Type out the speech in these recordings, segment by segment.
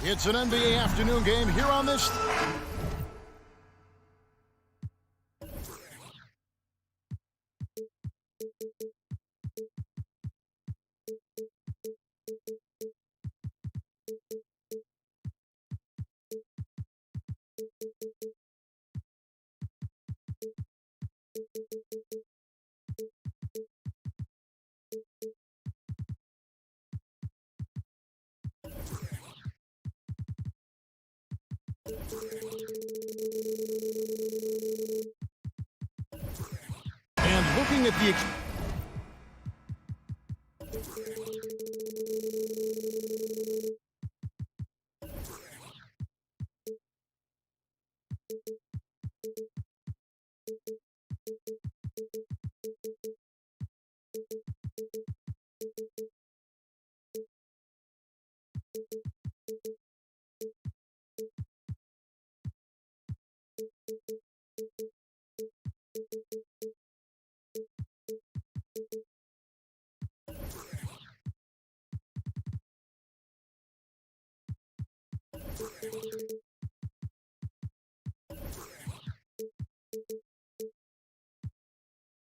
It's an NBA afternoon game here on this. And looking at the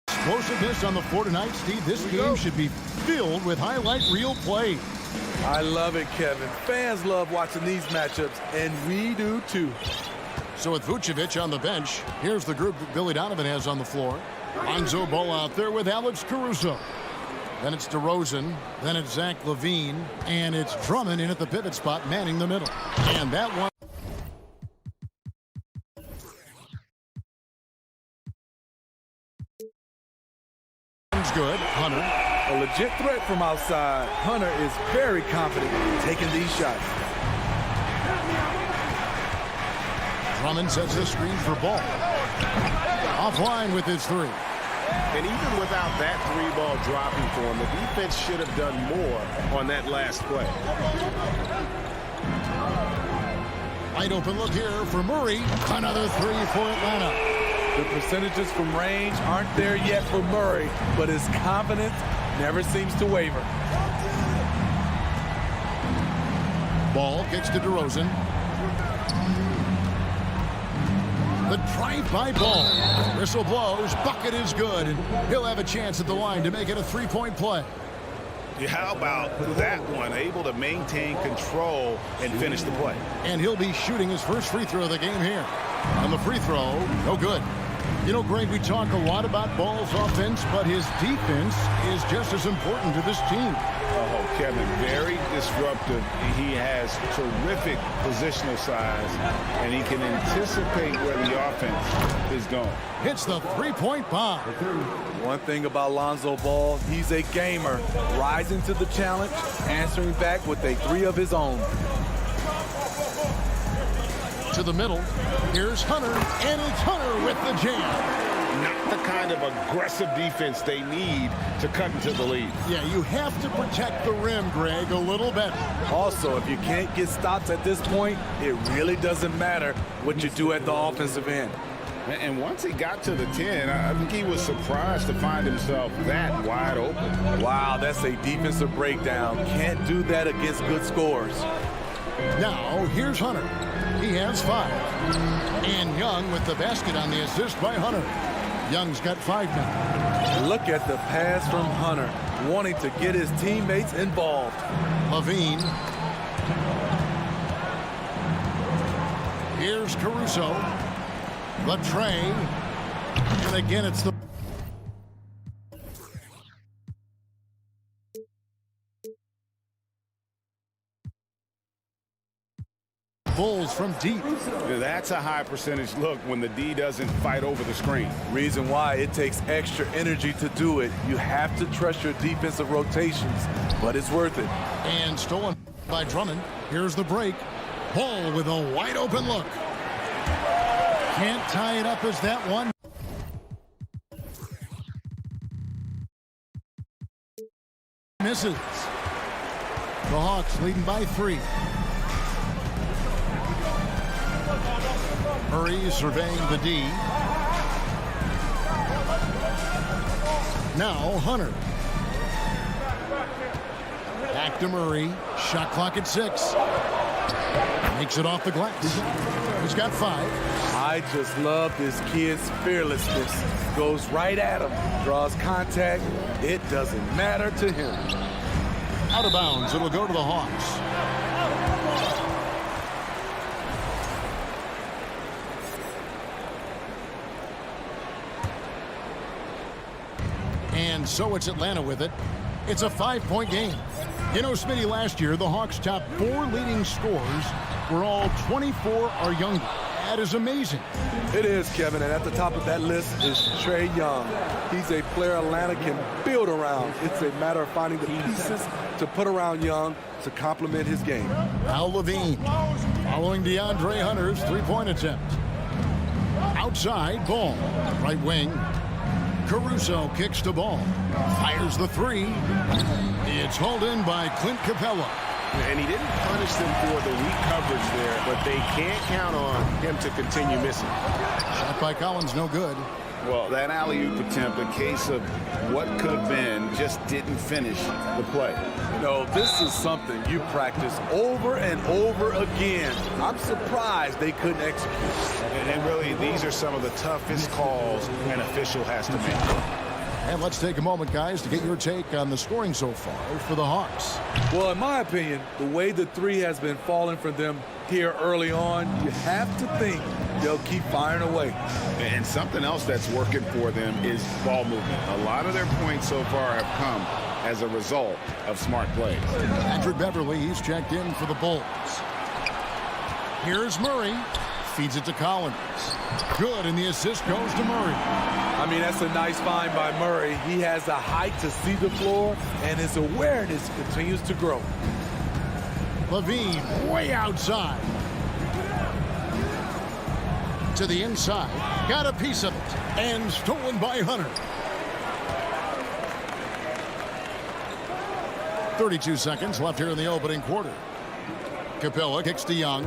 explosiveness on the floor tonight, Steve. This game should be filled with highlight reel play. I love it, Kevin. Fans love watching these matchups, and we do too. So with Vucevic on the bench, here's the group that Billy Donovan has on the floor. Lonzo Ball out there with Alex Caruso. Then it's DeRozan. Then it's Zach LaVine. And it's Drummond in at the pivot spot, manning the middle. And that one. Good. Hunter. A legit threat from outside. Hunter is very confident in taking these shots. Drummond sets the screen for Ball. Offline with his three. And even without that three-ball dropping for him, the defense should have done more on that last play. Wide open look here for Murray. Another three for Atlanta. The percentages from range aren't there yet for Murray, but his confidence never seems to waver. Ball gets to DeRozan. The drive by Ball. Whistle blows. Bucket is good. And he'll have a chance at the line to make it a three-point play. Yeah, how about that one? Able to maintain control and finish the play. And he'll be shooting his first free throw of the game here. And the free throw, no good. You know, Greg, we talk a lot about Ball's offense, but his defense is just as important to this team. Oh, Kevin, very disruptive. He has terrific positional size, and he can anticipate where the offense is going. Hits the three-point bomb. One thing about Lonzo Ball, he's a gamer, rising to the challenge, answering back with a three of his own. To the middle, here's Hunter, and it's Hunter with the jam. Not the kind of aggressive defense they need to cut into the lead. Yeah, you have to protect the rim, Greg, a little better. Also, if you can't get stops at this point, it really doesn't matter what you do at the offensive end. And once he got to the 10, I think he was surprised to find himself that wide open. Wow, that's a defensive breakdown. Can't do that against good scores. Now, here's Hunter. He has 5. And Young with the basket on the assist by Hunter. Young's got 5 now. Look at the pass from Hunter, wanting to get his teammates involved. LaVine. Here's Caruso. The tray. And again, it's the Bulls from deep. That's a high percentage look when the D doesn't fight over the screen. Reason why it takes extra energy to do it. You have to trust your defensive rotations, but it's worth it. And stolen by Drummond. Here's the break. Ball with a wide open look. Can't tie it up as that one. Misses. The Hawks leading by 3. Murray surveying the D. Now Hunter. Back to Murray. Shot clock at 6. Makes it off the glass. He's got 5. I just love this kid's fearlessness. Goes right at him, draws contact. It doesn't matter to him. Out of bounds. It'll go to the Hawks. And so it's Atlanta with it. It's a 5-point game. You know, Smitty, last year, the Hawks' top 4 leading scorers were all 24 or younger. That is amazing. It is, Kevin, and at the top of that list is Trae Young. He's a player Atlanta can build around. It's a matter of finding the pieces to put around Young to complement his game. Al Levine following DeAndre Hunter's 3-point attempt. Outside, Ball, right wing. Caruso kicks the ball, fires the 3. It's hauled in by Clint Capella. And he didn't punish them for the weak coverage there, but they can't count on him to continue missing. Shot by Collins, no good. Well, that alley-oop attempt, a case of what could have been, just didn't finish the play. No, this is something you practice over and over again. I'm surprised they couldn't execute. And really, these are some of the toughest calls an official has to make. And let's take a moment, guys, to get your take on the scoring so far for the Hawks. Well, in my opinion, the way the 3 has been falling for them here early on, you have to think they'll keep firing away. And something else that's working for them is ball movement. A lot of their points so far have come as a result of smart plays. Patrick Beverly, he's checked in for the Bulls. Here's Murray. Feeds it to Collins. Good, and the assist goes to Murray. I mean, that's a nice find by Murray. He has the height to see the floor, and his awareness continues to grow. Levine way outside. To the inside. Got a piece of it. And stolen by Hunter. 32 seconds left here in the opening quarter. Capella kicks to Young.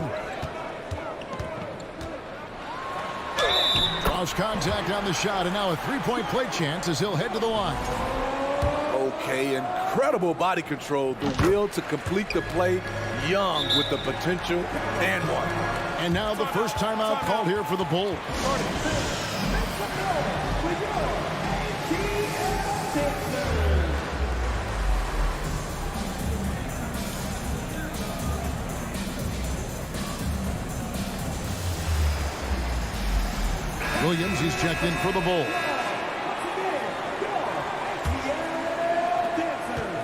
Draws contact on the shot, and now a 3-point play chance as he'll head to the line. Okay, incredible body control. The will to complete the play. Young with the potential and 1. And now the first timeout called here for the Bulls. Williams, he's checked in for the Bulls.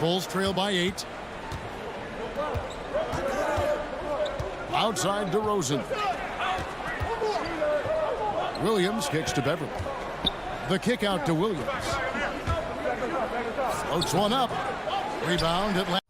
Bulls trail by 8. Outside DeRozan. Williams kicks to Beverly. The kick out to Williams. Floats one up. Rebound Atlanta.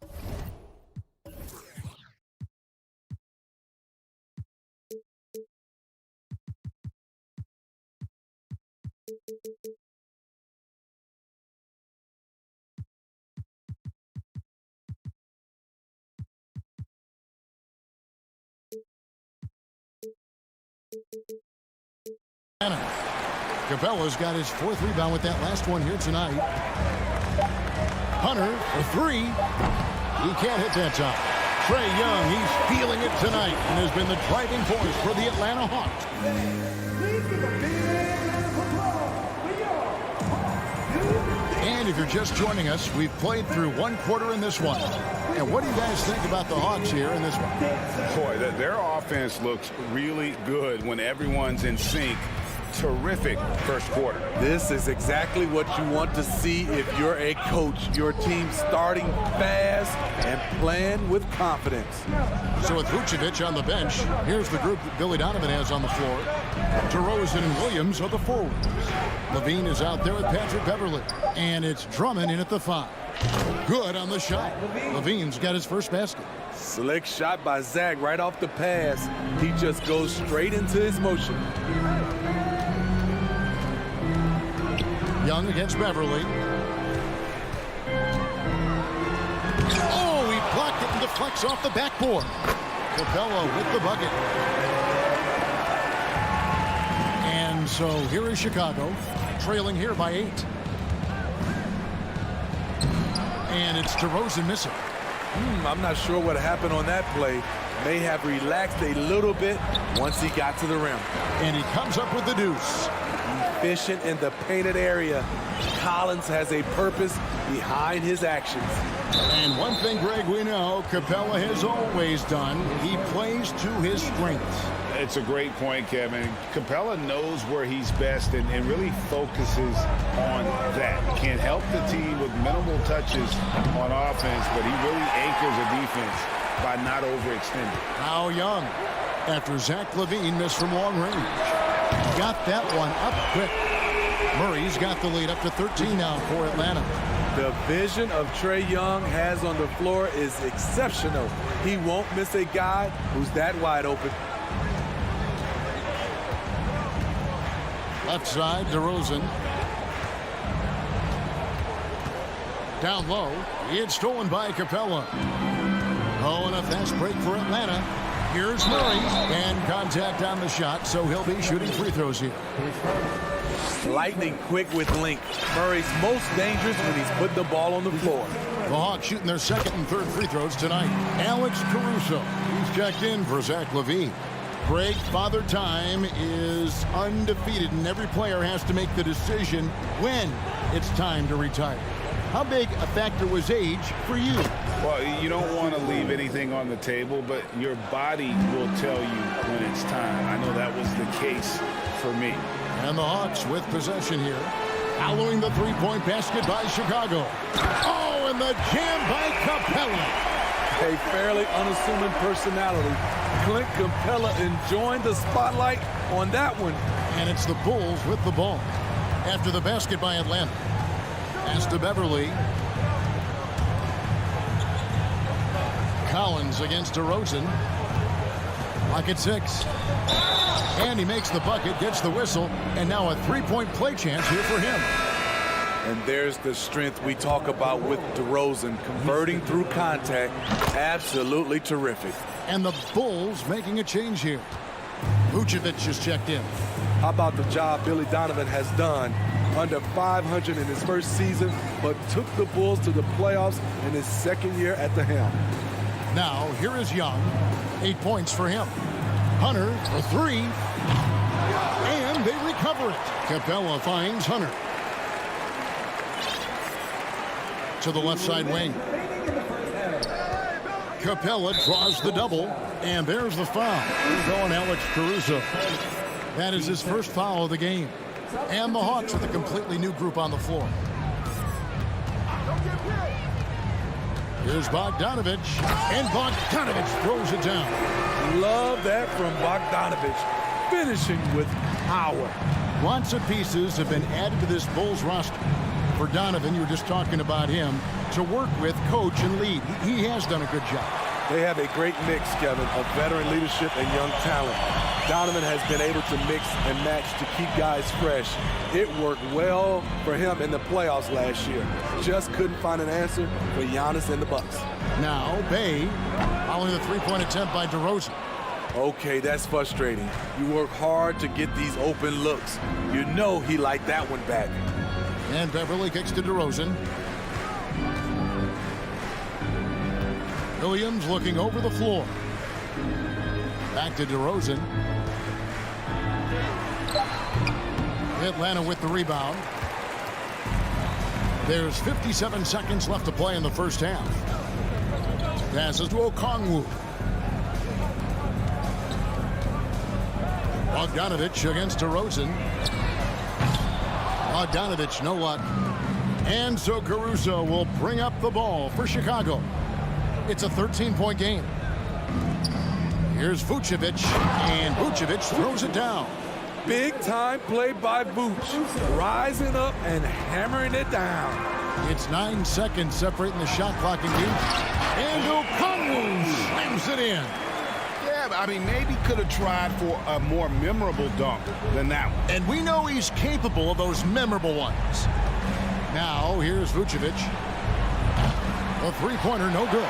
Capella's got his 4th rebound with that last one here tonight. Hunter for 3. He can't hit that time. Trae Young, he's feeling it tonight and has been the driving force for the Atlanta Hawks. And if you're just joining us, we've played through 1 quarter in this one. And what do you guys think about the Hawks here in this one? Boy, their offense looks really good when everyone's in sync. Terrific first quarter. This is exactly what you want to see if you're a coach. Your team starting fast and playing with confidence. So with Vucevic on the bench, here's the group that Billy Donovan has on the floor. DeRozan and Williams are the forwards. Levine is out there with Patrick Beverly. And it's Drummond in at the 5. Good on the shot. Levine's got his first basket. Slick shot by Zach right off the pass. He just goes straight into his motion. Young against Beverly. Oh, he blocked it and deflects off the backboard. Capella with the bucket. And so here is Chicago, trailing here by 8. And it's DeRozan missing. I'm not sure what happened on that play. may have relaxed a little bit once he got to the rim. And he comes up with the deuce. Efficient in the painted area. Collins has a purpose behind his actions. And one thing, Greg, we know Capella has always done, he plays to his strengths. It's a great point, Kevin. Capella knows where he's best and really focuses on that. Can help the team with minimal touches on offense, but he really anchors a defense by not overextending. Now Young, after Zach LaVine missed from long range. Got that one up quick. Murray's got the lead up to 13 now for Atlanta. The vision of Trae Young has on the floor is exceptional. He won't miss a guy who's that wide open. Left side, DeRozan. Down low, it's stolen by Capella. Oh, and a fast break for Atlanta. Here's Murray, and contact on the shot, so he'll be shooting free throws here. Lightning quick with length. Murray's most dangerous when he's putting the ball on the floor. The Hawks shooting their second and third free throws tonight. Alex Caruso, he's checked in for Zach LaVine. Greg, Father Time is undefeated, and every player has to make the decision when it's time to retire. How big a factor was age for you? Well, you don't want to leave anything on the table, but your body will tell you when it's time. I know that was the case for me. And the Hawks with possession here. Following the three-point basket by Chicago. Oh, and the jam by Capella. A fairly unassuming personality. Clint Capella enjoying the spotlight on that one. And it's the Bulls with the ball. After the basket by Atlanta. Pass to Beverly. Collins against DeRozan. Lock at 6. And he makes the bucket, gets the whistle, and now a three-point play chance here for him. And there's the strength we talk about with DeRozan, converting through contact. Absolutely terrific. And the Bulls making a change here. Vucevic just checked in. How about the job Billy Donovan has done? Under 500 in his first season, but took the Bulls to the playoffs in his second year at the helm. Now, here is Young. 8 points for him. Hunter for 3. And they recover it. Capella finds Hunter. To the left side wing. Capella draws the double. And there's the foul. He's going Alex Caruso. That is his first foul of the game. And the Hawks with a completely new group on the floor. Here's Bogdanovich. And Bogdanovich throws it down. Love that from Bogdanovich. Finishing with power. Lots of pieces have been added to this Bulls roster. For Donovan, you were just talking about him, to work with, coach, and lead. He has done a good job. They have a great mix, Kevin, of veteran leadership and young talent. Donovan has been able to mix and match to keep guys fresh. It worked well for him in the playoffs last year. Just couldn't find an answer for Giannis and the Bucks. Now, Bay, following the three-point attempt by DeRozan. Okay, that's frustrating. You work hard to get these open looks. You know he liked that one back. And Beverly kicks to DeRozan. Williams looking over the floor. Back to DeRozan. Atlanta with the rebound. There's 57 seconds left to play in the first half. Passes to Okongwu. Bogdanovich against DeRozan. Bogdanovich, no luck. And so Caruso will bring up the ball for Chicago. It's a 13-point game. Here's Vucevic, and Vucevic throws it down. Big time play by Vooch, rising up and hammering it down. It's 9 seconds separating the shot clock and game. And Okongwu slams it in. Yeah, I mean, maybe could have tried for a more memorable dunk than that one. And we know he's capable of those memorable ones. Now, here's Vucevic. A three-pointer, no good.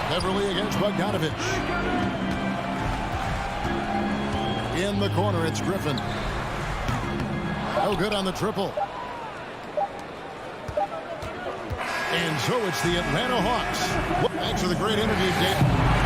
Beverly against Bogdanovich. In the corner, it's Griffin. No good on the triple. And so it's the Atlanta Hawks. Thanks for the great interview, Dave.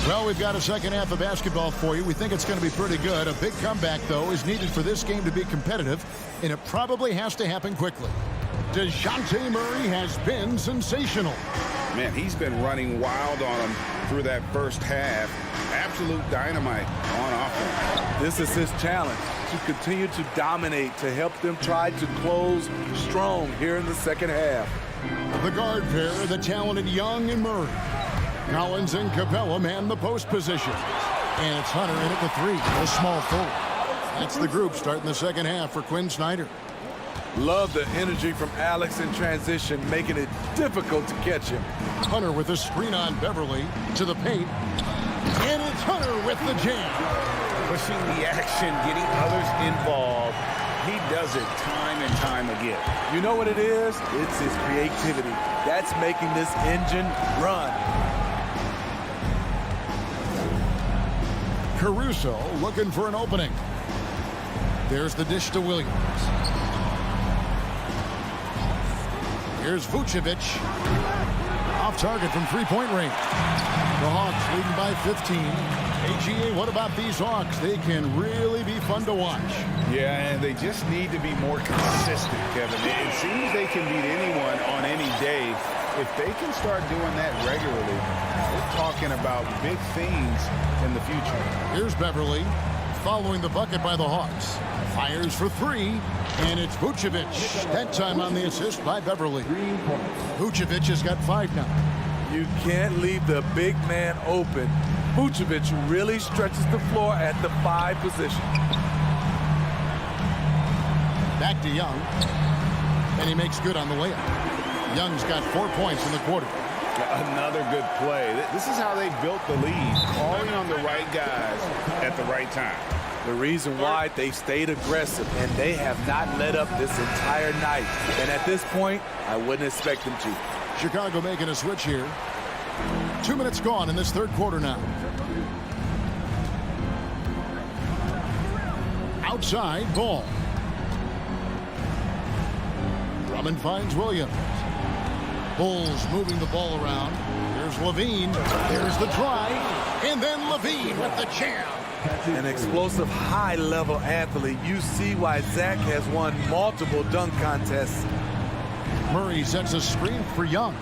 Well, we've got a second half of basketball for you. We think it's going to be pretty good. A big comeback, though, is needed for this game to be competitive, and it probably has to happen quickly. DeJounte Murray has been sensational. Man, he's been running wild on him through that first half. Absolute dynamite on offense. This is his challenge, to continue to dominate, to help them try to close strong here in the second half. The guard pair, the talented Young and Murray. Collins and Capella man the post position. And it's Hunter in at the three, a small forward. That's the group starting the second half for Quinn Snyder. Love the energy from Alex in transition, making it difficult to catch him. Hunter with a screen on Beverly to the paint. And it's Hunter with the jam. Pushing the action, getting others involved. He does it time and time again. You know what it is? It's his creativity. That's making this engine run. Caruso looking for an opening. There's the dish to Williams. Here's Vucevic. Off target from three-point range. The Hawks leading by 15. AGA, what about these Hawks? They can really be fun to watch. Yeah, and they just need to be more consistent, Kevin. It seems they can beat anyone on any day. If they can start doing that regularly, we're talking about big things in the future. Here's Beverly following the bucket by the Hawks. Fires for three, and it's Vucevic. That time on the assist by Beverly. Vucevic has got 5 now. You can't leave the big man open. Vucevic really stretches the floor at the 5 position. Back to Young, and he makes good on the layup. Young's got 4 points in the quarter. Another good play. This is how they built the lead, calling on the right guys at the right time. The reason why they stayed aggressive, and they have not let up this entire night. And at this point, I wouldn't expect them to. Chicago making a switch here. 2 minutes gone in this third quarter now. Outside ball. Drummond finds Williams. Bulls moving the ball around. There's Levine. There's the drive. And then Levine with the jam. An explosive, high-level athlete. You see why Zach has won multiple dunk contests. Murray sets a screen for Young.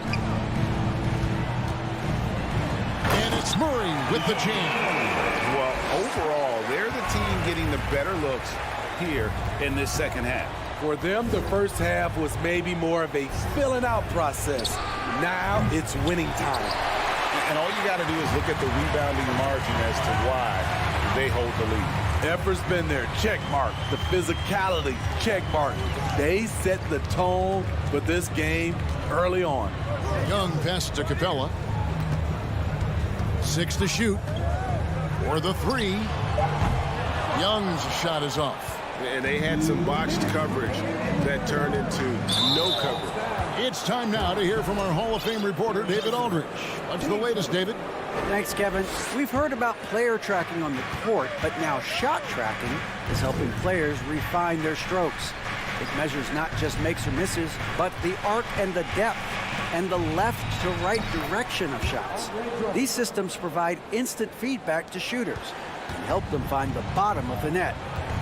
And it's Murray with the jam. Well, overall, they're the team getting the better looks here in this second half. For them, the first half was maybe more of a filling out process. Now it's winning time. And all you got to do is look at the rebounding margin as to why they hold the lead. Effort's been there, check mark. The physicality, check mark. They set the tone for this game early on. Young pass to Capella. 6 to shoot. For the 3. Young's shot is off. And they had some botched coverage that turned into no coverage. It's time now to hear from our Hall of Fame reporter, David Aldridge. What's the latest, David? Thanks, Kevin. We've heard about player tracking on the court, but now shot tracking is helping players refine their strokes. It measures not just makes or misses, but the arc and the depth and the left to right direction of shots. These systems provide instant feedback to shooters and help them find the bottom of the net.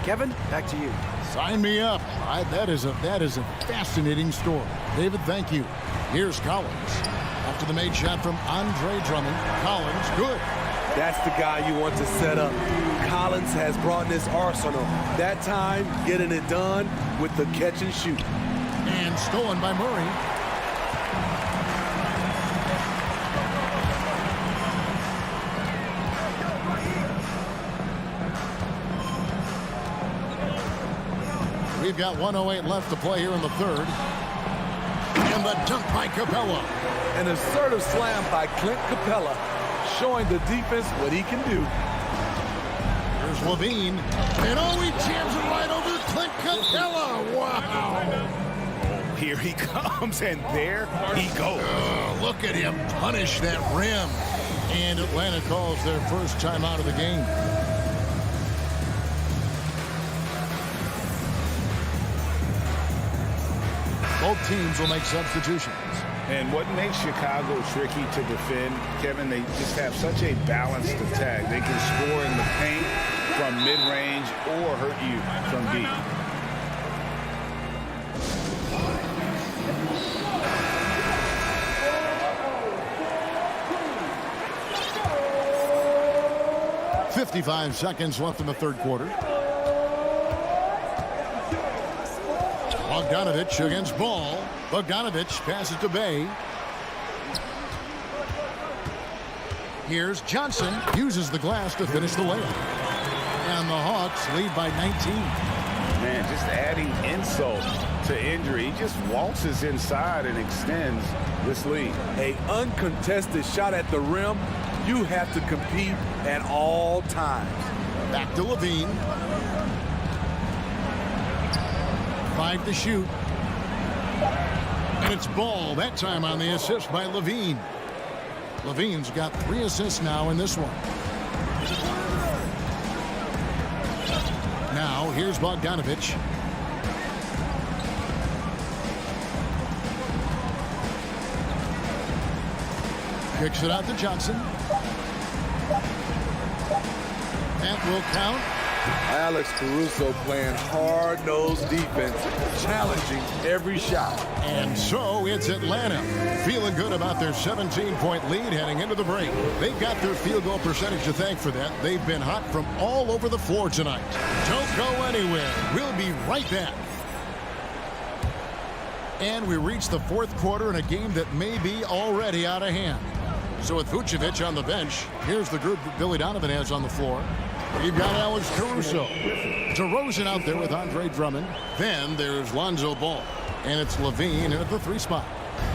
Kevin, back to you. Sign me up. That is a fascinating story. David, thank you. Here's Collins. After the made shot from Andre Drummond, Collins, good. That's the guy you want to set up. Collins has brought in his arsenal. That time, getting it done with the catch and shoot. And stolen by Murray. We've got 1:08 left to play here in the third. And the dunk by Capella. An assertive slam by Clint Capella, showing the defense what he can do. Here's Levine. And he jams it right over Clint Capella. Wow. Here he comes, and there he goes. Look at him punish that rim. And Atlanta calls their first timeout of the game. Both teams will make substitutions. And what makes Chicago tricky to defend, Kevin, they just have such a balanced attack. They can score in the paint from mid-range or hurt you from deep. .55 seconds left in the third quarter. Bogdanovich against Ball. Bogdanovich passes to Bay. Here's Johnson. Uses the glass to finish the layup. And the Hawks lead by 19. Man, just adding insult to injury. He just waltzes inside and extends this lead. An uncontested shot at the rim, you have to compete at all times. Back to Levine. 5 to shoot. And it's Ball that time on the assist by Levine. Levine's got 3 assists now in this one. Now here's Bogdanovich. Kicks it out to Johnson. That will count. Alex Caruso playing hard-nosed defense, challenging every shot. And so it's Atlanta feeling good about their 17-point lead heading into the break. They've got their field goal percentage to thank for that. They've been hot from all over the floor tonight. Don't go anywhere. We'll be right back. And we reach the fourth quarter in a game that may be already out of hand. So with Vucevic on the bench, here's the group that Billy Donovan has on the floor. You've got Alex Caruso. DeRozan out there with Andre Drummond. Then there's Lonzo Ball. And it's Levine in at the 3 spot.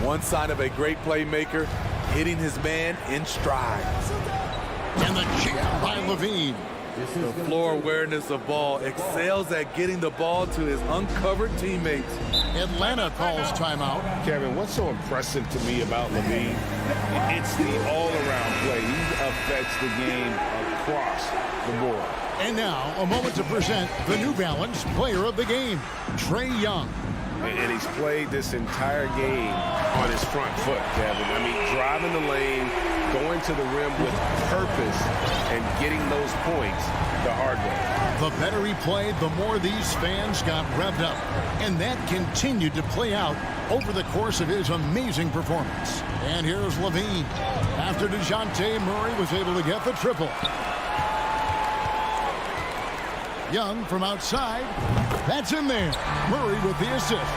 One sign of a great playmaker, hitting his man in stride. And the jam by Levine. The floor awareness of Ball excels at getting the ball to his uncovered teammates. Atlanta calls timeout. Kevin, what's so impressive to me about Levine? It's the all-around play. He affects the game across the board. And now, a moment to present the New Balance Player of the Game, Trae Young. And he's played this entire game on his front foot, Kevin. I mean, driving the lane, going to the rim with purpose, and getting those points the hard way. The better he played, the more these fans got revved up. And that continued to play out over the course of his amazing performance. And here's Levine. After DeJounte Murray was able to get the triple. Young from outside. That's in there. Murray with the assist.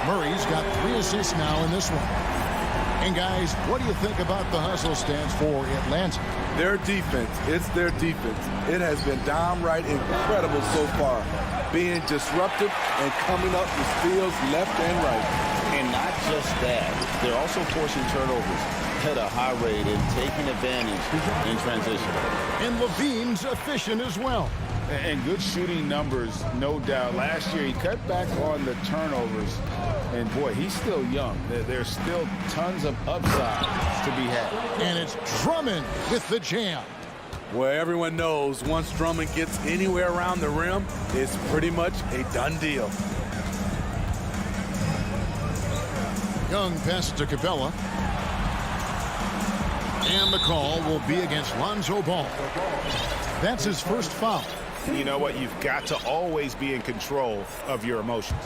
Murray's got 3 assists now in this one. And guys, what do you think about the hustle stance for Atlanta? Their defense, it's their defense. It has been downright incredible so far. Being disruptive and coming up with steals left and right. And not just that, they're also forcing turnovers at a high rate and taking advantage in transition. And Levine's efficient as well. And good shooting numbers, no doubt. Last year, he cut back on the turnovers. And, boy, he's still young. There's still tons of upside to be had. And it's Drummond with the jam. Well, everyone knows once Drummond gets anywhere around the rim, it's pretty much a done deal. Young passes to Capella. And the call will be against Lonzo Ball. That's his first foul. You know what? You've got to always be in control of your emotions.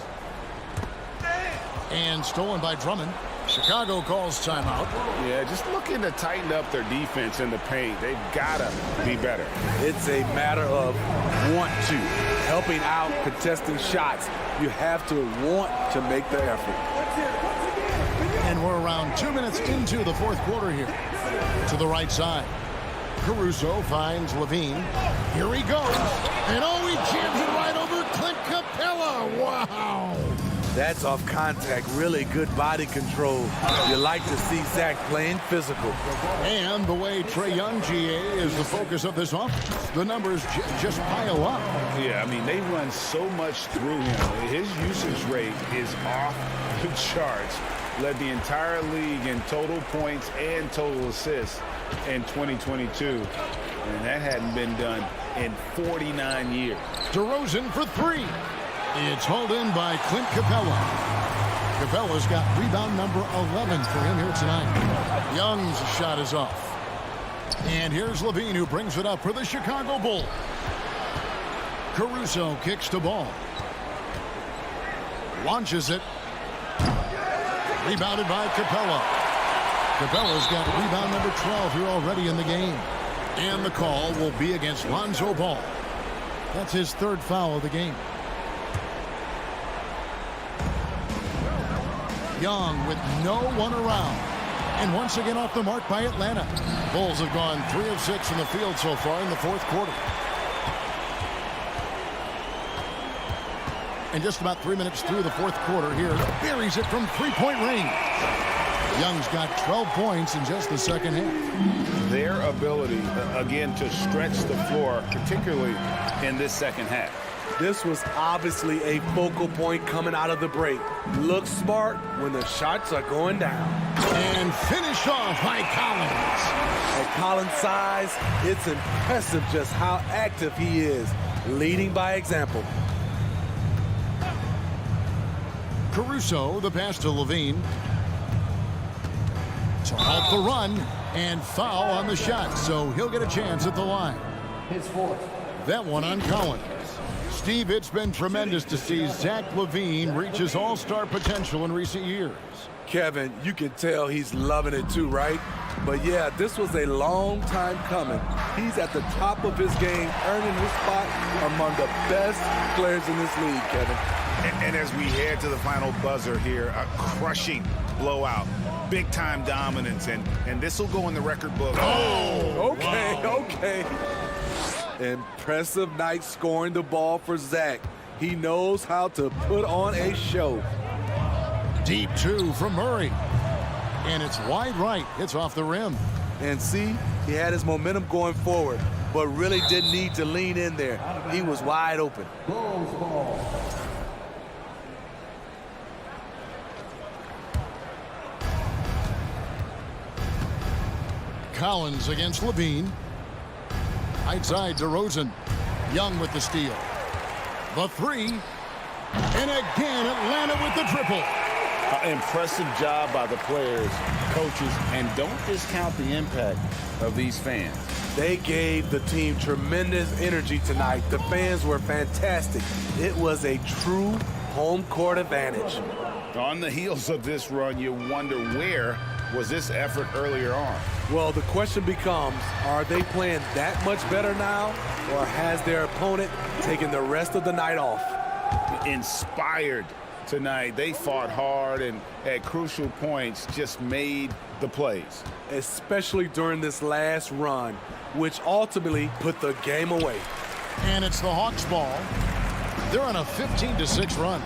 And stolen by Drummond. Chicago calls timeout. Yeah, just looking to tighten up their defense in the paint. They've got to be better. It's a matter of want to. Helping out, contesting shots. You have to want to make the effort. And we're around 2 minutes into the fourth quarter here. To the right side. Caruso finds Levine. Here he goes. And oh, he jams it right over Clint Capella. Wow. That's off contact. Really good body control. You like to see Zach playing physical. And the way Trae Young, GA, is the focus of this offense. The numbers just pile up. Yeah, I mean, they run so much through him. His usage rate is off the charts. Led the entire league in total points and total assists in 2022. And that hadn't been done in 49 years. DeRozan for three. It's hauled in by Clint Capella. Capella's got rebound number 11 for him here tonight. Young's shot is off. And here's Levine, who brings it up for the Chicago Bulls. Caruso kicks the ball. Launches it. Rebounded by Capella. Capella's got rebound number 12 here already in the game. And the call will be against Lonzo Ball. That's his third foul of the game. Young with no one around. And once again off the mark by Atlanta. Bulls have gone 3 of 6 from the field so far in the fourth quarter. And just about 3 minutes through the fourth quarter here, buries it from three-point range. Young's got 12 points in just the second half. Their ability, again, to stretch the floor, particularly in this second half. This was obviously a focal point coming out of the break. Look smart when the shots are going down. And finish off by Collins. At Collins' size, it's impressive just how active he is, leading by example. Caruso, the pass to Levine. So off the run and foul on the shot, so he'll get a chance at the line. His fourth. That one on Collins. Steve, it's been tremendous to see Zach LaVine reach his all-star potential in recent years. Kevin, you can tell he's loving it too, right? But yeah, this was a long time coming. He's at the top of his game, earning his spot among the best players in this league, Kevin. And as we head to the final buzzer here, a crushing blowout, big-time dominance, and this will go in the record book. Oh, okay. Impressive night scoring the ball for Zach. He knows how to put on a show. Deep two from Murray. And it's wide right. It's off the rim. And see, he had his momentum going forward, but really didn't need to lean in there. He was wide open. Bulls ball. Collins against Levine. Outside DeRozan. Young with the steal. The three. And again, Atlanta with the triple. Impressive job by the players, coaches, and don't discount the impact of these fans. They gave the team tremendous energy tonight. The fans were fantastic. It was a true home court advantage. On the heels of this run, you wonder where was this effort earlier on? Well, the question becomes, are they playing that much better now, or has their opponent taken the rest of the night off? Inspired tonight. They fought hard and at crucial points just made the plays. Especially during this last run, which ultimately put the game away. And it's the Hawks ball. They're on a 15-6 run.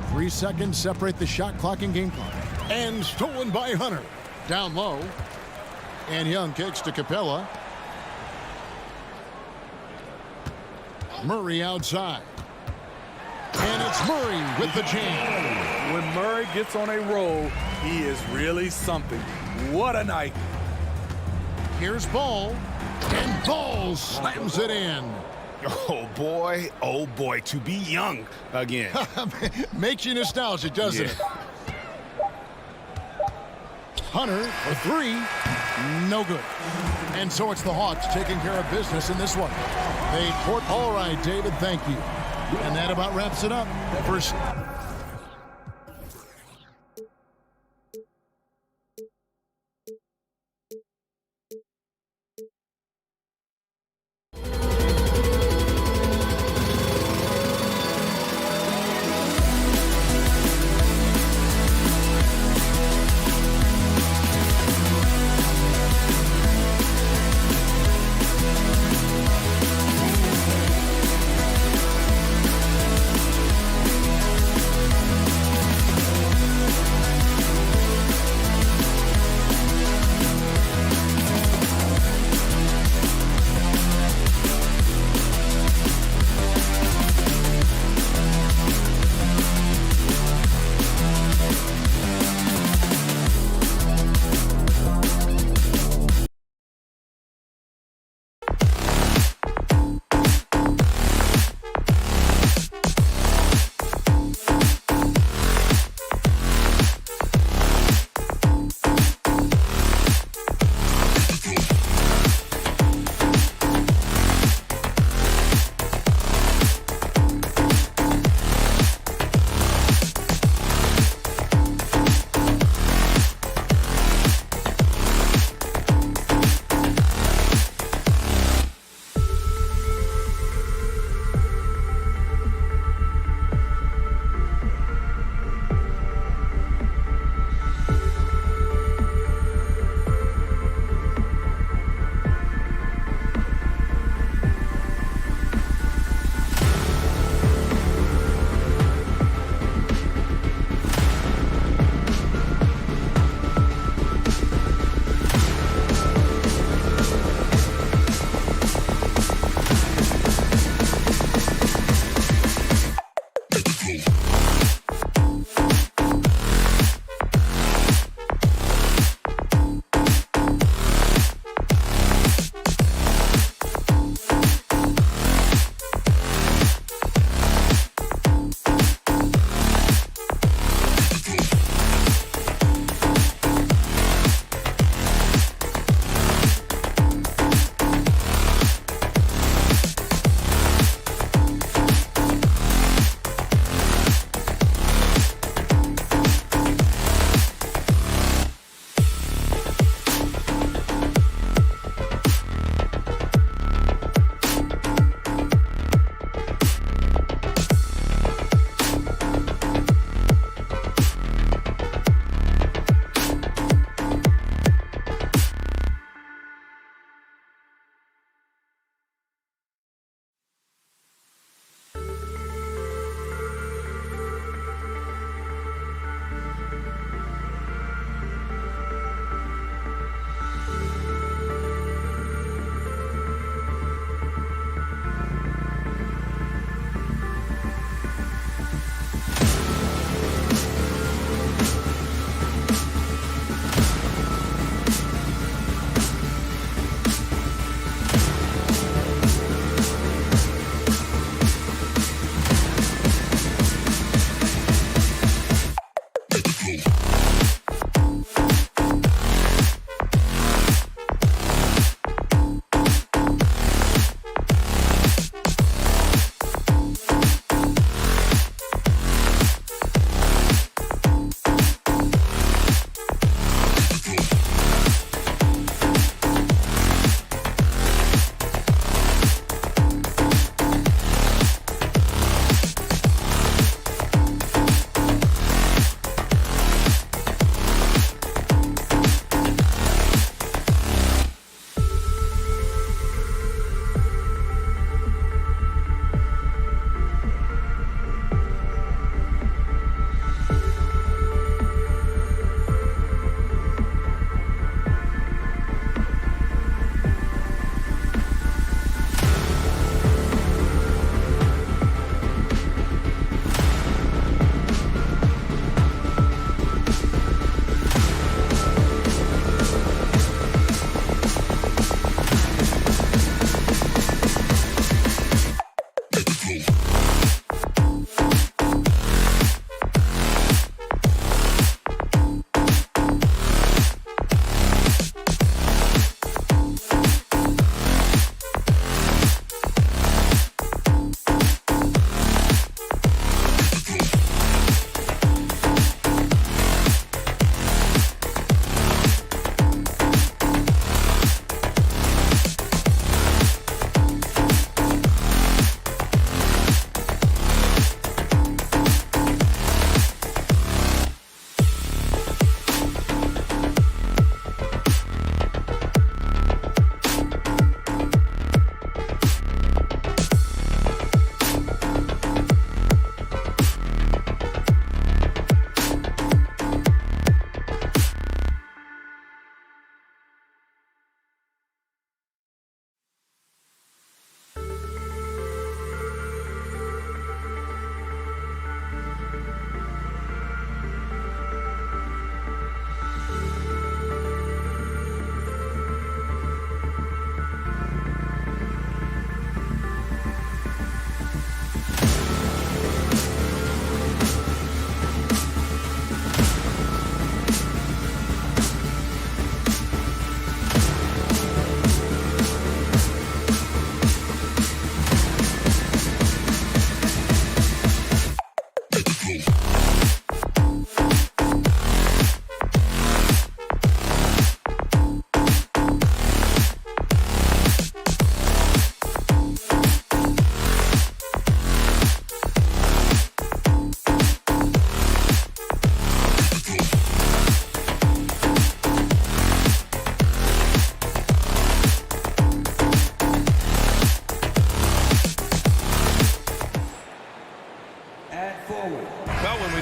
3 seconds separate the shot clock and game clock. And stolen by Hunter. Down low. And Young kicks to Capella. Murray outside. And it's Murray with the jam. When Murray gets on a roll, he is really something. What a night. Here's Ball. And Ball slams it in. Oh boy, to be young again. Makes you nostalgic, doesn't it? Hunter for three, no good. And so it's the Hawks taking care of business in this one. They court. All right, David, thank you. And that about wraps it up. First.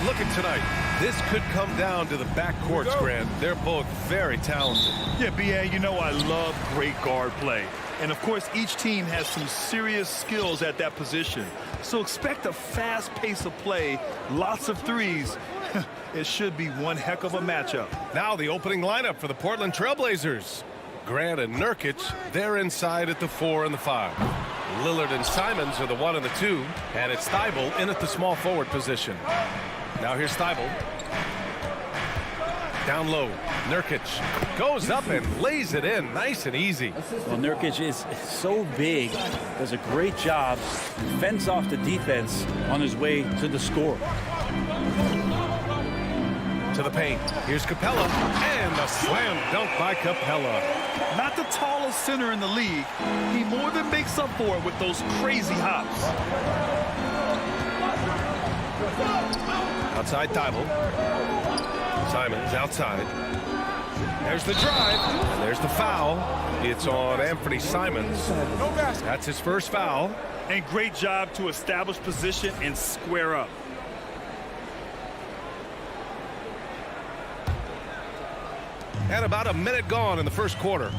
look at tonight. This could come down to the backcourts, Grant. They're both very talented. Yeah, B.A., you know I love great guard play. And, of course, each team has some serious skills at that position. So expect a fast pace of play, lots of threes. It should be one heck of a matchup. Now the opening lineup for the Portland Trailblazers. Grant and Nurkic, they're inside at the 4 and the 5. Lillard and Simons are the 1 and the 2. And it's Thibault in at the small forward position. Now here's Thibault. Down low. Nurkic goes up and lays it in nice and easy. Well, Nurkic is so big, does a great job, fends off the defense on his way to the score. To the paint. Here's Capella, and a slam dunk by Capella. Not the tallest center in the league. He more than makes up for it with those crazy hops. Outside Thibault. Simons outside. There's the drive. And there's the foul. It's on Anthony Simons. That's his first foul. And great job to establish position and square up. And about a minute gone in the first quarter.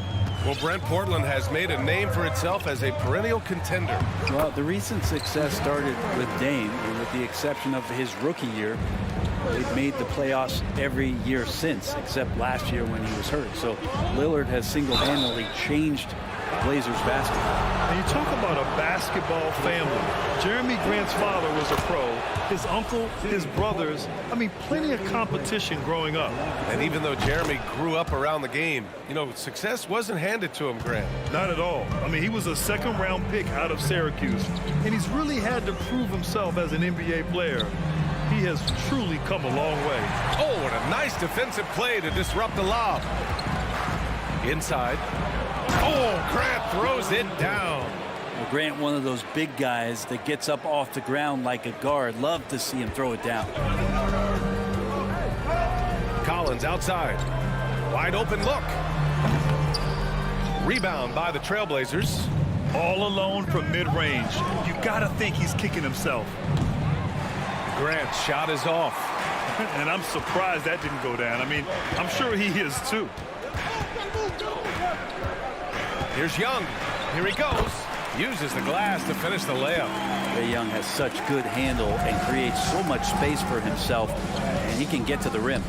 Well, Brent, Portland has made a name for itself as a perennial contender. Well, the recent success started with Dame, and with the exception of his rookie year, they've made the playoffs every year since, except last year when he was hurt. So Lillard has single-handedly changed Blazers basketball. And you talk about a basketball family. Jeremy Grant's father was a pro. His uncle, his brothers. I mean, plenty of competition growing up. And even though Jeremy grew up around the game, you know, success wasn't handed to him, Grant. Not at all. I mean, he was a second-round pick out of Syracuse. And he's really had to prove himself as an NBA player. He has truly come a long way. Oh, what a nice defensive play to disrupt the lob. Inside. Oh, Grant throws it down. Well, Grant, one of those big guys that gets up off the ground like a guard. Love to see him throw it down. Collins outside. Wide open look. Rebound by the Trailblazers. All alone from mid-range. You got to think he's kicking himself. Grant's shot is off. And I'm surprised that didn't go down. I mean, I'm sure he is too. Here's Young. Here he goes. Uses the glass to finish the layup. Trae Young has such good handle and creates so much space for himself, and he can get to the rim.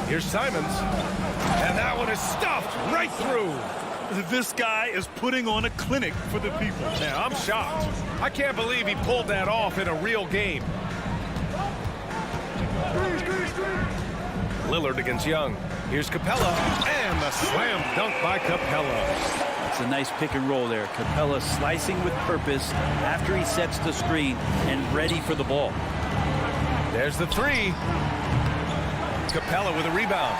Here's Simons. And that one is stuffed right through. This guy is putting on a clinic for the people. Yeah, I'm shocked. I can't believe he pulled that off in a real game. Lillard against Young. Here's Capella, and the slam dunk by Capella. It's a nice pick and roll there. Capella slicing with purpose after he sets the screen and ready for the ball. There's the three. Capella with a rebound.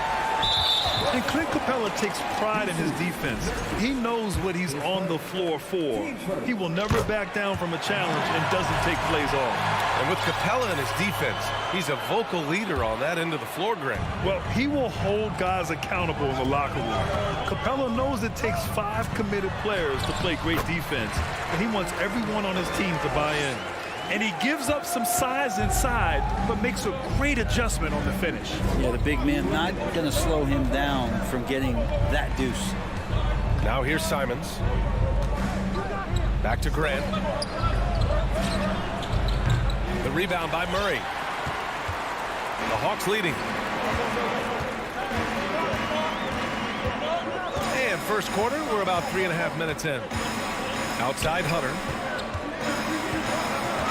And Clint Capella takes pride in his defense. He knows what he's on the floor for. He will never back down from a challenge and doesn't take plays off. And with Capella in his defense, he's a vocal leader on that end of the floor, Grant. Well, he will hold guys accountable in the locker room. Capella knows it takes 5 committed players to play great defense, and he wants everyone on his team to buy in. And he gives up some size inside, but makes a great adjustment on the finish. Yeah, the big man not going to slow him down from getting that deuce. Now here's Simons. Back to Grant. The rebound by Murray. The Hawks leading. And first quarter, we're about 3.5 minutes in. Outside Hunter.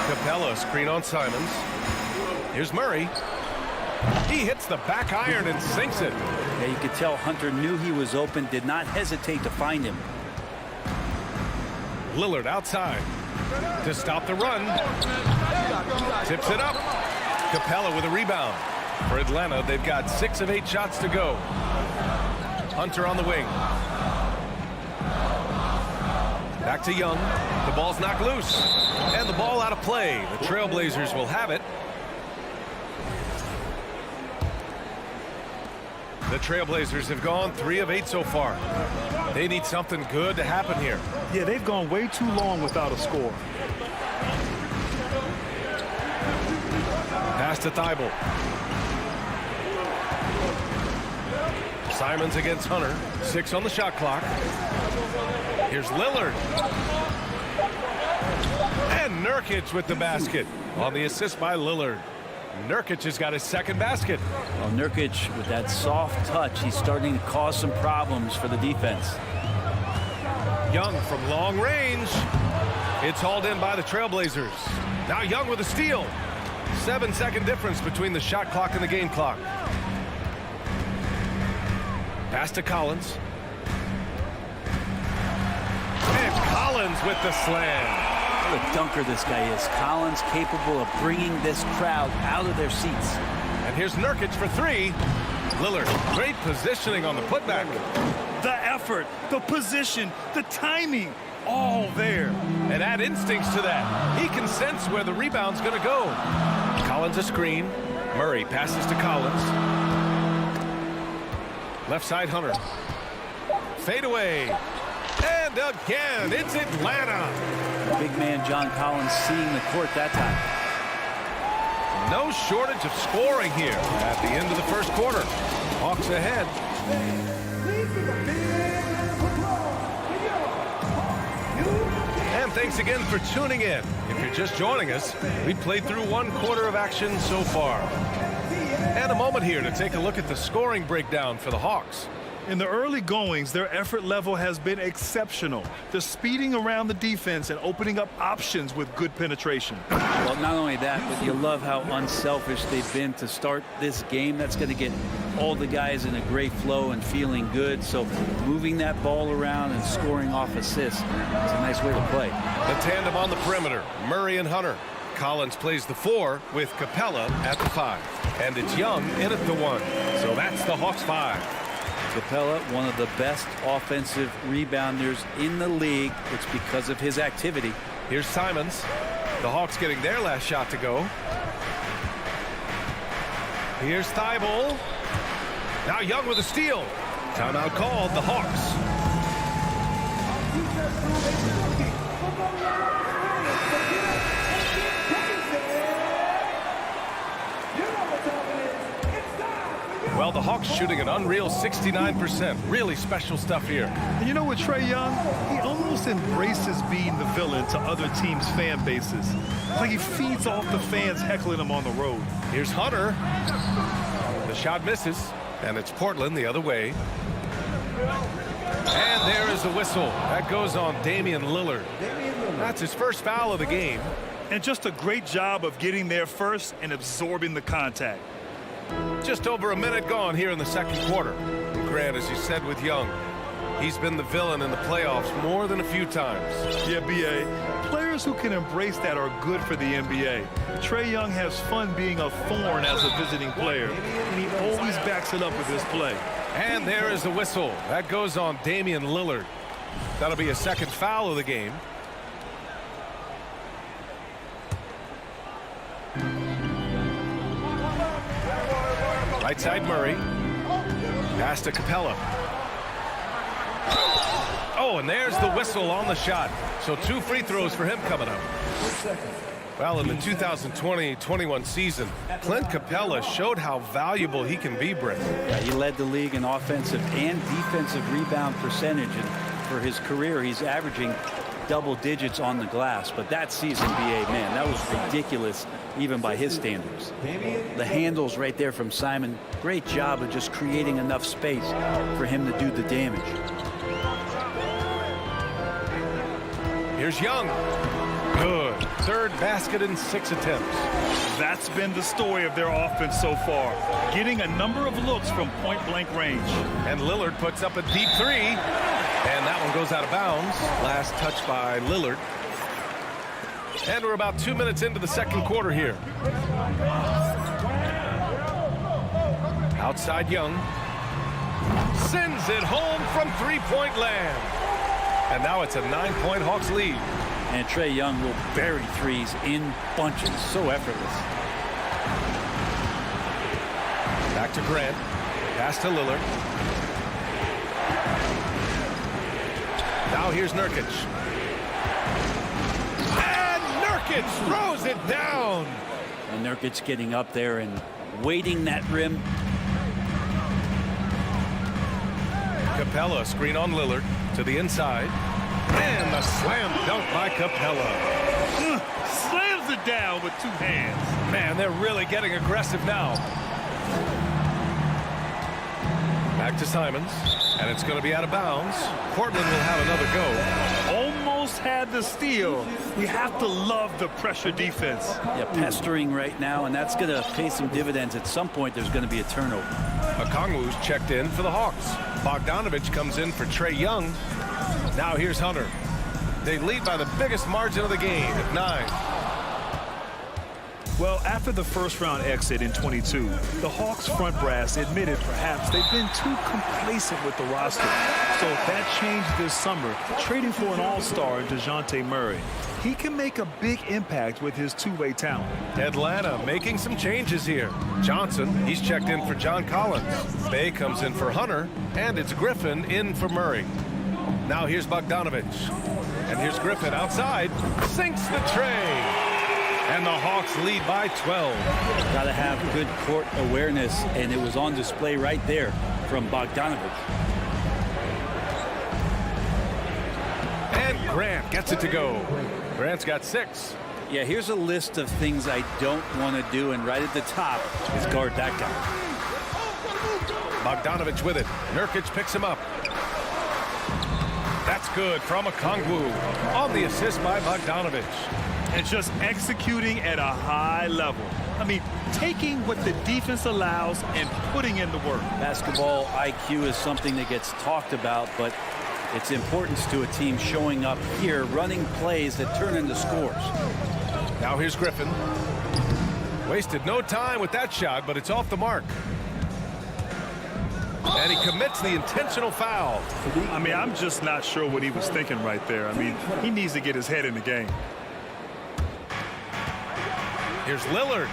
Capella screen on Simons. Here's Murray. He hits the back iron and sinks it. Yeah, you could tell Hunter knew he was open, did not hesitate to find him. Lillard outside to stop the run. Tips it up. Capella with a rebound. For Atlanta, they've got 6 of 8 shots to go. Hunter on the wing. Back to Young. The ball's knocked loose. And the ball out of play. The Trailblazers will have it. The Trailblazers have gone 3 of 8 so far. They need something good to happen here. Yeah, they've gone way too long without a score. Pass to Thibault. Simons against Hunter. 6 on the shot clock. Here's Lillard. And Nurkic with the basket on the assist by Lillard. Nurkic has got his second basket. Well, Nurkic, with that soft touch, he's starting to cause some problems for the defense. Young from long range. It's hauled in by the Trailblazers. Now Young with a steal. 7-second difference between the shot clock and the game clock. Pass to Collins. And Collins with the slam. What a dunker this guy is. Collins capable of bringing this crowd out of their seats. And here's Nurkic for 3. Lillard, great positioning on the putback. The effort, the position, the timing, all there. And add instincts to that. He can sense where the rebound's going to go. Collins a screen. Murray passes to Collins. Left side Hunter. Fade away. And again, it's Atlanta. Big man John Collins seeing the court that time. No shortage of scoring here at the end of the first quarter. Hawks ahead. And thanks again for tuning in. If you're just joining us, we've played through 1 quarter of action so far. And a moment here to take a look at the scoring breakdown for the Hawks. In the early goings, their effort level has been exceptional. They're speeding around the defense and opening up options with good penetration. Well, not only that, but you love how unselfish they've been to start this game. That's going to get all the guys in a great flow and feeling good. So moving that ball around and scoring off assists is a nice way to play. The tandem on the perimeter, Murray and Hunter. Collins plays the 4 with Capella at the 5. And it's Young in at the 1. So that's the Hawks 5. Capella, one of the best offensive rebounders in the league. It's because of his activity. Here's Simons. The Hawks getting their last shot to go. Here's Thibault. Now Young with a steal. Timeout called, the Hawks. Well, the Hawks shooting an unreal 69%. Really special stuff here. And you know what, Trae Young? He almost embraces being the villain to other teams' fan bases. It's like he feeds off the fans heckling him on the road. Here's Hunter. The shot misses, and it's Portland the other way. And there is the whistle. That goes on Damian Lillard. That's his first foul of the game. And just a great job of getting there first and absorbing the contact. Just over a minute gone here in the second quarter. Grant, as you said with Young, he's been the villain in the playoffs more than a few times. Yeah, B.A. Players who can embrace that are good for the NBA. Trae Young has fun being a thorn as a visiting player, and he always backs it up with his play. And there is the whistle. That goes on Damian Lillard. That'll be a second foul of the game. Right side Murray. Pass to Capella. Oh, and there's the whistle on the shot. So 2 free throws for him coming up. Well, in the 2020-21 season, Clint Capella showed how valuable he can be, Brett. Yeah, he led the league in offensive and defensive rebound percentage. And for his career, he's averaging double digits on the glass. But that season, B.A., man, that was ridiculous, even by his standards. The handles right there from Simon. Great job of just creating enough space for him to do the damage. Here's Young. Good. Third basket in 6 attempts. That's been the story of their offense so far, getting a number of looks from point-blank range. And Lillard puts up a deep 3, and that one goes out of bounds. Last touch by Lillard. And we're about 2 minutes into the second quarter here. Outside Young. Sends it home from three-point land. And now it's a 9-point Hawks lead. And Trae Young will bury threes in bunches. So effortless. Back to Grant. Pass to Lillard. Now here's Nurkic. And Nurkic throws it down. And Nurkic getting up there and weighting that rim. Capella, screen on Lillard to the inside. And the slam dunk by Capella. Slams it down with 2 hands. Man, they're really getting aggressive now. Back to Simons, and it's going to be out of bounds. Portland will have another go. Almost had the steal. You have to love the pressure defense. Yeah, pestering right now, and that's going to pay some dividends. At some point, there's going to be a turnover. Okongwu's checked in for the Hawks. Bogdanovich comes in for Trae Young. Now here's Hunter. They lead by the biggest margin of the game at 9. Well, after the first-round exit in 22, the Hawks front brass admitted perhaps they've been too complacent with the roster. So that changed this summer, trading for an all-star in DeJounte Murray. He can make a big impact with his two-way talent. Atlanta making some changes here. Johnson, he's checked in for John Collins. Bay comes in for Hunter, and it's Griffin in for Murray. Now here's Bogdanovich. And here's Griffin outside, sinks the tray. And the Hawks lead by 12. Got to have good court awareness, and it was on display right there from Bogdanovich. And Grant gets it to go. Grant's got 6. Yeah, here's a list of things I don't want to do, and right at the top is guard that guy. Bogdanovich with it. Nurkic picks him up. That's good from Okongwu on the assist by Bogdanovich. And just executing at a high level. I mean, taking what the defense allows and putting in the work. Basketball IQ is something that gets talked about, but its importance to a team showing up here, running plays that turn into scores. Now here's Griffin. Wasted no time with that shot, but it's off the mark. And he commits the intentional foul. I mean, I'm just not sure what he was thinking right there. I mean, he needs to get his head in the game. Here's Lillard.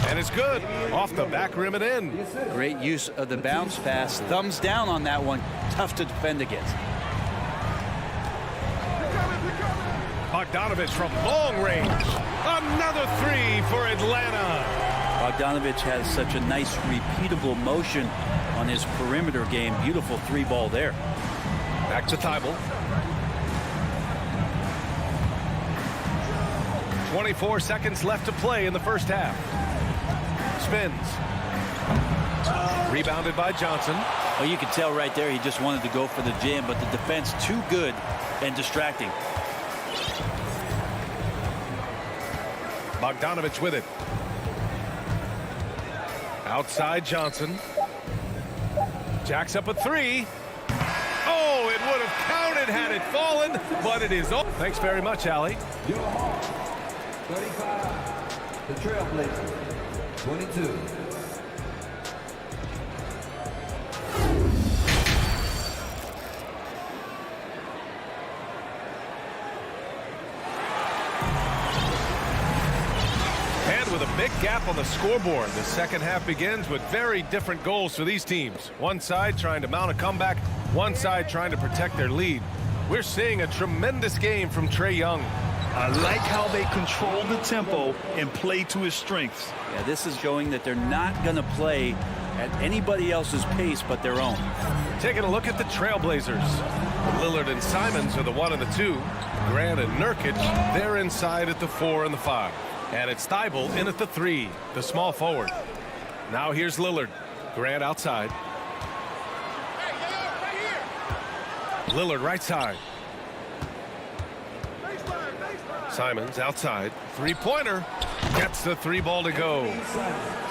And it's good. Off the back rim and in. Great use of the bounce pass. Thumbs down on that one. Tough to defend against. Bogdanovich from long range. Another 3 for Atlanta. Bogdanovich has such a nice repeatable motion on his perimeter game. Beautiful 3-ball there. Back to Thibault. 24 seconds left to play in the first half. Spins. Rebounded by Johnson. Well, you can tell right there he just wanted to go for the jam, but the defense too good and distracting. Bogdanovich with it. Outside Johnson. Jacks up a 3. Oh, it would have counted had it fallen, but it is off. Thanks very much, Allie. 35, the Trailblazers, 22. And with a big gap on the scoreboard, the second half begins with very different goals for these teams. One side trying to mount a comeback, one side trying to protect their lead. We're seeing a tremendous game from Trae Young. I like how they control the tempo and play to his strengths. Yeah, this is showing that they're not going to play at anybody else's pace but their own. Taking a look at the Trailblazers. Lillard and Simons are the 1 and the 2. Grant and Nurkic, they're inside at the 4 and the 5. And it's Thibault in at the 3, the small forward. Now here's Lillard. Grant outside. Lillard right side. Simons outside. 3-pointer. Gets the 3-ball to go.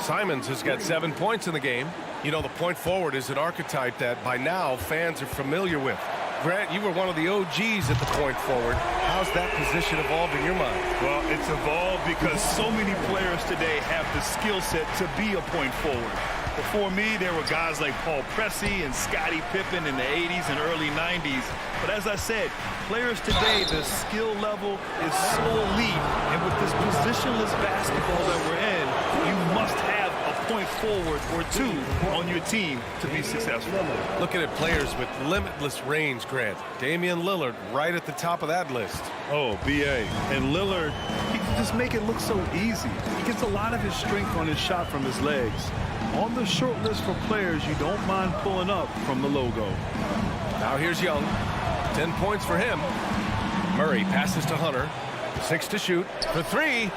Simons has got 7 points in the game. You know, the point forward is an archetype that by now fans are familiar with. Grant, you were one of the OGs at the point forward. How's that position evolved in your mind? Well, it's evolved because so many players today have the skill set to be a point forward. Before me, there were guys like Paul Pressey and Scottie Pippen in the 80s and early 90s. But as I said, players today, the skill level is so elite. And with this positionless basketball that we're in, you must have a point forward or 2 on your team to be successful. Looking at players with limitless range, Grant. Damian Lillard right at the top of that list. Oh, B.A. And Lillard, just make it look so easy. He gets a lot of his strength on his shot from his legs. On the short list for players you don't mind pulling up from the logo. Now here's Young. 10 points for him. Murray passes to Hunter. 6 to shoot for 3.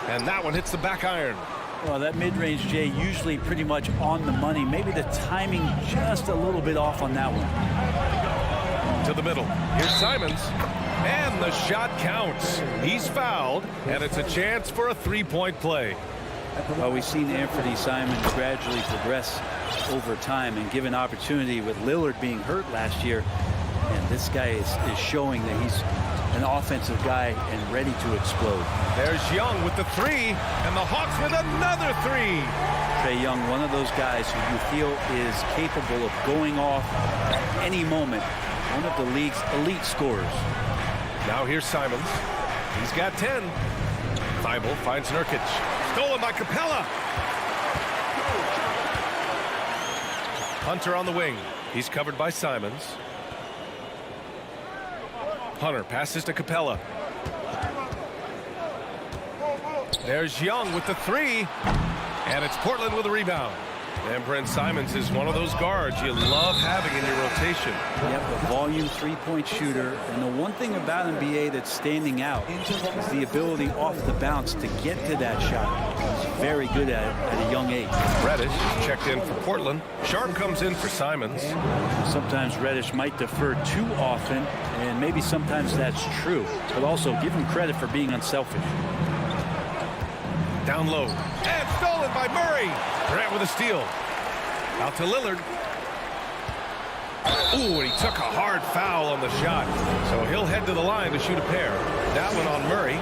And that one hits the back iron. Well, that mid-range, Jay, usually pretty much on the money. Maybe the timing just a little bit off on that one. To the middle. Here's Simons. And the shot counts. He's fouled, and it's a chance for a three-point play. Well, we've seen Anthony Simons gradually progress over time and given opportunity with Lillard being hurt last year. And this guy is showing that he's an offensive guy and ready to explode. There's Young with the 3, and the Hawks with another 3. Trae Young, one of those guys who you feel is capable of going off at any moment. One of the league's elite scorers. Now here's Simons. He's got 10. Thibault finds Nurkic. Stolen by Capella. Hunter on the wing. He's covered by Simons. Hunter passes to Capella. There's Young with the 3. And it's Portland with a rebound. And Brent Simons is one of those guards you love having in your rotation. Yep, a volume three-point shooter. And the one thing about NBA that's standing out is the ability off the bounce to get to that shot. He's very good at it at a young age. Reddish checked in for Portland. Sharp comes in for Simons. Sometimes Reddish might defer too often, and maybe sometimes that's true. But also give him credit for being unselfish. Down low. And stolen by Murray. Grant with a steal. Out to Lillard. Ooh, and he took a hard foul on the shot. So he'll head to the line to shoot a pair. That one on Murray.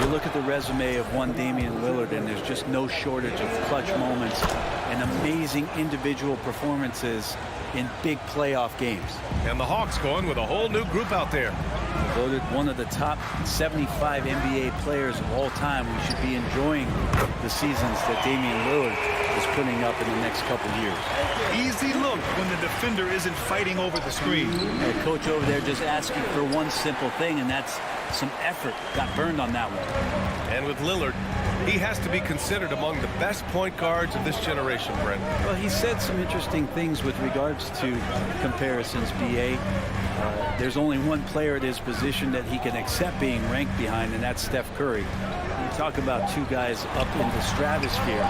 You look at the resume of one Damian Lillard, and there's just no shortage of clutch moments and amazing individual performances in big playoff games. And the Hawks going with a whole new group out there. Voted one of the top 75 NBA players of all time. We should be enjoying the seasons that Damian Lillard is putting up in the next couple years. Easy look when the defender isn't fighting over the screen. The coach over there just asking for one simple thing, and that's some effort. Got burned on that one. And with Lillard, he has to be considered among the best point guards of this generation, Brent. Well, he said some interesting things with regards to comparisons, B.A. There's only one player at his position that he can accept being ranked behind, and that's Steph Curry. You talk about two guys up in the stratosphere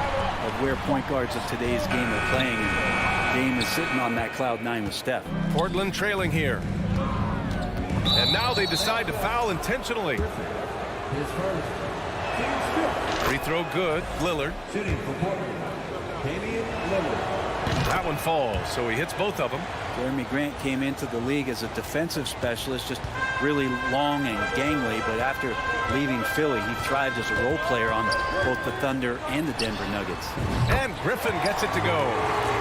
of where point guards of today's game are playing, and Dame is sitting on that cloud 9 with Steph. Portland trailing here. And now they decide to foul intentionally. Free throw good. Lillard. Shooting for Portland, Damian Lillard. That one falls, so he hits both of them. Jeremy Grant came into the league as a defensive specialist, just really long and gangly, but after leaving Philly, he thrived as a role player on both the Thunder and the Denver Nuggets. And Griffin gets it to go.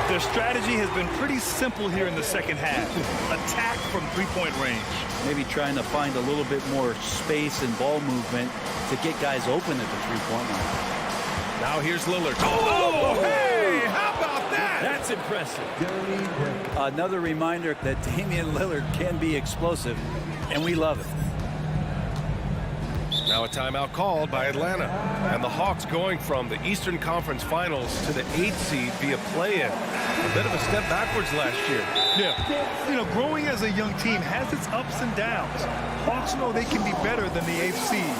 Their strategy has been pretty simple here in the second half. Attack from three-point range. Maybe trying to find a little bit more space and ball movement to get guys open at the three-point line. Now here's Lillard. Oh, hey, how about that? That's impressive. Another reminder that Damian Lillard can be explosive, and we love it. Now a timeout called by Atlanta. And the Hawks going from the Eastern Conference Finals to the 8th seed via play-in. A bit of a step backwards last year. Yeah. You know, growing as a young team has its ups and downs. Hawks know they can be better than the 8th seed.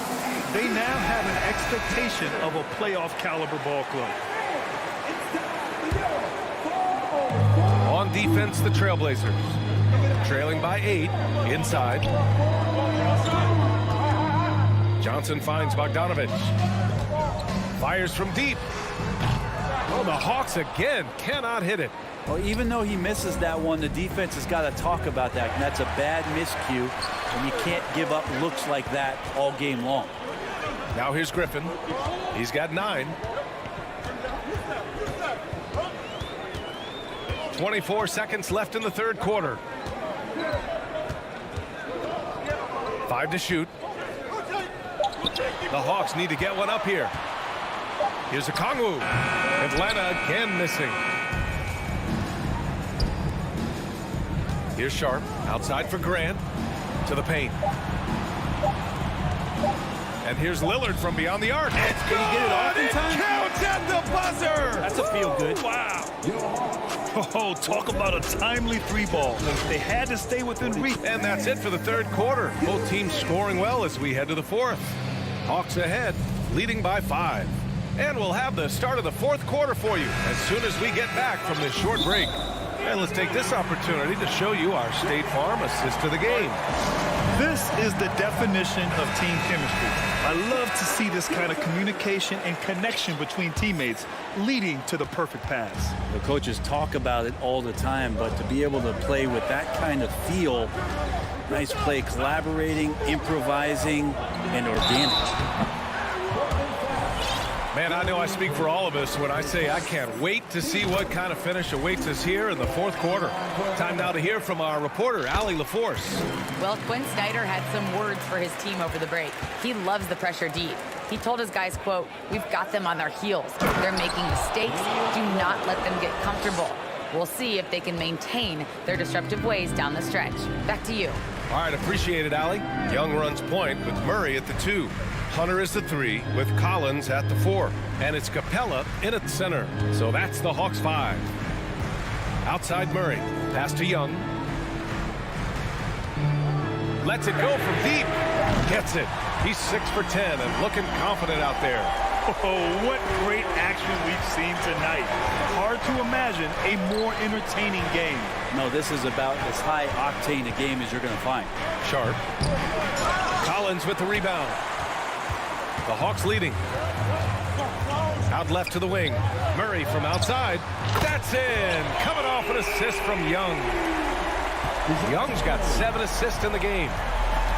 They now have an expectation of a playoff caliber ball club. On defense, the Trailblazers. Trailing by 8, inside. Johnson finds Bogdanovich. Fires from deep. Oh, the Hawks again cannot hit it. Well, even though he misses that one, the defense has got to talk about that. And that's a bad miscue, and you can't give up looks like that all game long. Now here's Griffin. He's got 9. 24 seconds left in the third quarter. 5 to shoot. The Hawks need to get one up here. Here's Okongwu. Atlanta again missing. Here's Sharp. Outside for Grant. To the paint. And here's Lillard from beyond the arc. Can he get it off in time? Counts at the buzzer. That's a feel good. Wow. Oh, talk about a timely three ball. They had to stay within reach. And that's it for the third quarter. Both teams scoring well as we head to the fourth. Hawks ahead, leading by 5. And we'll have the start of the fourth quarter for you as soon as we get back from this short break. And let's take this opportunity to show you our State Farm assist to the game. This is the definition of team chemistry. I love to see this kind of communication and connection between teammates leading to the perfect pass. The coaches talk about it all the time, but to be able to play with that kind of feel, nice play, collaborating, improvising, and organic. Man, I know I speak for all of us when I say I can't wait to see what kind of finish awaits us here in the fourth quarter. Time now to hear from our reporter, Allie LaForce. Well, Quinn Snyder had some words for his team over the break. He loves the pressure deep. He told his guys, quote, "We've got them on their heels. They're making mistakes. Do not let them get comfortable. We'll see if they can maintain their disruptive ways down the stretch." Back to you. All right, appreciate it, Allie. Young runs point with Murray at the 2. Hunter is the 3 with Collins at the 4. And it's Capella in at center. So that's the Hawks 5. Outside Murray. Pass to Young. Lets it go from deep. Gets it. He's 6 for 10 and looking confident out there. Oh, what great action we've seen tonight. Hard to imagine a more entertaining game. No, this is about as high octane a game as you're going to find. Sharp. Collins with the rebound. The Hawks leading. Out left to the wing. Murray from outside. That's in. Coming off an assist from Young. Young's got 7 assists in the game.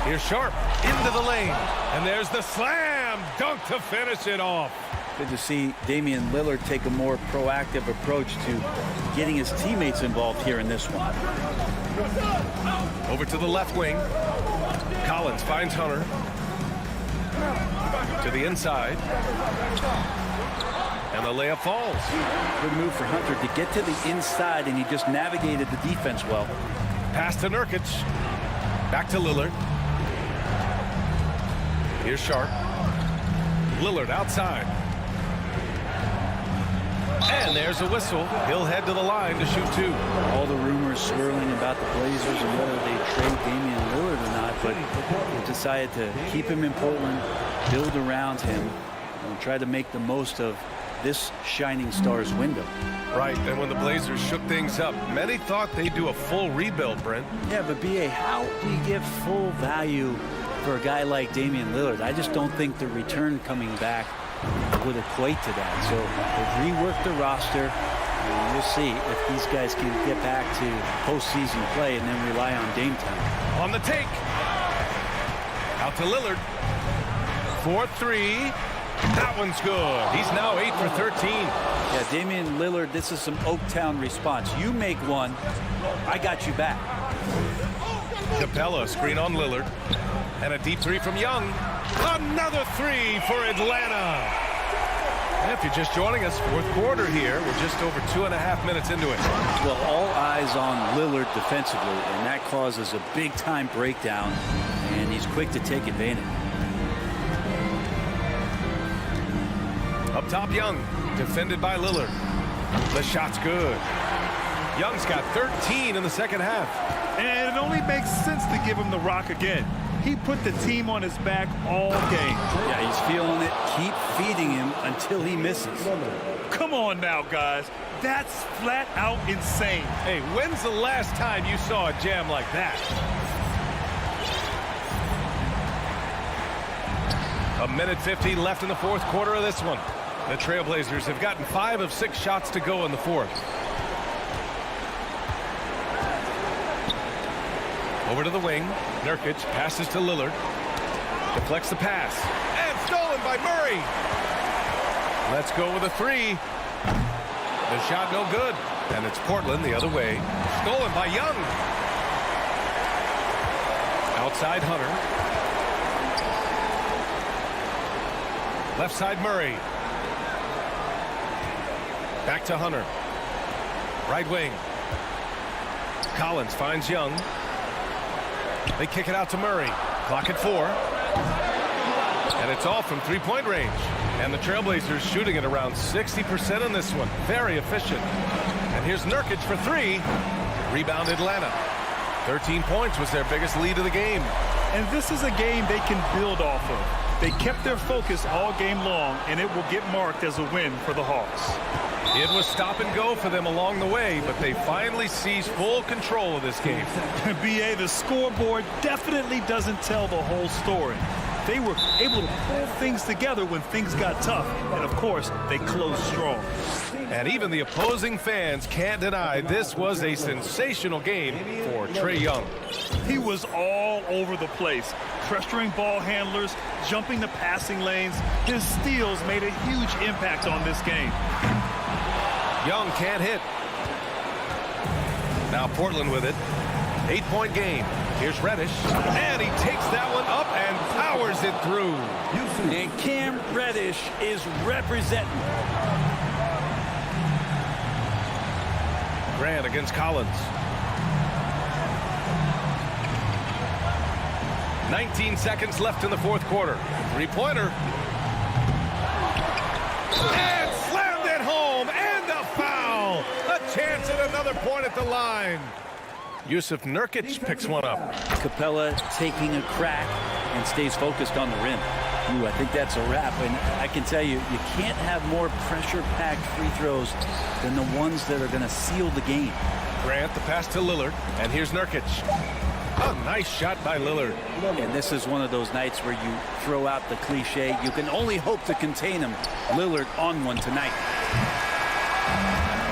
Here's Sharp into the lane. And there's the slam dunk to finish it off. Good to see Damian Lillard take a more proactive approach to getting his teammates involved here in this one. Over to the left wing. Collins finds Hunter. To the inside. And the layup falls. Good move for Hunter to get to the inside, and he just navigated the defense well. Pass to Nurkic. Back to Lillard. Here's Sharp. Lillard outside. And there's a whistle. He'll head to the line to shoot 2. All the rumors swirling about the Blazers and whether they trade Damian Lillard or not, but they decided to keep him in Portland, build around him, and try to make the most of this shining star's window. Right, and when the Blazers shook things up, many thought they'd do a full rebuild, Brent. Yeah, but B.A., how do you give full value for a guy like Damian Lillard? I just don't think the return coming back would equate to that. So they've reworked the roster, and we'll see if these guys can get back to postseason play and then rely on Dame time. On the take. Out to Lillard. 4-3. That one's good. He's now 8 for 13. Yeah, Damian Lillard, this is some Oaktown response. You make one, I got you back. Capella, screen on Lillard. And a deep 3 from Young. Another 3 for Atlanta. And if you're just joining us, fourth quarter here. We're just over 2.5 minutes into it. Well, all eyes on Lillard defensively, and that causes a big-time breakdown, and he's quick to take advantage. Up top, Young. Defended by Lillard. The shot's good. Young's got 13 in the second half. And it only makes sense to give him the rock again. He put the team on his back all game. Yeah, he's feeling it. Keep feeding him until he misses. Come on now, guys. That's flat out insane. Hey, when's the last time you saw a jam like that? A minute 15 left in the fourth quarter of this one. The Trailblazers have gotten 5 of 6 shots to go in the fourth. Over to the wing. Nurkic passes to Lillard. Deflects the pass. And stolen by Murray. Let's go with a 3. The shot no good. And it's Portland the other way. Stolen by Young. Outside Hunter. Left side Murray. Back to Hunter. Right wing. Collins finds Young. They kick it out to Murray. Clock at 4. And it's all from three-point range. And the Trailblazers shooting at around 60% on this one. Very efficient. And here's Nurkic for three. Rebound Atlanta. 13 points was their biggest lead of the game. And this is a game they can build off of. They kept their focus all game long, and it will get marked as a win for the Hawks. It was stop and go for them along the way, but they finally seized full control of this game. BA, the scoreboard definitely doesn't tell the whole story. They were able to pull things together when things got tough, and of course, they closed strong. And even the opposing fans can't deny this was a sensational game for Trae Young. He was all over the place, pressuring ball handlers, jumping the passing lanes. His steals made a huge impact on this game. Young can't hit. Now Portland with it. 8-point game. Here's Reddish. And he takes that one up and powers it through. And Cam Reddish is representing. Grant against Collins. 19 seconds left in the fourth quarter. Three-pointer. And slammed it home. And a foul. A chance at another point at the line. Yusuf Nurkic picks one up. Capella taking a crack and stays focused on the rim. Ooh, I think that's a wrap. And I can tell you, you can't have more pressure-packed free throws than the ones that are going to seal the game. Grant, the pass to Lillard. And here's Nurkic. A nice shot by Lillard. And this is one of those nights where you throw out the cliche. You can only hope to contain him. Lillard on one tonight.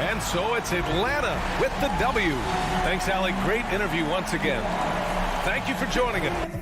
And so it's Atlanta with the W. Thanks, Alec. Great interview once again. Thank you for joining us.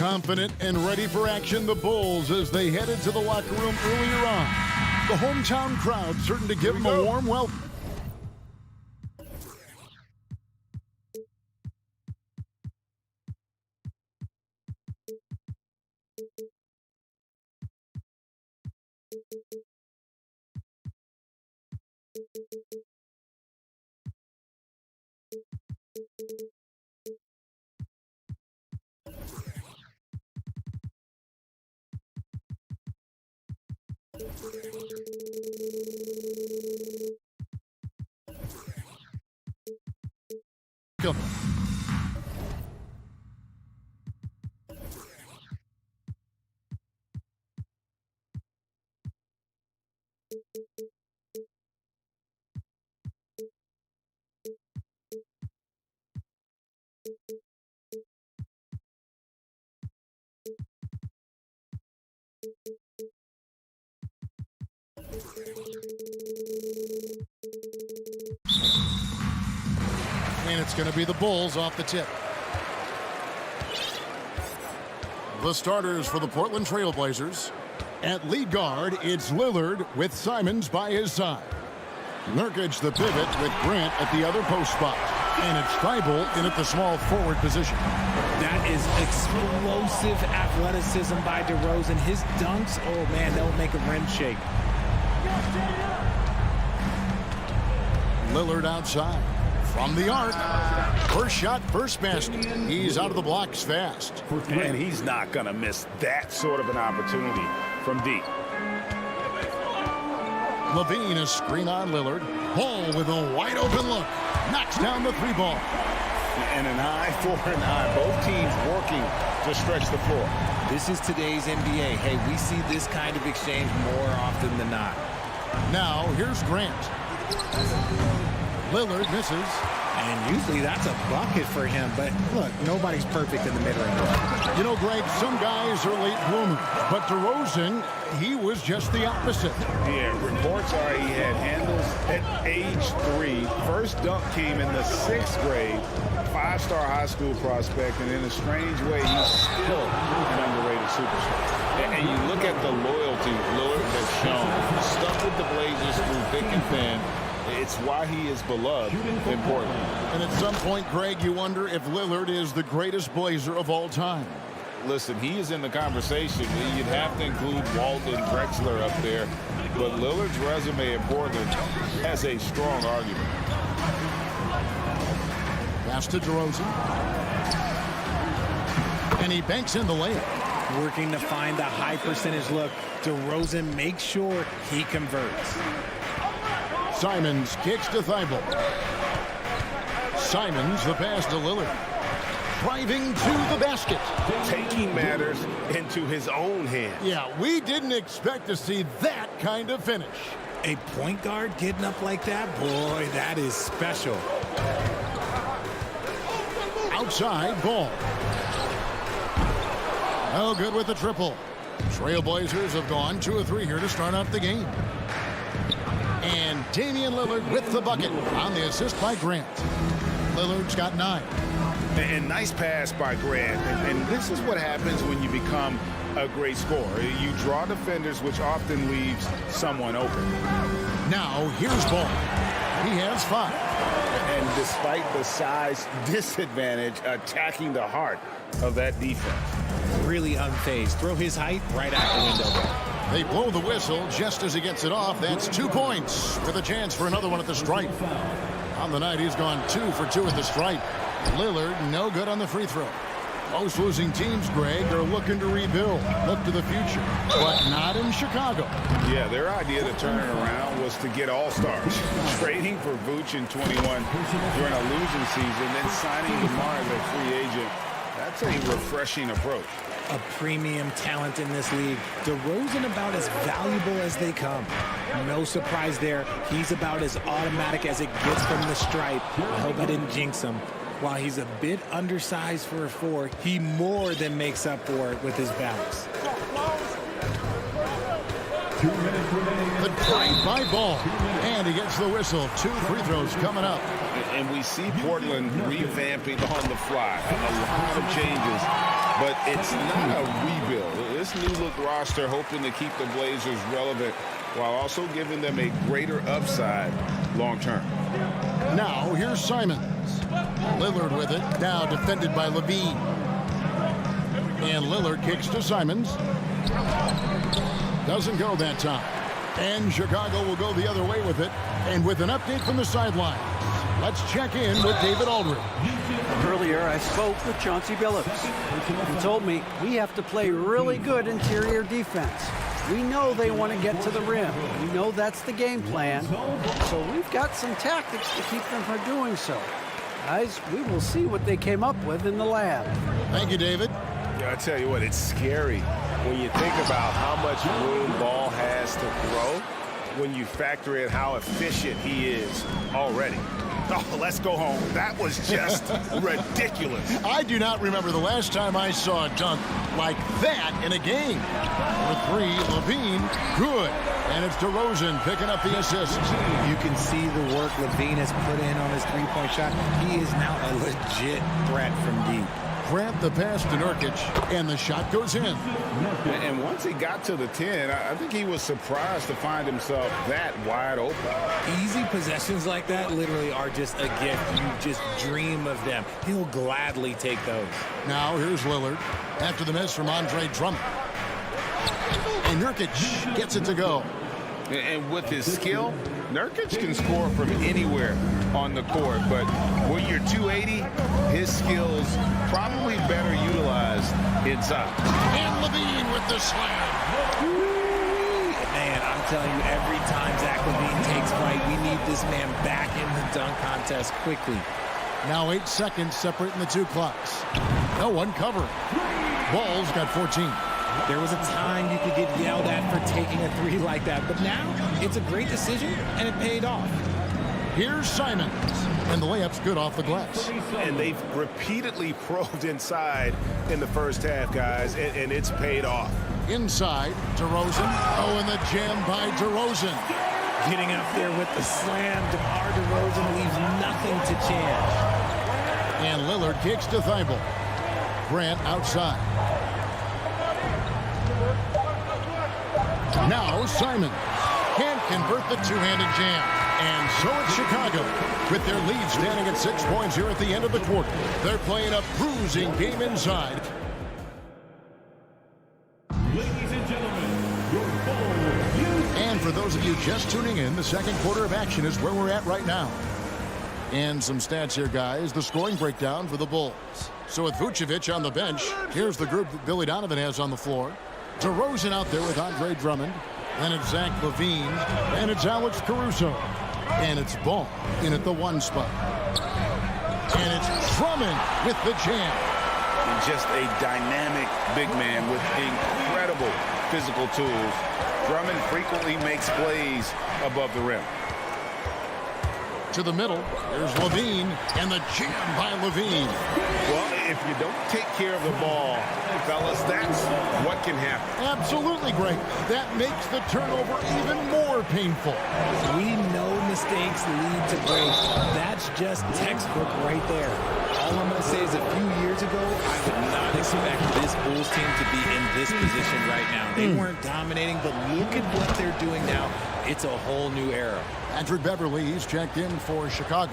Confident and ready for action, the Bulls as they headed to the locker room earlier on. The hometown crowd certain to give them a warm welcome. And it's going to be the Bulls off the tip. The starters for the Portland Trail Blazers. At lead guard, it's Lillard with Simons by his side. Nurkic the pivot with Grant at the other post spot. And it's Steibel in at the small forward position. That is explosive athleticism by DeRozan. His dunks, oh man, they'll make a rim shake. Lillard outside. From the arc. First shot, first basket. He's out of the blocks fast. And he's not going to miss that sort of an opportunity from deep. Levine, a screen on Lillard. Hall with a wide open look. Knocks down the three ball. And an eye for an eye. Both teams working to stretch the floor. This is today's NBA. Hey, we see this kind of exchange more often than not. Now, here's Grant. Lillard misses. And usually that's a bucket for him. But look, nobody's perfect in the mid-range. You know, Greg, some guys are late bloomers. But DeRozan, he was just the opposite. Yeah, reports are he had handles at age 3. First dunk came in the 6th grade. 5-star high school prospect. And in a strange way, he's still an underrated superstar. And you look at the loyalty Lillard has shown. Stuck with the Blazers through thick and thin. It's why he is beloved in Portland. And at some point, Greg, you wonder if Lillard is the greatest Blazer of all time. Listen, he is in the conversation. You'd have to include Walton and Drexler up there. But Lillard's resume in Portland has a strong argument. Pass to DeRozan. And he banks in the layup. Working to find the high percentage look. DeRozan makes sure he converts. Simons kicks to Thibault. Simons the pass to Lillard. Driving to the basket. Taking matters into his own hands. Yeah, we didn't expect to see that kind of finish. A point guard getting up like that? Boy, that is special. Outside, Ball. No good with the triple. Trailblazers have gone 2 of 3 here to start out the game. And Damian Lillard with the bucket on the assist by Grant. Lillard's got 9. And nice pass by Grant. And this is what happens when you become a great scorer. You draw defenders, which often leaves someone open. Now, here's Ball. He has 5. And despite the size disadvantage, attacking the heart of that defense. Really unfazed. Throw his height right out the window. They blow the whistle just as he gets it off. That's 2 points with a chance for another one at the stripe. On the night, he's gone 2 for 2 at the stripe. Lillard, no good on the free throw. Most losing teams, Greg, are looking to rebuild, look to the future, but not in Chicago. Yeah, their idea to turn it around was to get all-stars. Trading for Vooch in 21 during a losing season, then signing DeMar as a free agent. That's a refreshing approach. A premium talent in this league. DeRozan about as valuable as they come. No surprise there. He's about as automatic as it gets from the stripe. I hope I didn't jinx him. While he's a bit undersized for a 4, he more than makes up for it with his bounce. The drive by Ball. And he gets the whistle. 2 free throws coming up. And we see Portland revamping on the fly. A lot of changes but it's not a rebuild. This new look roster hoping to keep the Blazers relevant while also giving them a greater upside long term. Now here's Simons. Lillard with it. Now defended by Levine. And Lillard kicks to Simons. Doesn't go that time. And Chicago will go the other way with it. And with an update from the sideline, let's check in with David Aldridge. Earlier, I spoke with Chauncey Billups. He told me we have to play really good interior defense. We know they want to get to the rim. We know that's the game plan. So we've got some tactics to keep them from doing so. Guys, we will see what they came up with in the lab. Thank you, David. Yeah, I tell you what, it's scary when you think about how much room Ball has to throw when you factor in how efficient he is already. Oh, let's go home. That was just ridiculous. I do not remember the last time I saw a dunk like that in a game. For three, Levine, good. And it's DeRozan picking up the assist. You can see the work Levine has put in on his three-point shot. He is now a legit threat from deep. Grant the pass to Nurkic, and the shot goes in. And once he got to the 10, I think he was surprised to find himself that wide open. Easy possessions like that literally are just a gift. You just dream of them. He'll gladly take those. Now here's Lillard after the miss from Andre Drummond. And Nurkic gets it to go. And with his skill, Nurkic can score from anywhere on the court. But when you're 280, his skills probably better utilized inside. And Levine with the slam. Man, I'm telling you, every time Zach Levine takes flight, we need this man back in the dunk contest quickly. Now 8 seconds separating the two clocks. No one covering. Ball's got 14. There was a time you could get yelled at for taking a three like that, but now it's a great decision, and it paid off. Here's Simons, and the layup's good off the glass. And they've repeatedly probed inside in the first half, guys, and it's paid off. Inside, DeRozan. Oh, and the jam by DeRozan. Getting up there with the slam, DeMar DeRozan leaves nothing to chance. And Lillard kicks to Thibault. Grant outside. Now Simons can't convert the two-handed jam. And so it's Chicago with their lead standing at 6 points here at the end of the quarter. They're playing a bruising game inside. Ladies and gentlemen, your ball. And for those of you just tuning in, the second quarter of action is where we're at right now. And some stats here, guys. The scoring breakdown for the Bulls. So with Vucevic on the bench, here's the group that Billy Donovan has on the floor. DeRozan out there with Andre Drummond. Then it's Zach Levine. And it's Alex Caruso. And it's Ball in at the 1 spot. And it's Drummond with the jam. And just a dynamic big man with incredible physical tools. Drummond frequently makes plays above the rim. To the middle, there's Levine, and the jam by Levine. Well, if you don't take care of the ball, fellas, that's what can happen. Absolutely great. That makes the turnover even more painful. We know mistakes lead to breaks. That's just textbook right there. All I'm going to say is a few years ago, I would not expect this Bulls team to be in this position right now. They weren't dominating, but look at what they're doing now. It's a whole new era. Patrick Beverley, he's checked in for Chicago.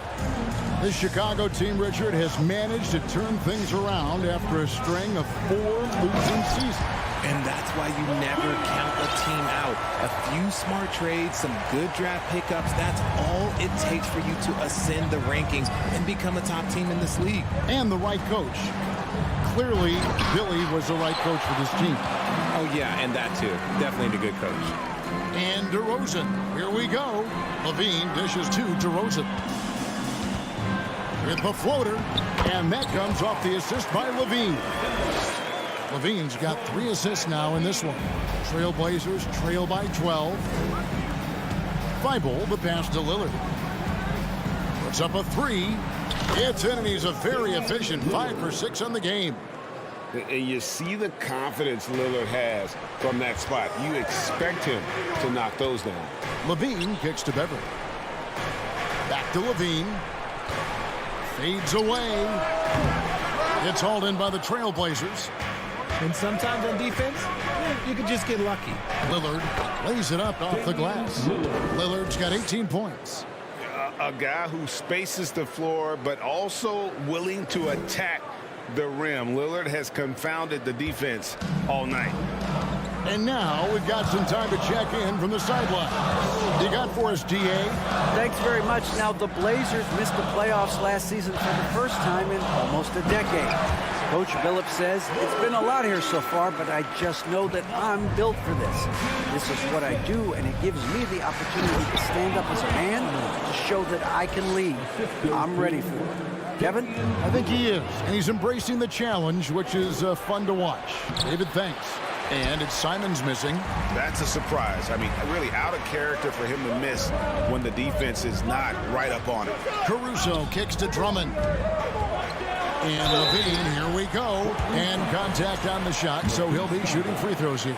This Chicago team, Richard, has managed to turn things around after a string of 4 losing seasons. And that's why you never count a team out. A few smart trades, some good draft pickups, that's all it takes for you to ascend the rankings and become a top team in this league. And the right coach. Clearly, Billy was the right coach for this team. Oh, yeah, and that too. Definitely a good coach. And DeRozan, here we go. Levine dishes to DeRozan. With the floater, and that comes off the assist by Levine. Levine's got 3 assists now in this one. Trailblazers trail by 12. Thibault, the pass to Lillard. Puts up a 3. It's in, and he's a very efficient 5 for 6 on the game. And you see the confidence Lillard has from that spot. You expect him to knock those down. Levine kicks to Beverley. Back to Levine. Fades away. It's hauled in by the Trailblazers. And sometimes on defense, you could just get lucky. Lillard lays it up off the glass. Lillard's got 18 points. A guy who spaces the floor, but also willing to attack the rim. Lillard has confounded the defense all night. And now we've got some time to check in from the sideline. You got for us, DA? Thanks very much. Now, the Blazers missed the playoffs last season for the first time in almost a decade. Coach Billups says, it's been a lot here so far, but I just know that I'm built for this. This is what I do, and it gives me the opportunity to stand up as a man to show that I can lead. I'm ready for it. Kevin? I think he is, and he's embracing the challenge, which is fun to watch. David, thanks. And it's Simons missing. That's a surprise. I mean, really out of character for him to miss when the defense is not right up on him. Caruso kicks to Drummond. And Levine, here we go. And contact on the shot, so he'll be shooting free throws here.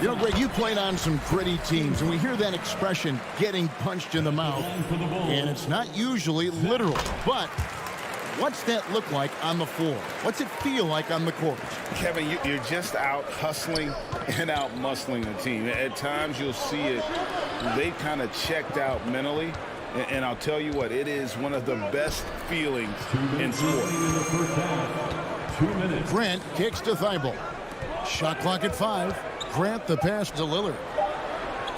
You know, Greg, you played on some gritty teams, and we hear that expression, getting punched in the mouth. And it's not usually literal, but what's that look like on the floor? What's it feel like on the court? Kevin, you're just out hustling and out muscling the team. At times you'll see it. They kind of checked out mentally. And I'll tell you what, it is one of the best feelings in sport. Grant kicks to Thibault. Shot clock at 5. Grant the pass to Lillard.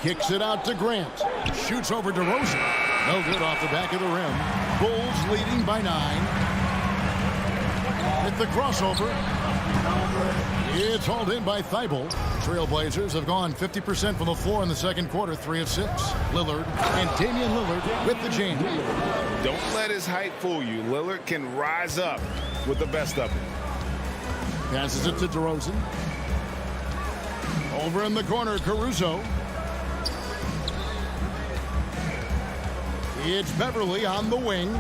Kicks it out to Grant. Shoots over to DeRozan. No good off the back of the rim. Bulls leading by 9. At the crossover. It's hauled in by Thibault. Trailblazers have gone 50% from the floor in the second quarter, 3 of 6. Lillard and Damian Lillard with the jam. Don't let his height fool you. Lillard can rise up with the best of it. Passes it to DeRozan. Over in the corner, Caruso. It's Beverly on the wing.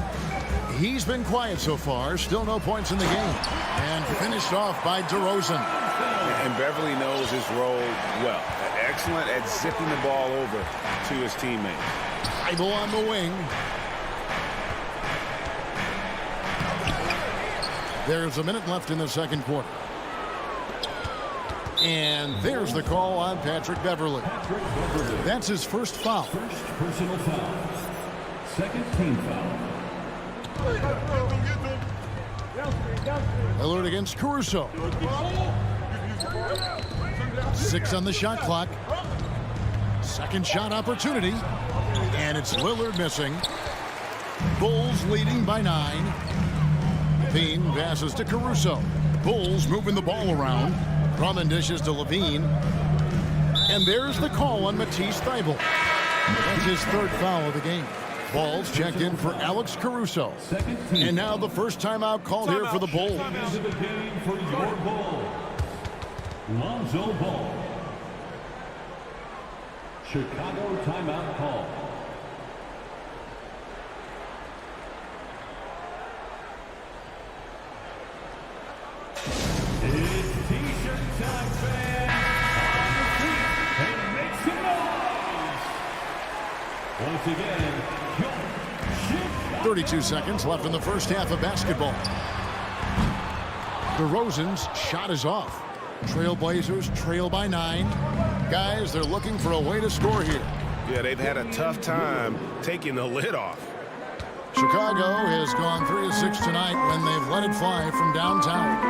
He's been quiet so far. Still no points in the game. And finished off by DeRozan. And Beverly knows his role well. Excellent at zipping the ball over to his teammates. Thibault on the wing. There's a minute left in the second quarter. And there's the call on Patrick Beverly. That's his first foul. First personal foul. Second team foul. Lillard against Caruso. 6 on the shot clock. Second shot opportunity. And it's Lillard missing. Bulls leading by 9. Levine passes to Caruso. Bulls moving the ball around. Drummond dishes to Levine. And there's the call on Matisse Thybulle. That's his third foul of the game. Balls checked in for Alex Caruso. And now the first timeout called here for the Bulls. Timeout of the game for your Bull. Lonzo Ball. Chicago timeout call. It's T-shirt time, fans. And make some noise. Once again, 32 seconds left in the first half of basketball. DeRozan's shot is off. Trailblazers trail by 9. Guys, they're looking for a way to score here. Yeah, they've had a tough time taking the lid off. Chicago has gone 3 of 6 tonight when they've let it fly from downtown.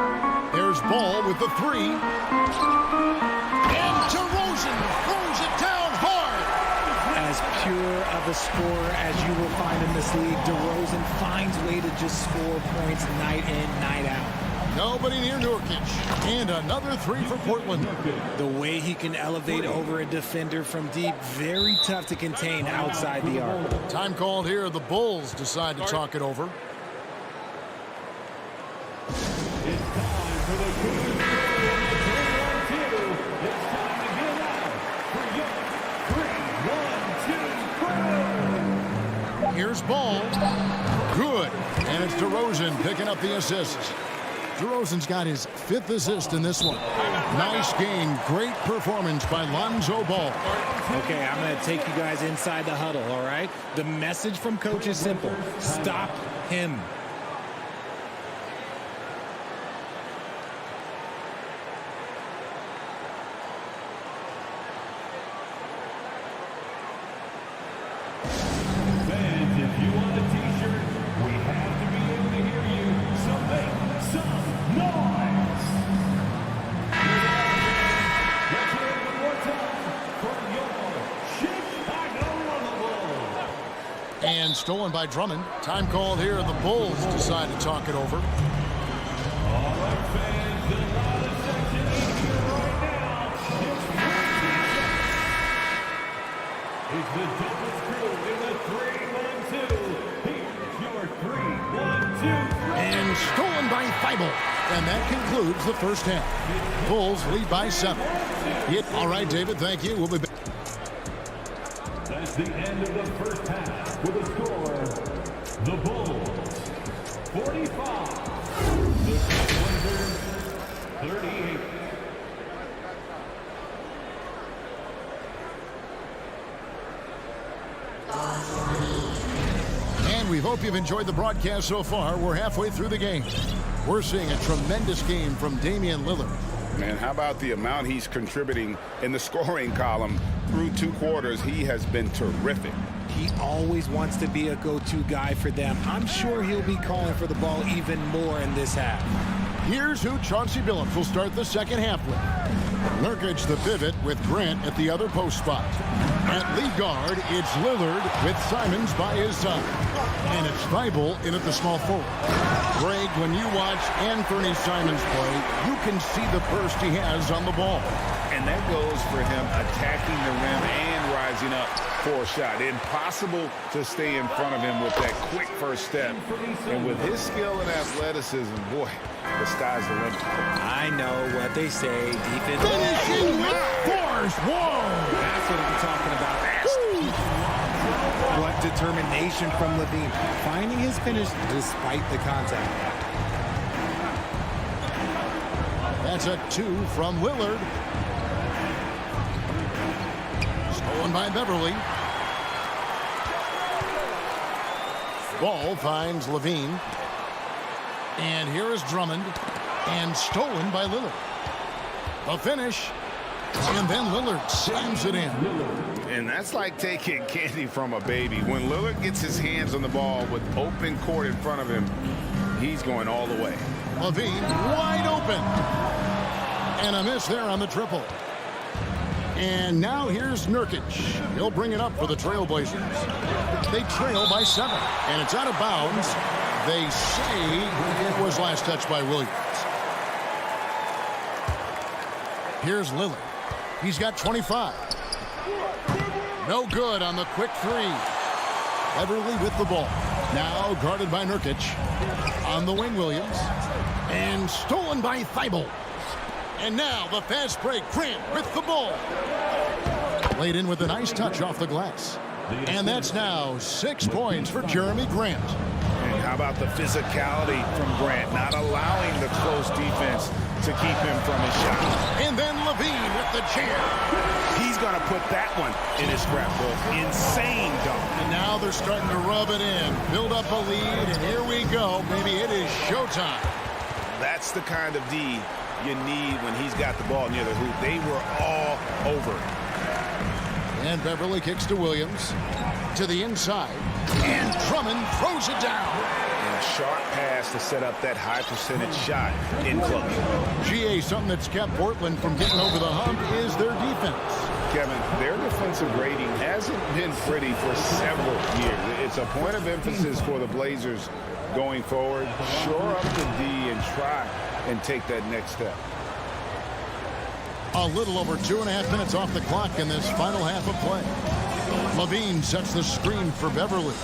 There's Ball with the 3. And DeRozan throws it down hard. As pure of a scorer as you will find in this league, DeRozan finds a way to just score points night in, night out. Nobody near Nurkic. And another 3 for Portland. The way he can elevate over a defender from deep, very tough to contain outside the arc. Time called here. The Bulls decide to talk it over. It's time for the It's time to get out for your 3-1-2 crew. Here's Ball. Good. And it's DeRozan picking up the assists. DeRozan's got his 5th assist in this one. Nice game. Great performance by Lonzo Ball. Okay, I'm going to take you guys inside the huddle, all right? The message from coach is simple. Stop him. won the t-shirt, we have to be able to hear you, so make some noise. Let's hear it one more time for your Chicago Bulls. And stolen by Drummond. Time called here. The Bulls decide to talk it over. All right, fans, the loudest section is here right now. It's the double screw in the 3-1-2. Here's your 3-1-2. And stolen by Thibault. And that concludes the first half. Bulls lead by 7. All right, David, thank you. We'll be back. That's the end of the first half with a score. The Bulls, 45. The Blazers, 38. And we hope you've enjoyed the broadcast so far. We're halfway through the game. We're seeing a tremendous game from Damian Lillard. Man, how about the amount he's contributing in the scoring column through 2 quarters? He has been terrific. He always wants to be a go-to guy for them. I'm sure he'll be calling for the ball even more in this half. Here's who Chauncey Billups will start the second half with. Nurkic the pivot with Grant at the other post spot. At lead guard, it's Lillard with Simons by his side. And it's Thibault in at the small forward. Greg, when you watch Anthony Simons play, you can see the burst he has on the ball. And that goes for him attacking the rim and rising up for a shot. Impossible to stay in front of him with that quick first step. And with his skill and athleticism, boy, the sky's the limit. I know what they say. Defense. Finishing with force. Whoa! That's what I'm talking about. What determination from Levine. Finding his finish despite the contact. That's a 2 from Lillard. Stolen by Beverly. Ball finds Levine. And here is Drummond. And stolen by Lillard. The finish. And then Lillard slams it in. And that's like taking candy from a baby. When Lillard gets his hands on the ball with open court in front of him, he's going all the way. Levine wide open. And a miss there on the triple. And now here's Nurkic. He'll bring it up for the Trailblazers. They trail by 7. And it's out of bounds. They say it was last touched by Williams. Here's Lillard. He's got 25. No good on the quick 3. Beverly with the ball. Now guarded by Nurkic. On the wing, Williams. And stolen by Thibault. And now the fast break. Grant with the ball. Laid in with a nice touch off the glass. And that's now 6 points for Jeremy Grant. And how about the physicality from Grant, not allowing the close defense to keep him from his shot. And then Levine with the jam. He's going to put that one in his scrapbook. Insane dunk. And now they're starting to rub it in. Build up a lead, and here we go. Maybe it is showtime. That's the kind of D you need when he's got the ball near the hoop. They were all over it. And Beverly kicks to Williams. To the inside. And Drummond throws it down. And a sharp pass to set up that high percentage shot in close. GA, something that's kept Portland from getting over the hump is their defense. Kevin, their defensive rating hasn't been pretty for several years. It's a point of emphasis for the Blazers going forward. Shore up the D and try and take that next step. A little over 2.5 minutes off the clock in this final half of play. Levine sets the screen for Beverly.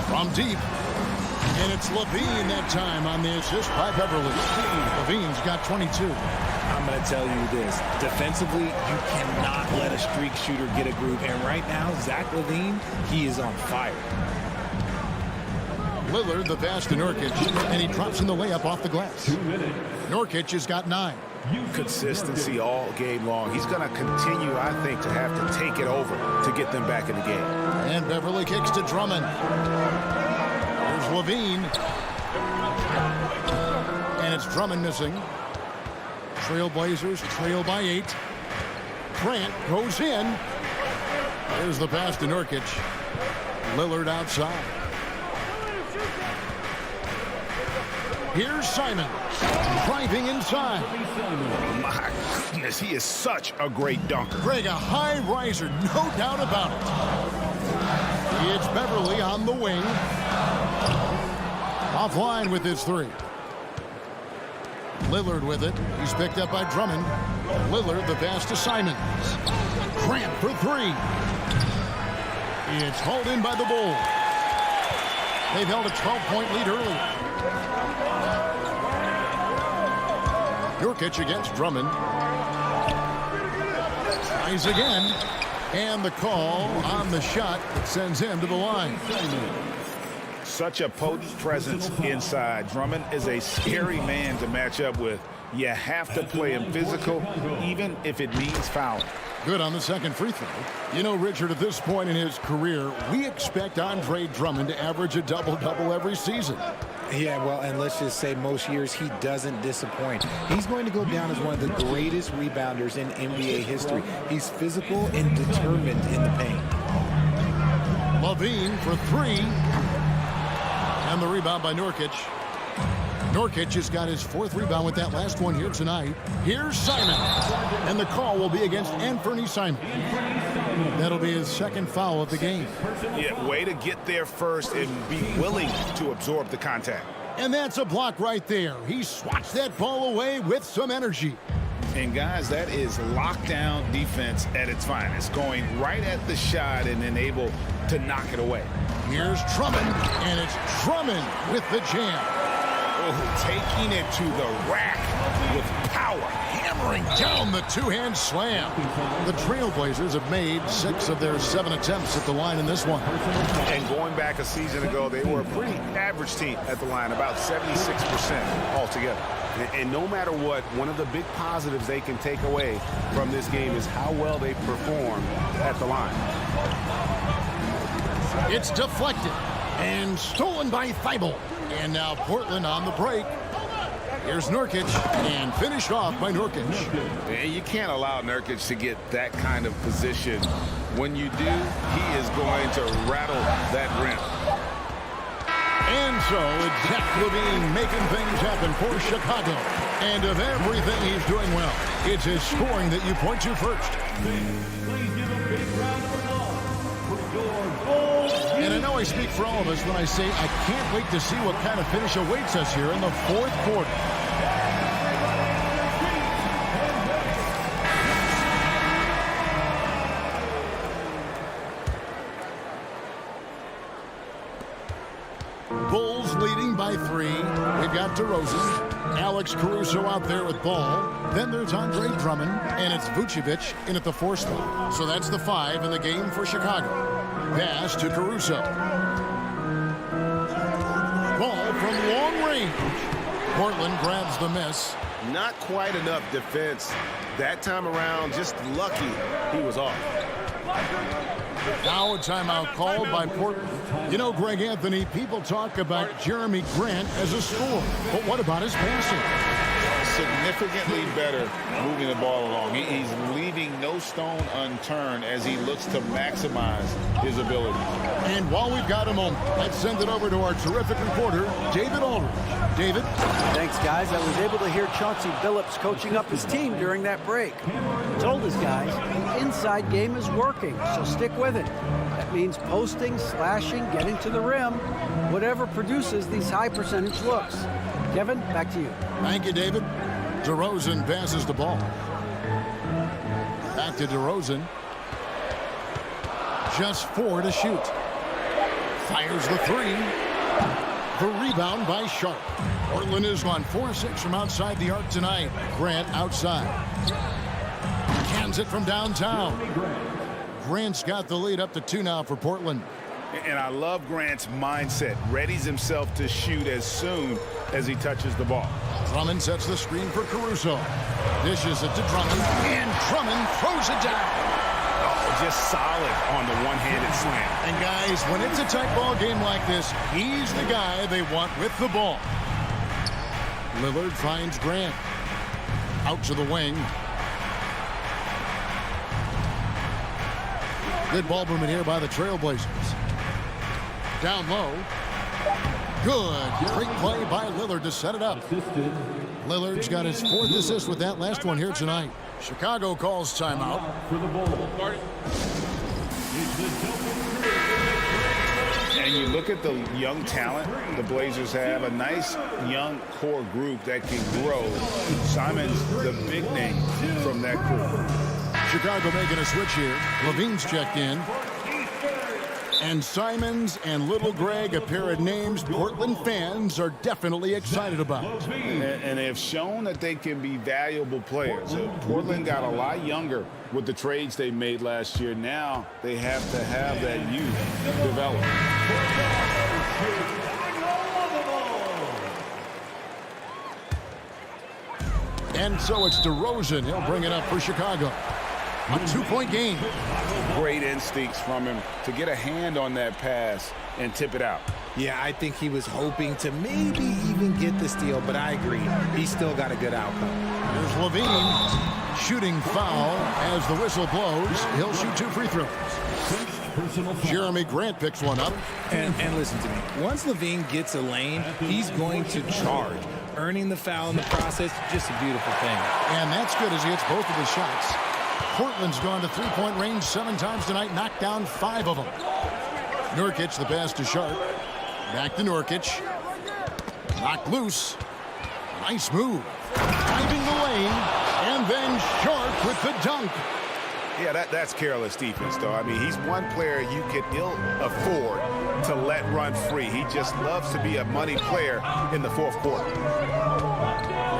From deep. And it's Levine that time on the assist by Beverly. Levine's got 22. I'm going to tell you this. Defensively, you cannot let a streak shooter get a groove. And right now, Zach LaVine, he is on fire. Lillard, the pass to Nurkic, and he drops in the layup off the glass. Nurkic has got 9. Consistency all game long. He's going to continue, I think, to have to take it over to get them back in the game. And Beverly kicks to Drummond. Here's Levine. And it's Drummond missing. Trailblazers trail by 8. Grant goes in. There's the pass to Nurkic. Lillard outside. Here's Simon driving inside. My goodness, he is such a great dunker. Greg, a high riser, no doubt about it. It's Beverly on the wing. Offline with his three. Lillard with it. He's picked up by Drummond. Lillard the pass to Simons. Grant for three. It's hauled in by the Bulls. They've held a 12-point lead early. Jokic against Drummond. Tries again. And the call on the shot that sends him to the line. Such a potent presence inside. Drummond is a scary man to match up with. You have to play him physical, even if it means fouling. Good on the second free throw. You know, Richard, at this point in his career, we expect Andre Drummond to average a double-double every season. Yeah, well, and let's just say most years he doesn't disappoint. He's going to go down as one of the greatest rebounders in NBA history. He's physical and determined in the paint. Levine for three. And the rebound by Nurkic. Nurkic has got his fourth rebound with that last one here tonight. Here's Simon. And the call will be against Anthony Simon. That'll be his second foul of the game. Yeah, way to get there first and be willing to absorb the contact. And that's a block right there. He swats that ball away with some energy. And guys, that is lockdown defense at its finest. Going right at the shot and then able to knock it away. Here's Drummond, and it's Drummond with the jam. Oh, taking it to the rack with power. Hammering down the two-hand slam. The Trailblazers have made 6 of their 7 attempts at the line in this one. And going back a season ago, they were a pretty average team at the line, about 76% altogether. And no matter what, one of the big positives they can take away from this game is how well they perform at the line. It's deflected and stolen by Thibault. And now Portland on the break. Here's Nurkic, and finished off by Nurkic. And you can't allow Nurkic to get that kind of position. When you do, he is going to rattle that rim. And so it's Zach LaVine making things happen for Chicago. And of everything he's doing well, it's his scoring that you point to first. And I know I speak for all of us when I say I can't wait to see what kind of finish awaits us here in the fourth quarter. Bulls leading by 3. We've got DeRozan. Alex Caruso out there with ball. Then there's Andre Drummond, and it's Vucevic in at the 4 spot. So that's the 5 in the game for Chicago. Pass to Caruso. Ball from long range. Portland grabs the miss. Not quite enough defense that time around. Just lucky he was off. Now a timeout called by Portland. You know, Greg Anthony, people talk about Jeremy Grant as a scorer, but what about his passing? Significantly better moving the ball along. He's leaving no stone unturned as he looks to maximize his ability. And while we've got a moment, let's send it over to our terrific reporter, David Aldridge. David? Thanks, guys. I was able to hear Chauncey Billups coaching up his team during that break. He told his guys the inside game is working, so stick with it. That means posting, slashing, getting to the rim, whatever produces these high percentage looks. Kevin, back to you. Thank you, David. DeRozan passes the ball. Back to DeRozan. Just 4 to shoot. Fires the 3. The rebound by Sharp. Portland has gone 4-6 from outside the arc tonight. Grant outside. Cans it from downtown. Grant's got the lead up to 2 now for Portland. And I love Grant's mindset. Readies himself to shoot as soon as he touches the ball. Drummond sets the screen for Caruso. Dishes it to Drummond, and Drummond throws it down. Oh, just solid on the one-handed slam. And guys, when it's a tight ball game like this, he's the guy they want with the ball. Lillard finds Grant. Out to the wing. Good ball movement here by the Trailblazers. Down low. Good. Great play by Lillard to set it up. Lillard's got his 4th assist with that last one here tonight. Chicago calls timeout. For the Bulls. And you look at the young talent the Blazers have, a nice young core group that can grow. Simon's the big name from that group. Chicago making a switch here. Levine's checked in. And Simons and Little Greg, a pair of names Portland fans are definitely excited about. And they've shown that they can be valuable players. Portland got a lot younger with the trades they made last year. Now they have to have that youth develop. And so it's DeRozan. He'll bring it up for Chicago. A 2-point game. Great instincts from him to get a hand on that pass and tip it out. Yeah, I think he was hoping to maybe even get the steal, but I agree. He still got a good outcome. Here's Levine. Shooting foul as the whistle blows. He'll shoot 2 free throws. Jeremy Grant picks one up. And listen to me. Once Levine gets a lane, he's going to charge. Earning the foul in the process, just a beautiful thing. And that's good as he hits both of his shots. Portland's gone to 3-point range 7 times tonight, knocked down 5 of them. Nurkic, the pass to Sharp. Back to Nurkic. Knocked loose. Nice move. Diving the lane. And then Sharp with the dunk. Yeah, that's careless defense, though. I mean, he's one player you can ill afford to let run free. He just loves to be a money player in the 4th quarter.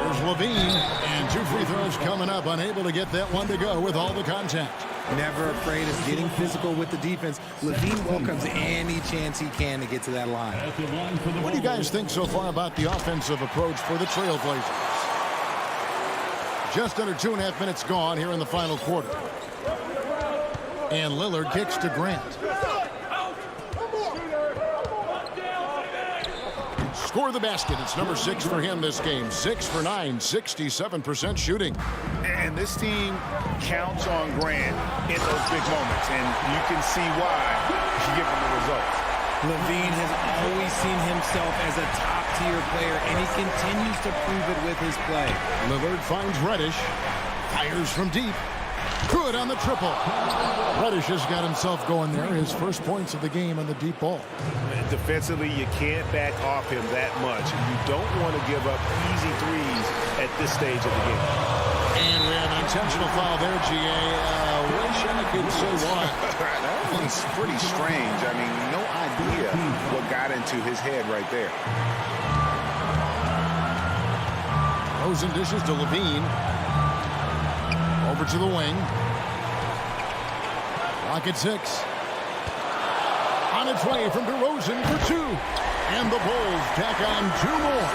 There's Levine, and 2 free throws coming up. Unable to get that one to go with all the contact. Never afraid of getting physical with the defense. Levine welcomes any chance he can to get to that line. What do you guys think so far about the offensive approach for the Trailblazers? Just under 2.5 minutes gone here in the final quarter. And Lillard kicks to Grant. Score the basket. It's number 6 for him this game. 6 for 9, 67% shooting. And this team counts on Grant in those big moments, and you can see why given the results. Levine has always seen himself as a top-tier player, and he continues to prove it with his play. Lillard finds Reddish. Fires from deep. Good on the triple. Reddish has got himself going there. His first points of the game on the deep ball. Defensively, you can't back off him that much. You don't want to give up easy threes at this stage of the game. And we have an intentional foul there, G.A. Wish I could say why. That was pretty strange. I mean, no idea what got into his head right there. Rosen dishes to Levine. Over to the wing. Clock at 6. On its way from DeRozan for 2. And the Bulls tack on 2 more.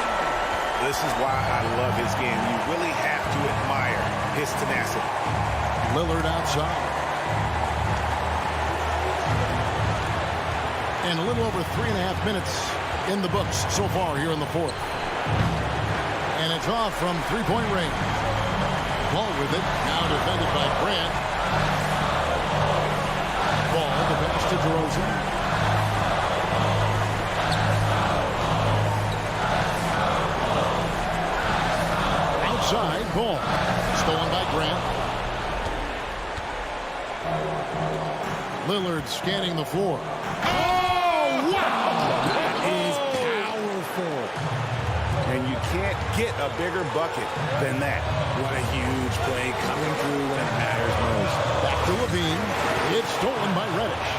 This is why I love his game. You really have to admire his tenacity. Lillard outside. And a little over 3.5 minutes in the books so far here in the 4th. And it's off from 3-point range. Ball with it, now defended by Grant. Ball, the pass to DeRozan. Outside, ball. Stolen by Grant. Lillard scanning the floor. Oh, wow! That is powerful. And you can't get a bigger bucket than that. What a huge play coming through when it matters most. Back to Levine. It's stolen by Reddish.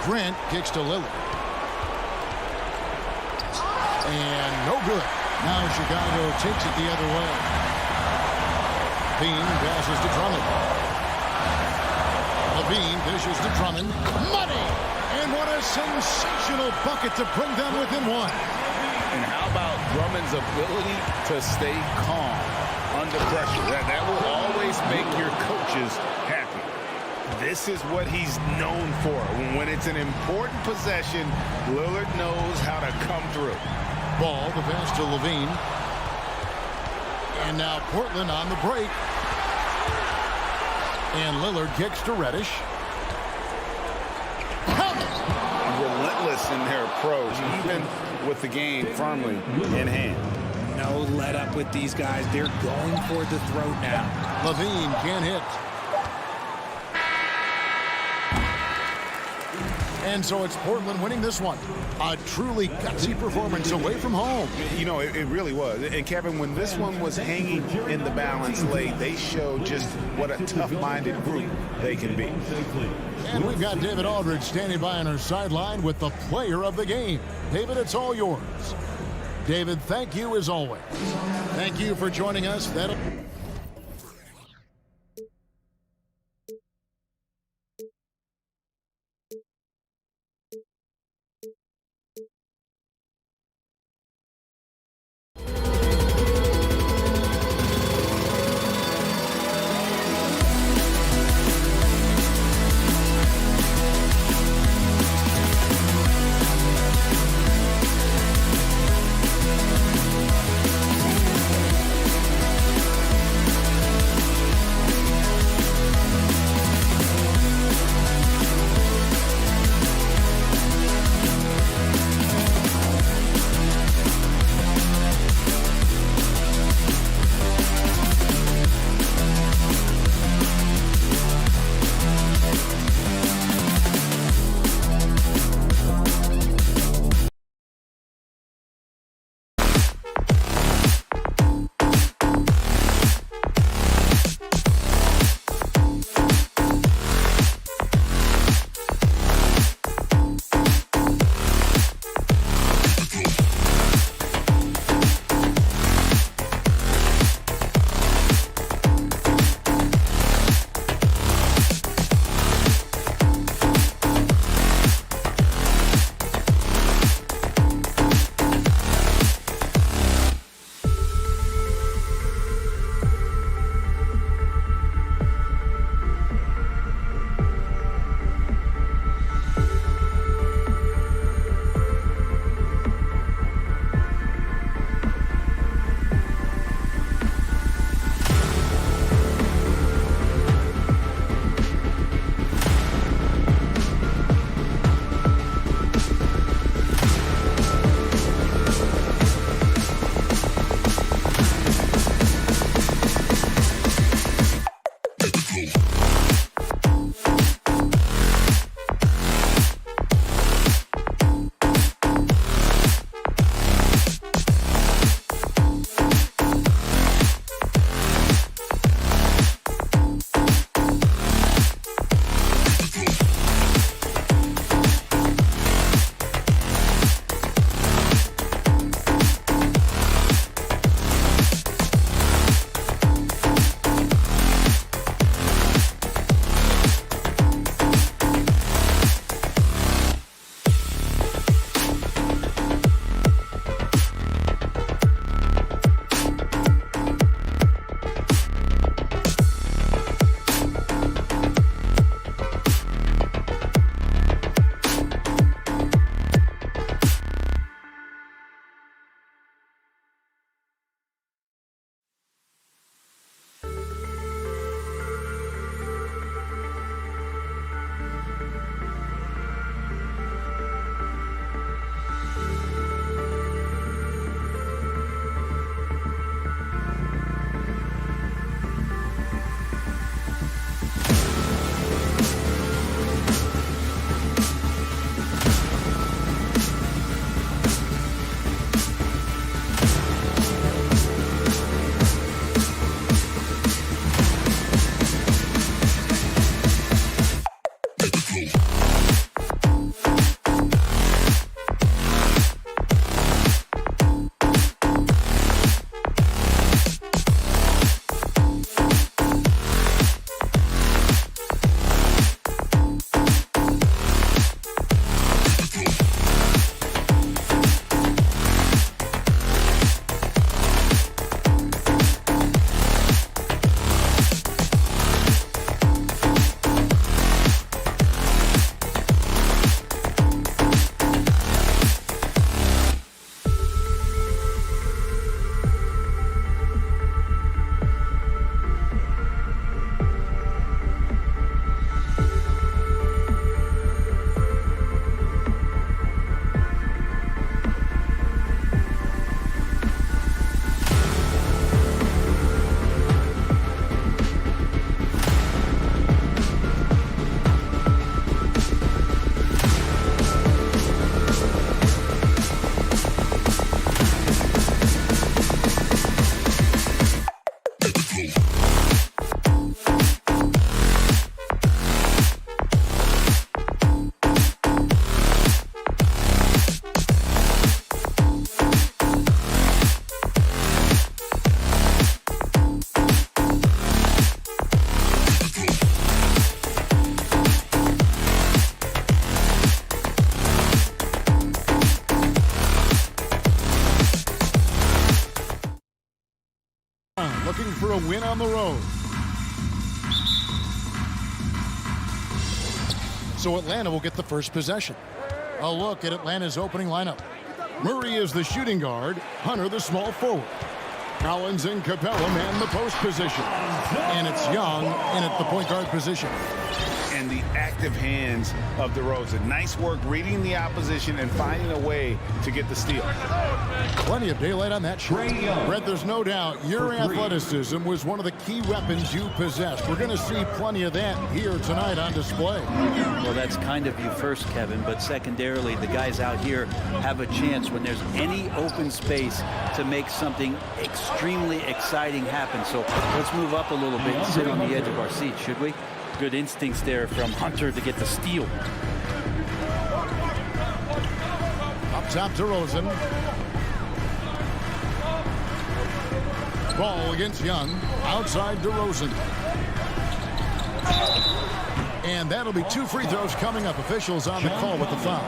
Grant kicks to Lillard. And no good. Now Chicago takes it the other way. Levine passes to Drummond. Levine dishes to Drummond. Money! And what a sensational bucket to bring them within 1. And how about Drummond's ability to stay calm under pressure? That will always make your coaches happy. This is what he's known for. When it's an important possession, Lillard knows how to come through. Ball, the pass to Levine. And now Portland on the break. And Lillard kicks to Reddish. confidence in their approach, even with the game firmly in hand. No let up with these guys. They're going for the throat now. Levine can't hit. And so it's Portland winning this one. A truly gutsy performance away from home. You know, it really was. And Kevin, when this one was hanging in the balance late, they showed just what a tough-minded group they can be. And we've got David Aldridge standing by on our sideline with the player of the game. David, it's all yours. David, thank you as always. Thank you for joining us. looking for a win on the road. So Atlanta will get the first possession. A look at Atlanta's opening lineup. Murray is the shooting guard. Hunter the small forward. Collins and Capella man the post position. And it's Young in at the point guard position. And the active hands of DeRozan. Nice work reading the opposition and finding a way to get the steal. Plenty of daylight on that shot. Brett, there's no doubt your athleticism was one of the key weapons you possessed. We're going to see plenty of that here tonight on display. Well, that's kind of you first, Kevin, but secondarily, the guys out here have a chance when there's any open space to make something extremely exciting happen. So let's move up a little bit and sit on the edge of our seat, should we? Good instincts there from Hunter to get the steal. Up top, DeRozan. Ball against Young. Outside, DeRozan. And that'll be 2 free throws coming up. Officials on the call with the foul.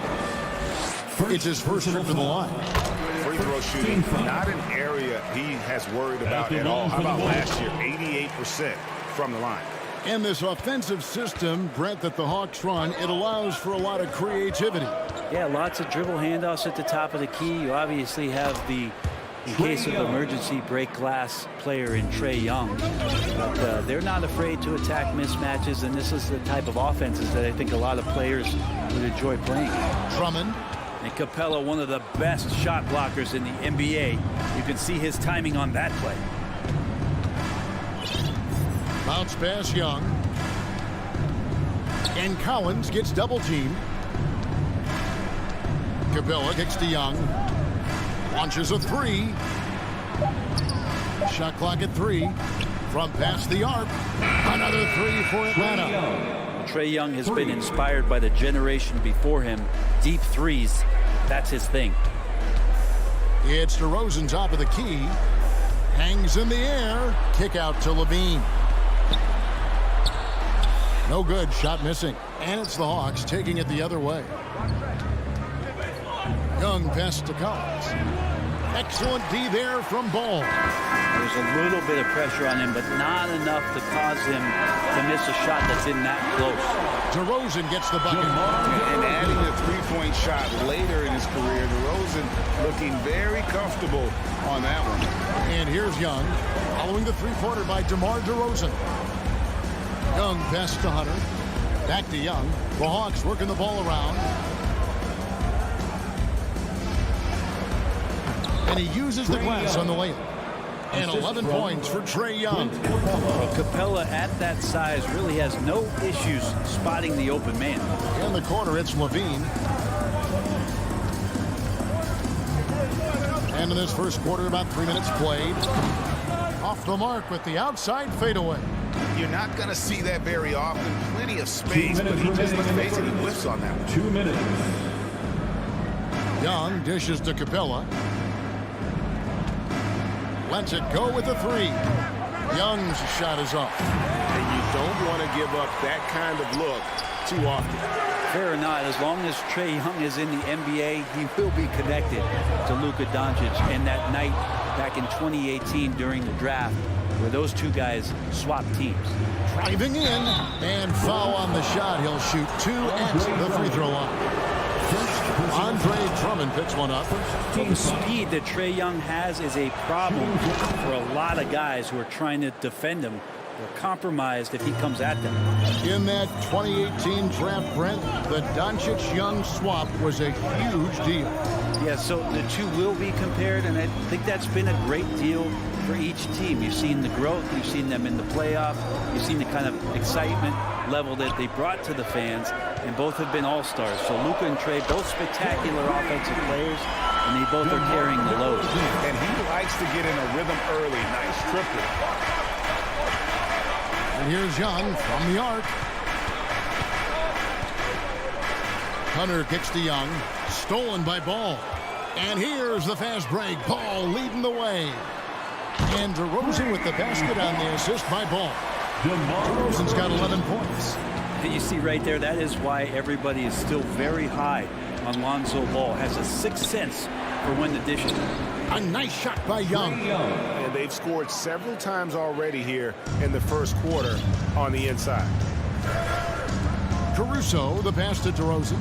It's his first trip to the line. Free throw shooting, not an area he has worried about at all. How about last year? 88% from the line. And this offensive system, Brent, that the Hawks run, it allows for a lot of creativity. Yeah, lots of dribble handoffs at the top of the key. You obviously have the, in case of emergency, break glass player in Trae Young. But they're not afraid to attack mismatches, and this is the type of offenses that I think a lot of players would enjoy playing. Drummond. And Capella, one of the best shot blockers in the NBA. You can see his timing on that play. Bounce pass, Young. And Collins gets double teamed. Capella kicks to Young. Launches a 3. Shot clock at 3. From past the arc. Another 3 for Atlanta. Trae Young has been inspired by the generation before him. Deep threes, that's his thing. It's DeRozan top of the key. Hangs in the air. Kick out to Levine. No good. Shot missing. And it's the Hawks taking it the other way. Young pass to Collins. Excellent D there from Ball. There's a little bit of pressure on him, but not enough to cause him to miss a shot that's in that close. DeRozan gets the bucket. And adding a three-point shot later in his career, DeRozan looking very comfortable on that one. And here's Young, following the three-pointer by DeMar DeRozan. Young pass to Hunter. Back to Young. The Hawks working the ball around. And he uses the glass on the layup. And 11 points for Trae Young. Well, Capella at that size really has no issues spotting the open man. In the corner, it's Levine. And in this first quarter, about 3 minutes played. Off the mark with the outside fadeaway. You're not going to see that very often. Plenty of space, but he just, let's face it, he whiffs on that one. 2 minutes. Young dishes to Capella. Lets it go with the 3. Young's shot is off. And you don't want to give up that kind of look too often. Fair or not, as long as Trae Young is in the NBA, he will be connected to Luka Doncic. And that night back in 2018 during the draft, where those two guys swapped teams. Driving in, and foul on the shot. He'll shoot 2 at the free throw line. Andre Drummond picks one up. The speed that Trae Young has is a problem for a lot of guys who are trying to defend him. They're compromised if he comes at them. In that 2018 draft, Brent, the Doncic-Young swap was a huge deal. Yeah, so the two will be compared, and I think that's been a great deal for each team. You've seen the growth, you've seen them in the playoff, you've seen the kind of excitement level that they brought to the fans, and both have been all-stars. So Luka and Trae, both spectacular offensive players, and they both are carrying the load. And he likes to get in a rhythm early. Nice triple. And here's Young from the arc. Hunter kicks to Young. Stolen by Ball. And here's the fast break. Ball leading the way. And DeRozan with the basket on the assist by Ball. DeRozan's got 11 points. And you see right there, that is why everybody is still very high on Lonzo Ball. Has a sixth sense for when to dish it. A nice shot by Young. And they've scored several times already here in the first quarter on the inside. Caruso, the pass to DeRozan.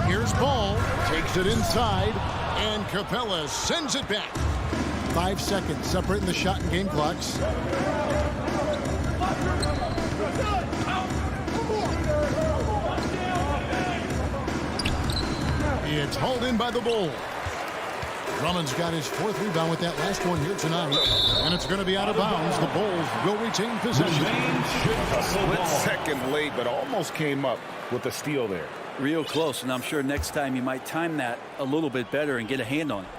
Here's Ball, takes it inside, and Capella sends it back. 5 seconds separating the shot and game clocks. It's hauled in by the Bulls. Drummond's got his 4th rebound with that last one here tonight. And it's going to be out of bounds. The Bulls will retain possession. A split second late, but almost came up with a steal there. Real close, and I'm sure next time you might time that a little bit better and get a hand on it.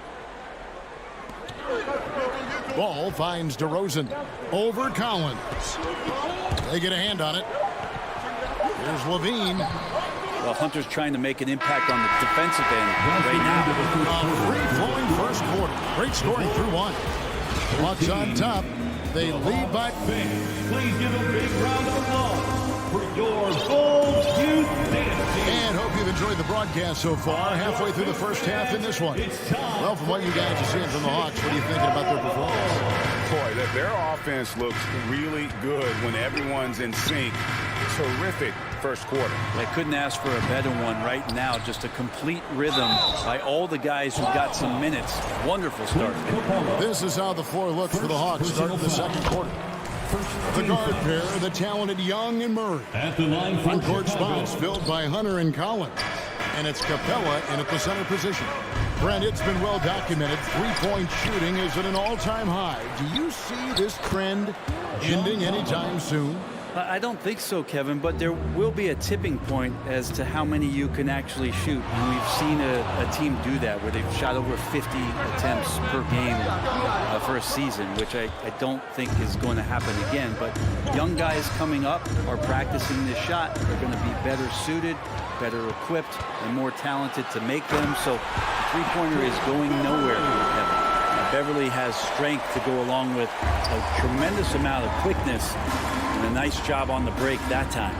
Ball finds DeRozan over Collins. They get a hand on it. Here's Levine. Well, Hunter's trying to make an impact on the defensive end right now. A free-flowing first quarter. Great scoring through 1. Bucks on top. They lead by... Please give a big round of applause for your Bulls Youth Dance. And hope you've enjoyed the broadcast so far. Halfway through the first half in this one. Well, from what you guys are seeing from the Hawks, what are you thinking about their performance? Boy, their offense looks really good when everyone's in sync. Terrific first quarter. I couldn't ask for a better one right now. Just a complete rhythm by all the guys who got some minutes. Wonderful start. This is how the floor looks for the Hawks starting the second quarter. The guard pair, the talented Young and Murray. At the line for Front-court spots filled by Hunter and Collins. And it's Capella in at the center position. Brent, it's been well documented. Three-point shooting is at an all-time high. Do you see this trend ending anytime soon? I don't think so, Kevin, but there will be a tipping point as to how many you can actually shoot. And we've seen a team do that where they've shot over 50 attempts per game for a season, which I don't think is going to happen again. But young guys coming up are practicing this shot. They're going to be better suited, better equipped, and more talented to make them. So the three-pointer is going nowhere, Kevin. Beverly has strength to go along with a tremendous amount of quickness. And a nice job on the break that time.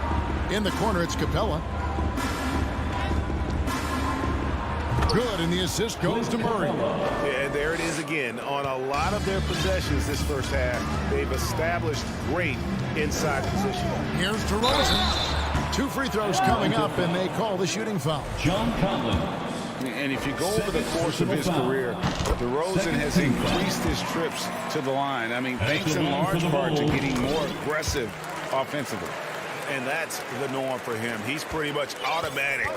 In the corner, it's Capella. Good, and the assist goes to Murray. Yeah, there it is again. On a lot of their possessions this first half, they've established great inside position. Here's DeRozan. 2 free throws coming up, and they call the shooting foul. John Collins. And if you go over the course of his career, DeRozan has increased his trips to the line. I mean, thanks in large part to getting more aggressive offensively. And that's the norm for him. He's pretty much automatic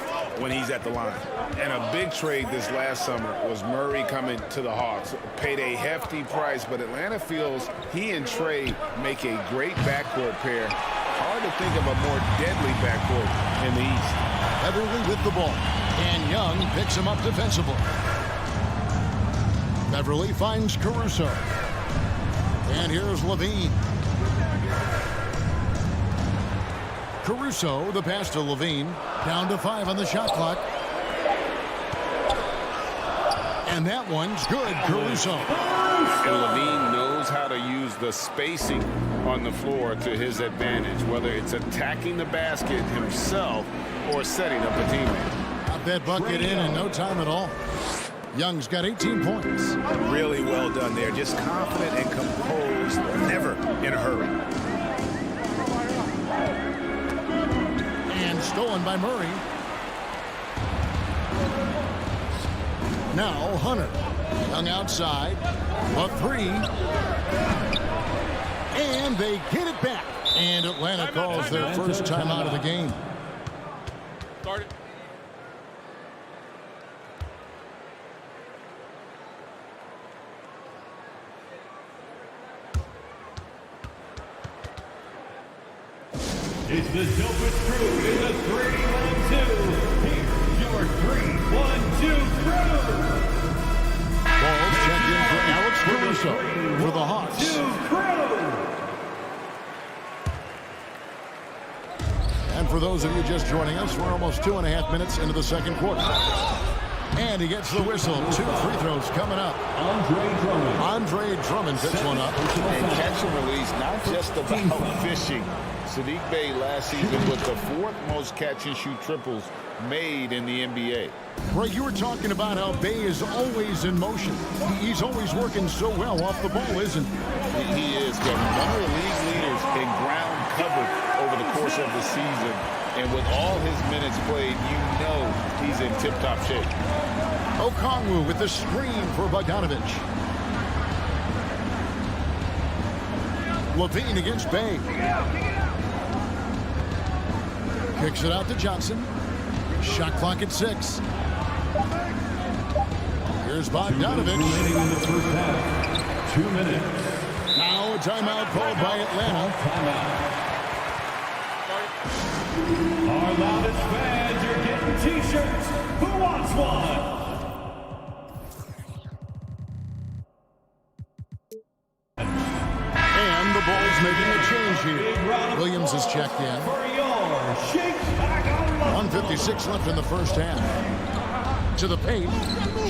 when he's at the line. And a big trade this last summer was Murray coming to the Hawks. Paid a hefty price, but Atlanta feels he and Trey make a great backcourt pair. Hard to think of a more deadly backcourt in the East. Beverly with the ball. And Young picks him up defensively. Beverly finds Caruso. And here's Levine. Caruso, the pass to Levine. Down to 5 on the shot clock. And that one's good, Caruso. And Levine knows how to use the spacing on the floor to his advantage, whether it's attacking the basket himself or setting up a teammate. Got that bucket in no time at all. Young's got 18 points. Really well done there. Just confident and composed, never in a hurry. And stolen by Murray. Now Hunter. Young outside. A 3. And they get it back. And Atlanta calls their first timeout of the game. Start it. It's the dopest crew in the 3-1-2. Here's your 3-1-2 crew. Ball checked in for Alex Caruso for the Hawks. And for those of you just joining us, we're almost 2.5 minutes into the second quarter. And he gets the whistle. 2 free throws coming up. Andre Drummond picks one up. And catch and release, not just about fishing. Sadiq Bey last season with the 4th most catch and shoot triples made in the NBA. Greg, you were talking about how Bay is always in motion. He's always working so well off the ball, isn't he? He is, Kevin. One of the league leaders in ground covered over the course of the season. And with all his minutes played, you know he's in tip-top shape. Okongwu with the screen for Bogdanovich. Levine against Bay. Kicks it out to Johnson. Shot clock at 6. Here's Bogdanovich. In the first half. 2 minutes. Now a timeout called by Atlanta. Our loudest fans, you're getting T-shirts. Who wants one? And the Bulls making a change here. Williams has checked in. 1:56 left in the first half. To the paint.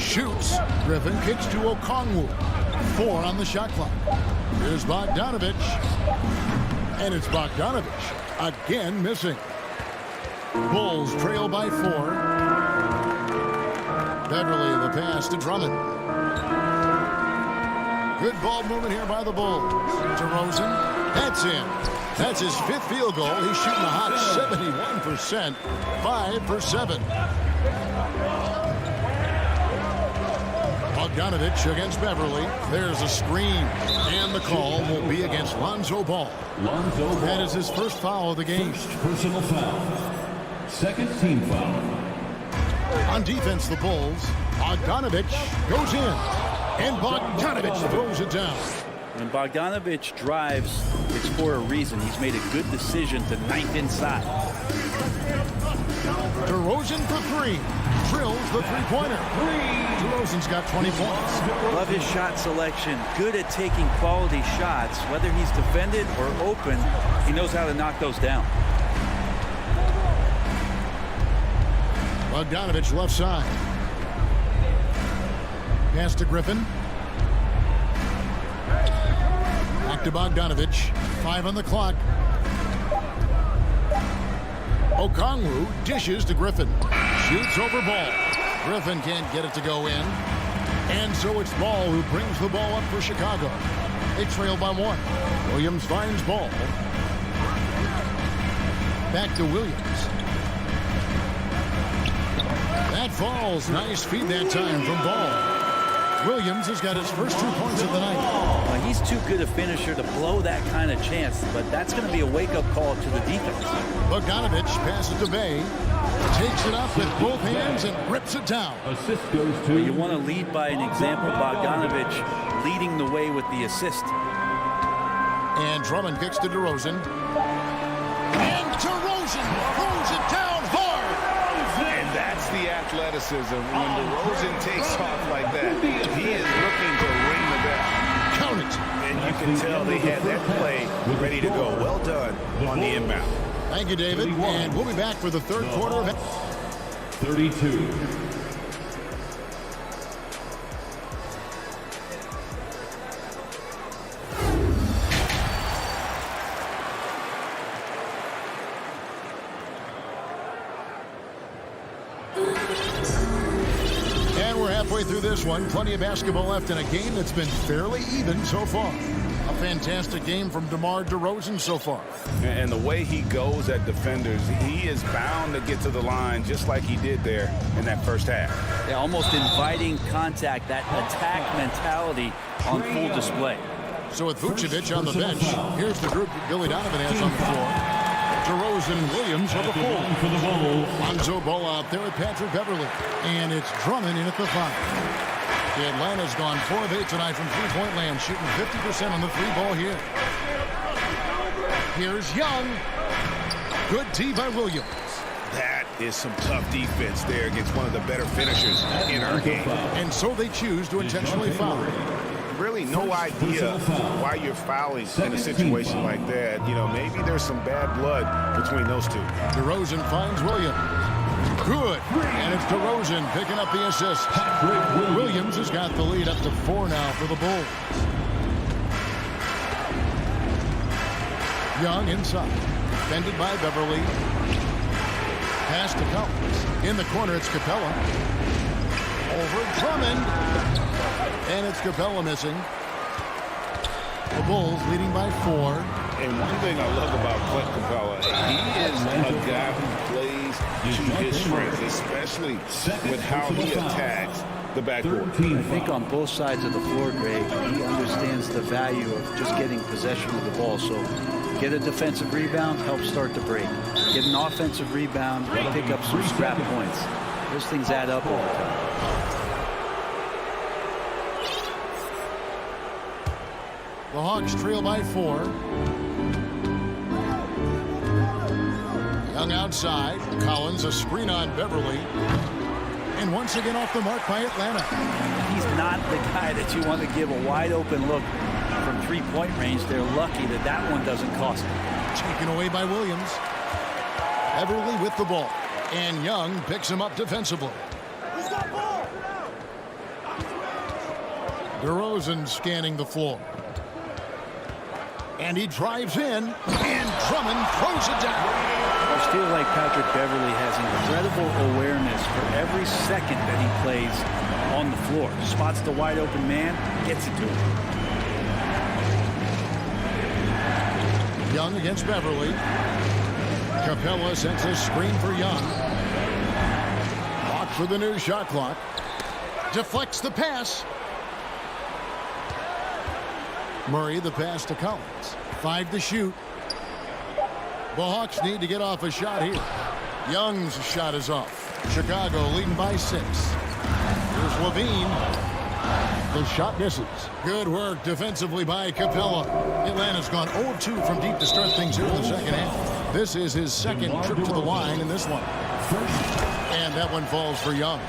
Shoots. Griffin kicks to Okongwu. 4 on the shot clock. Here's Bogdanovich. And it's Bogdanovich again missing. Bulls trail by 4. Beverly the pass to Drummond. Good ball movement here by the Bulls. DeRozan. That's in. That's his 5th field goal. He's shooting a hot 71%. 5 for 7. Bogdanovich against Beverly. There's a screen. And the call will be against Lonzo Ball. That is his first foul of the game. First personal foul. Second team foul. On defense, the Bulls. Bogdanovich goes in. And Bogdanovich throws it down. When Bogdanovich drives, it's for a reason. He's made a good decision to knife inside. DeRozan for 3. Drills the three-pointer. DeRozan's got 20 points. Love his shot selection. Good at taking quality shots. Whether he's defended or open, he knows how to knock those down. Bogdanovich left side. Pass to Griffin. Back to Bogdanovich. 5 on the clock. Okongwu dishes to Griffin. Shoots over Ball. Griffin can't get it to go in. And so it's Ball who brings the ball up for Chicago. They trail by 1. Williams finds Ball. Back to Williams. That falls. Nice feed that time from Ball. Williams has got his first 2 points of the night. Well, he's too good a finisher to blow that kind of chance, but that's going to be a wake-up call to the defense. Bogdanovich passes to Bay. Takes it up with both hands and rips it down. Assist goes to... Well, you want to lead by an example. Bogdanovich leading the way with the assist. And Drummond kicks to DeRozan. And DeRozan throws it down hard. And that's the athleticism. When DeRozan takes off like that, he is looking to ring the bell. Count it. And you can tell they had that play ready to go. Well done on the inbound. Thank you, David. And we'll be back for the third quarter of 32. And we're halfway through this one. Plenty of basketball left in a game that's been fairly even so far. A fantastic game from DeMar DeRozan so far. And the way he goes at defenders, he is bound to get to the line just like he did there in that first half. Yeah, almost inviting contact, that attack mentality on full display. So with Vucevic on the bench, here's the group Billy Donovan has on the floor. DeRozan and Williams are the 4. Lonzo Ball out there with Patrick Beverly. And it's Drummond in at the 5. Atlanta's gone 4 of 8 tonight from three-point land, shooting 50% on the 3-ball here. Here's Young. Good D by Williams. That is some tough defense there against one of the better finishers in our game. And so they choose to intentionally foul. Really no idea why you're fouling in a situation like that. You know, maybe there's some bad blood between those two. DeRozan finds Williams. Good. And it's DeRozan picking up the assist. Williams has got the lead up to 4 now for the Bulls. Young inside. Defended by Beverly. Pass to Collins. In the corner, it's Capella. Over Drummond. And it's Capella missing. The Bulls leading by 4. And one thing I love about Clint Capella, he is a guy who plays to his strengths, especially with how he attacks the backboard. I think on both sides of the floor, Greg, he understands the value of just getting possession of the ball. So get a defensive rebound, help start the break. Get an offensive rebound, pick up some scrap points. Those things add up over time. The Hawks trail by 4. Young outside. Collins, a screen on Beverly. And once again off the mark by Atlanta. He's not the guy that you want to give a wide open look from three-point range. They're lucky that that one doesn't cost them. Taken away by Williams. Beverly with the ball. And Young picks him up defensively. DeRozan scanning the floor. And he drives in, and Drummond throws it down. I just feel like Patrick Beverly has incredible awareness for every second that he plays on the floor. Spots the wide open man, gets it to him. Young against Beverly. Capella sends a screen for Young. Watch for the new shot clock. Deflects the pass. Murray the pass to Collins. 5 to shoot. The Hawks need to get off a shot here. Young's shot is off. Chicago leading by 6. Here's Levine. The shot misses. Good work defensively by Capella. Atlanta's gone 0-2 from deep to start things here in the second half. This is his second trip to the line in this one. And that one falls for Young.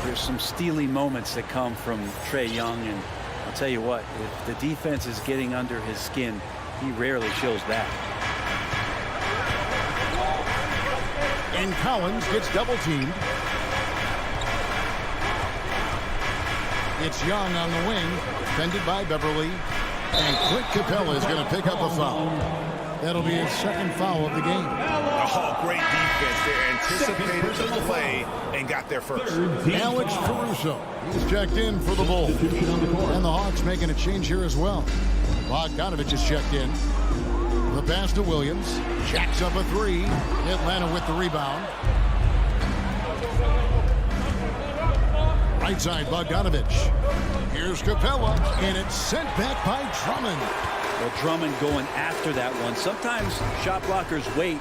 There's some steely moments that come from Trae Young, and I'll tell you what, if the defense is getting under his skin, he rarely shows that. And Collins gets double teamed. It's Young on the wing, defended by Beverly. And Clint Capella is going to pick up a foul. That'll be his second foul of the game. Oh, great defense there. Anticipated the play and got there first. Alex Caruso, he's checked in for the Bulls. And the Hawks making a change here as well. Bogdanovich is checked in. The pass to Williams. Jacks up a 3. Atlanta with the rebound. Right side, Bogdanovich. Here's Capella, and it's sent back by Drummond. Well, Drummond going after that one. Sometimes shot blockers wait.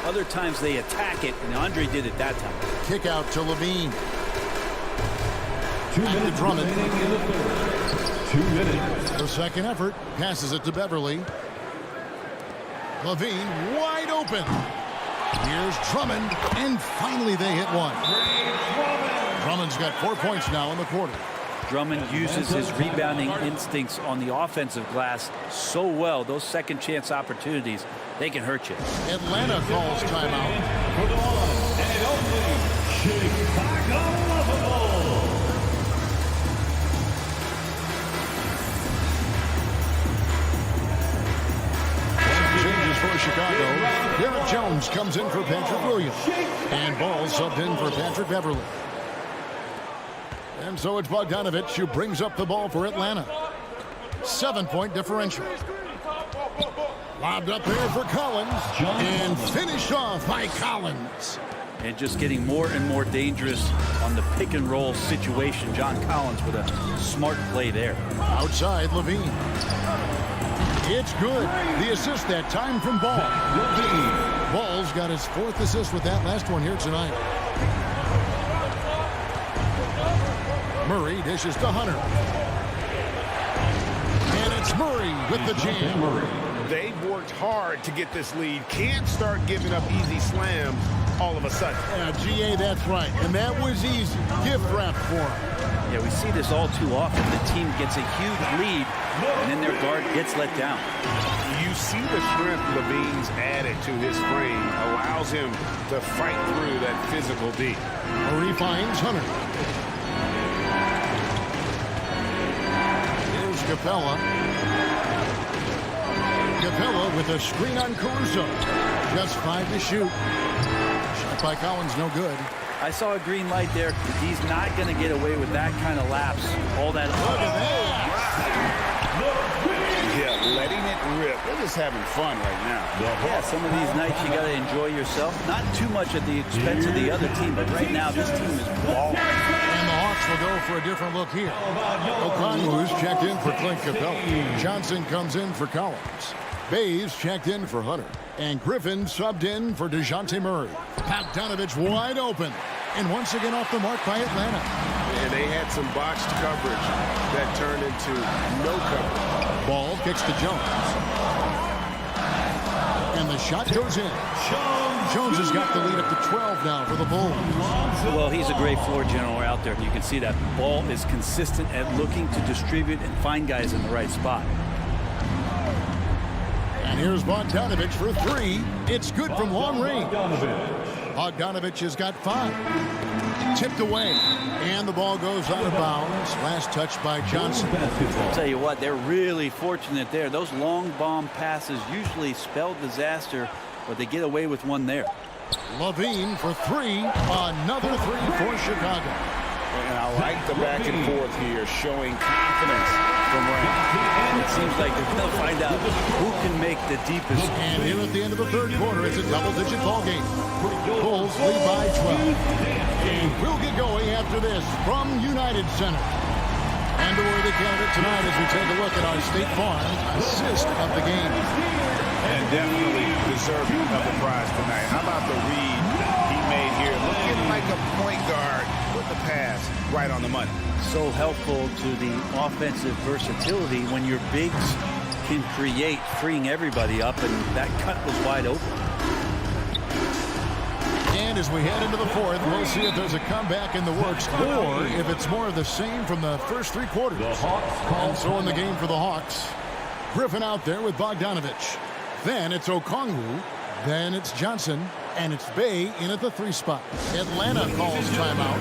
Other times they attack it, and Andre did it that time. Kick out to Levine. Back to Drummond. 2 minutes. The second effort. Passes it to Beverly. Levine wide open. Here's Drummond, and finally they hit one. Drummond's got 4 points now in the quarter. Drummond uses his rebounding instincts on the offensive glass so well. Those second chance opportunities, they can hurt you. Atlanta calls timeout. For the one and only Chicago Bulls. Changes for Chicago. Derek Jones comes in for Patrick Williams. And Ball subbed in for Patrick Beverly. And so it's Bogdanovich who brings up the ball for Atlanta. 7-point differential. Lobbed up there for Collins. And finished off by Collins. And just getting more and more dangerous on the pick and roll situation. John Collins with a smart play there. Outside, Levine. It's good. The assist that time from Ball. Ball's got his 4th assist with that last one here tonight. Murray dishes to Hunter. And it's Murray with the jam. They've worked hard to get this lead. Can't start giving up easy slams all of a sudden. Yeah, GA, that's right. And that was easy. Gift wrap for him. Yeah, we see this all too often. The team gets a huge lead, and then their guard gets let down. You see the strength Levine's added to his frame, allows him to fight through that physical D. Murray finds Hunter. Here's Capella. Capella with a screen on Caruso. Just 5 to shoot. Shot Shot by Collins, no good. I saw a green light there. He's not going to get away with that kind of lapse. All that. Look at that. Yeah, letting it rip. They're just having fun right now. Yeah, some of these nights you got to enjoy yourself. Not too much at the expense of the other team, but right now this team is balling. And the Hawks will go for a different look here. Okongwu's checked in for Clint Capella. Johnson comes in for Collins. Bays checked in for Hunter. And Griffin subbed in for DeJounte Murray. Bogdanovich wide open. And once again off the mark by Atlanta. And they had some botched coverage that turned into no coverage. Ball kicks to Jones. And the shot goes in. Jones has got the lead up to 12 now for the Bulls. Well, he's a great floor general out there. You can see that Ball is consistent at looking to distribute and find guys in the right spot. And here's Bogdanovich for three. It's good from long range. Bogdanovich has got 5. Tipped away. And the ball goes out of bounds. Last touch by Johnson. I'll tell you what, they're really fortunate there. Those long bomb passes usually spell disaster, but they get away with one there. Levine for 3. Another 3 for Chicago. And I like the back and forth here, showing confidence from Rand. It seems like they're going to find out who can make the deepest. And here at the end of the third quarter, it's a double-digit ball game. Bulls lead by 12. And we'll get going after this from United Center. And a worthy candidate tonight as we take a look at our State Farm assist of the game. And definitely deserving of the prize tonight. How about the read he made here? Looking like a point guard with the pass right on the money. So helpful to the offensive versatility when your bigs can create, freeing everybody up, and that cut was wide open. And as we head into the fourth, we'll see if there's a comeback in the works or if it's more of the same from the first 3 quarters. And so in the game for the Hawks, Griffin out there with Bogdanovich. Then it's Okongwu. Then it's Johnson. And it's Bay in at the 3 spot. Atlanta calls timeout.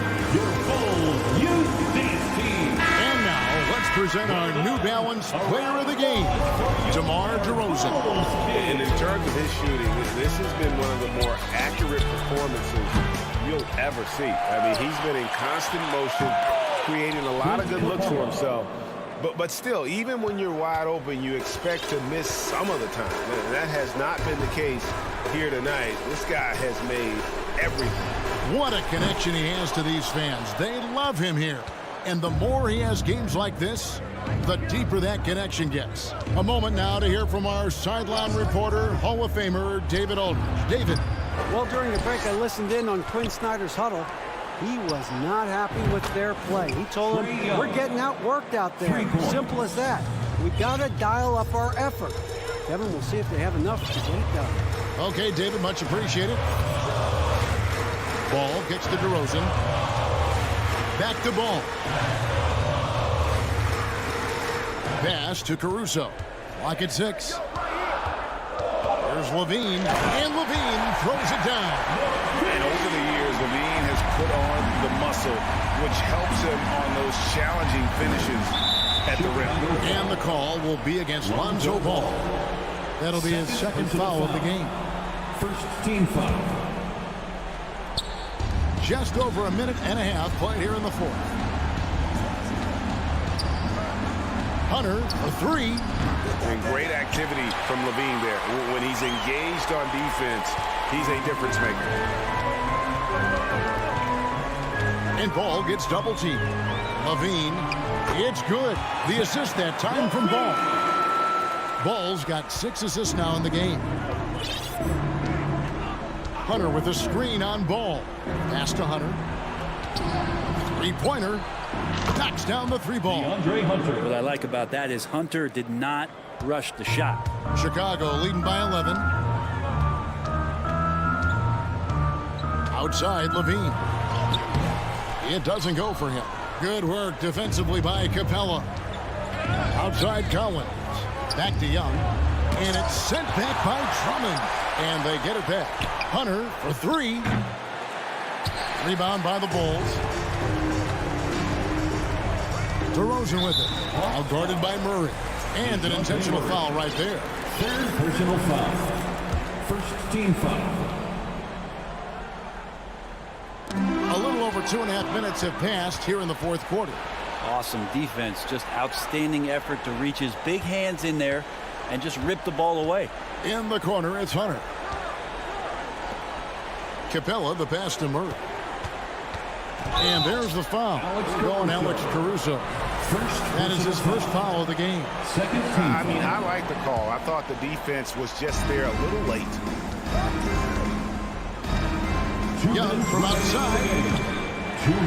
And now let's present our New Balance player of the game, DeMar DeRozan. And in terms of his shooting, this has been one of the more accurate performances you'll ever see. I mean, he's been in constant motion, creating a lot of good looks for himself. But still, even when you're wide open, you expect to miss some of the time. And that has not been the case here tonight. This guy has made everything. What a connection he has to these fans. They love him here. And the more he has games like this, the deeper that connection gets. A moment now to hear from our sideline reporter, Hall of Famer David Aldridge. David. Well, during the break, I listened in on Quinn Snyder's huddle. He was not happy with their play. He told them, we're getting outworked out there. Simple as that. We got to dial up our effort. Kevin, we'll see if they have enough to get it done. Okay, David, much appreciated. Ball gets to DeRozan. Back to Ball. Pass to Caruso. Clock at 6. Here's Levine. And Levine throws it down. And over the years, Levine has put on the muscle, which helps him on those challenging finishes at the rim. And the call will be against Lonzo Ball. That'll be his second foul of the game. First team foul. Just over a minute and a half played here in the fourth. Hunter for 3. And great activity from Levine there. When he's engaged on defense, he's a difference maker. And Ball gets double teamed. Levine, it's good. The assist that time from Ball. Ball's got 6 assists now in the game. Hunter with a screen on Ball. Pass to Hunter. 3-pointer. Knocks down the 3 ball. What I like about that is Hunter did not rush the shot. Chicago leading by 11. Outside, Levine. It doesn't go for him. Good work defensively by Capella. Outside, Collins. Back to Young. And it's sent back by Drummond. And they get it back. Hunter for 3. Rebound by the Bulls. DeRozan with it. Now guarded by Murray. And an intentional foul right there. Third personal foul. First team foul. 2.5 minutes have passed here in the fourth quarter. Awesome defense. Just outstanding effort to reach his big hands in there and just rip the ball away. In the corner, it's Hunter. Capella, the pass to Murray. And there's the foul. Going Alex Caruso. That is his first foul of the game. I mean, I like the call. I thought the defense was just there a little late. Young from outside.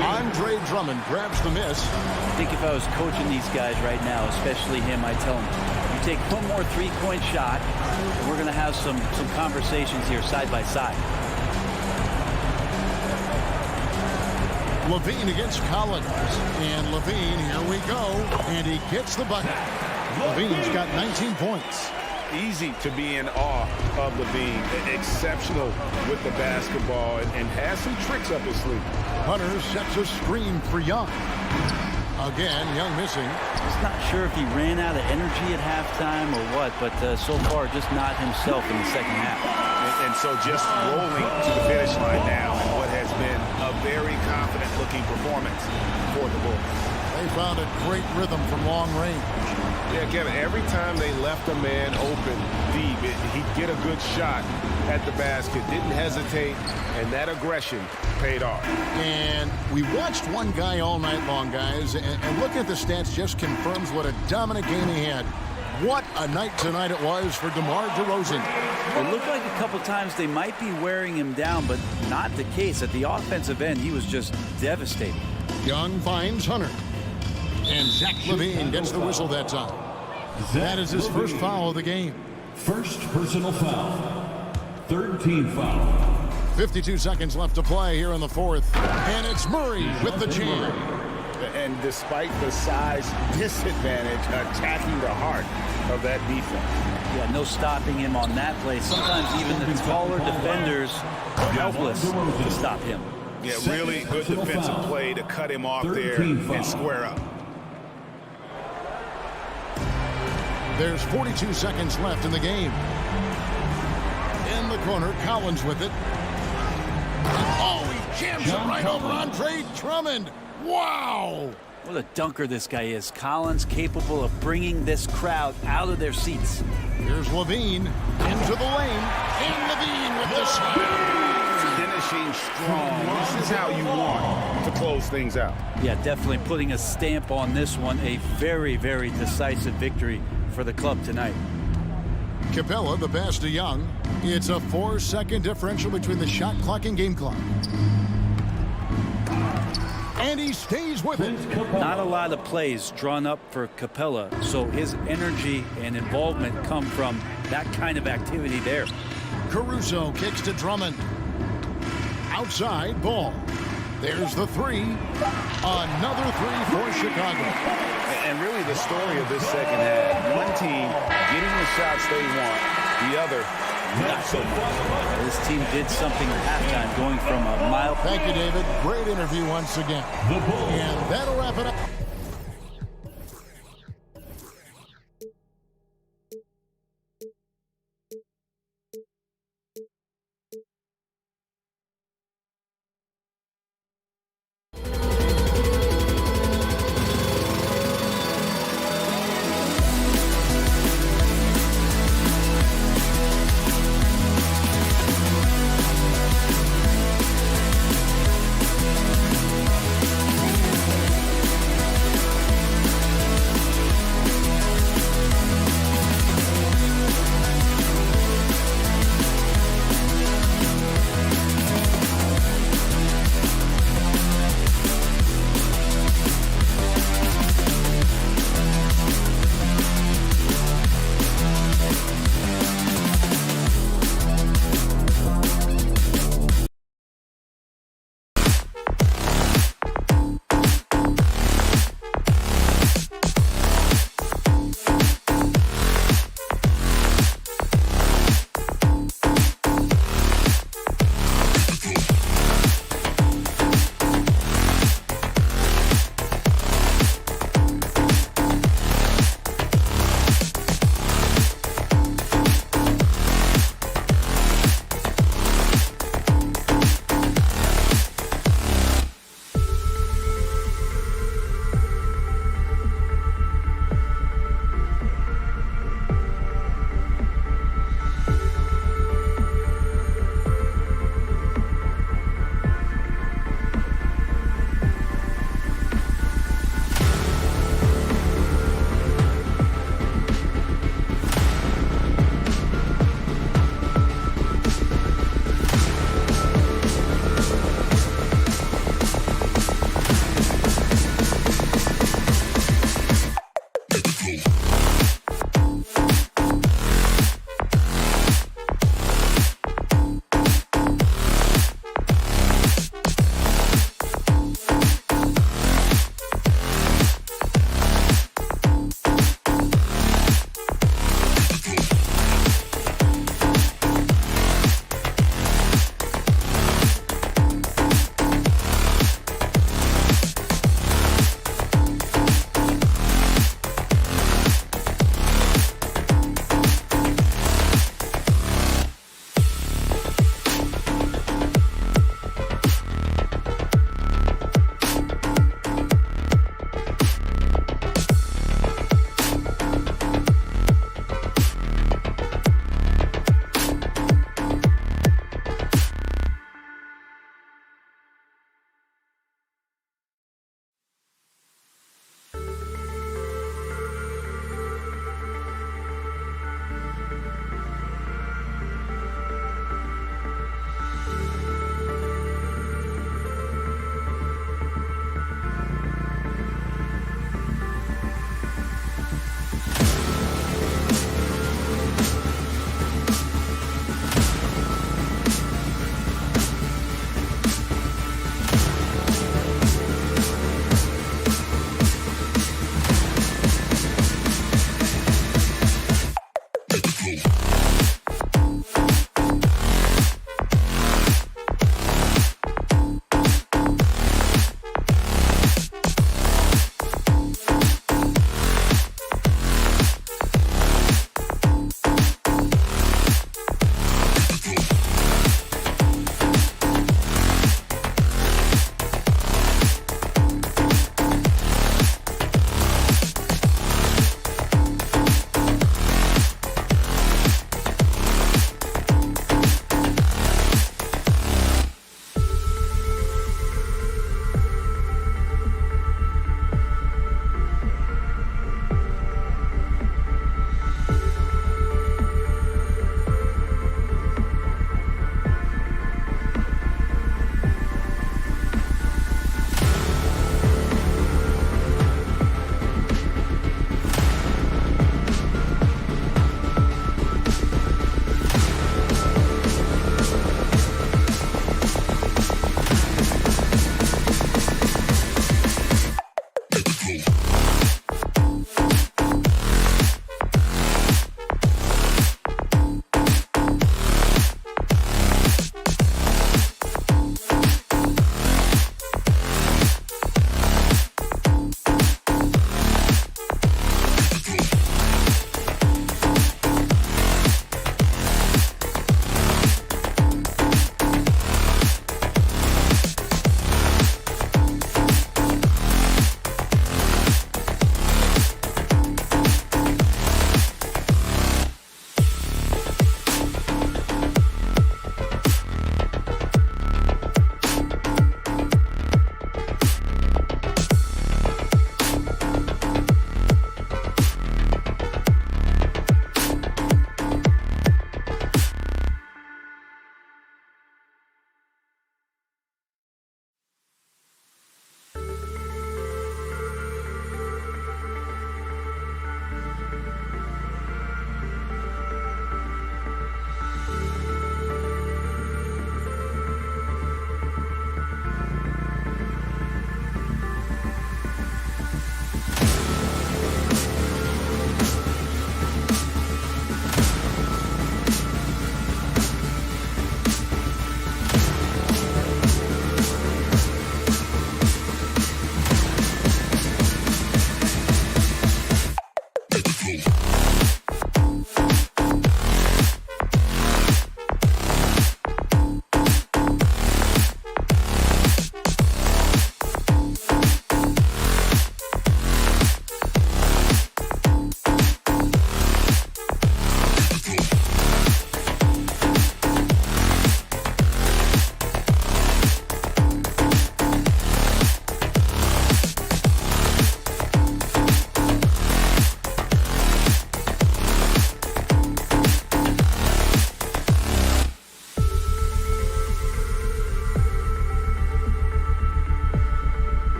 Andre Drummond grabs the miss. I think if I was coaching these guys right now, especially him, I'd tell him, you take one more three-point shot, and we're going to have some conversations here side by side. Levine against Collins. And Levine, here we go. And he gets the bucket. Levine's got 19 points. Easy to be in awe of Levine. Exceptional with the basketball and has some tricks up his sleeve. Hunter sets a screen for Young. Again, Young missing. Just not sure if he ran out of energy at halftime or what, but so far just not himself in the second half. And so just rolling to the finish line now in what has been a very confident-looking performance for the Bulls. They found a great rhythm from long range. Yeah, Kevin, every time they left a man open deep, he'd get a good shot at the basket, didn't hesitate, and that aggression paid off. And we watched one guy all night long, guys, and looking at the stats just confirms what a dominant game he had. What a night tonight it was for DeMar DeRozan. It looked like a couple times they might be wearing him down, but not the case. At the offensive end, he was just devastating. Young finds Hunter. And Zach Levine gets the whistle that time. That is his first foul of the game. First personal foul. Third team foul. 52 seconds left to play here in the fourth. And it's Murray with the jam. And despite the size disadvantage, attacking the heart of that defense. Yeah, no stopping him on that play. Sometimes even the taller defenders are helpless to stop him. Yeah, really good defensive play to cut him off there and square up. There's 42 seconds left in the game. In the corner, Collins with it. Oh, he jams it right over Andre Drummond. Wow! What a dunker this guy is. Collins capable of bringing this crowd out of their seats. Here's Levine into the lane. And Levine with the shot. Finishing strong. This is how you want to close things out. Yeah, definitely putting a stamp on this one. A very, very decisive victory for the club tonight. Capella, the pass to Young. It's a 4-second differential between the shot clock and game clock. And he stays with it. Not a lot of plays drawn up for Capella, so his energy and involvement come from that kind of activity there. Caruso kicks to Drummond. Outside, Ball. There's the three. Another three for Chicago. And really the story of this second half. One team getting the shots they want, the other not so much. This team did something at halftime, going from a mile. Thank you, David. Great interview once again. And that'll wrap it up.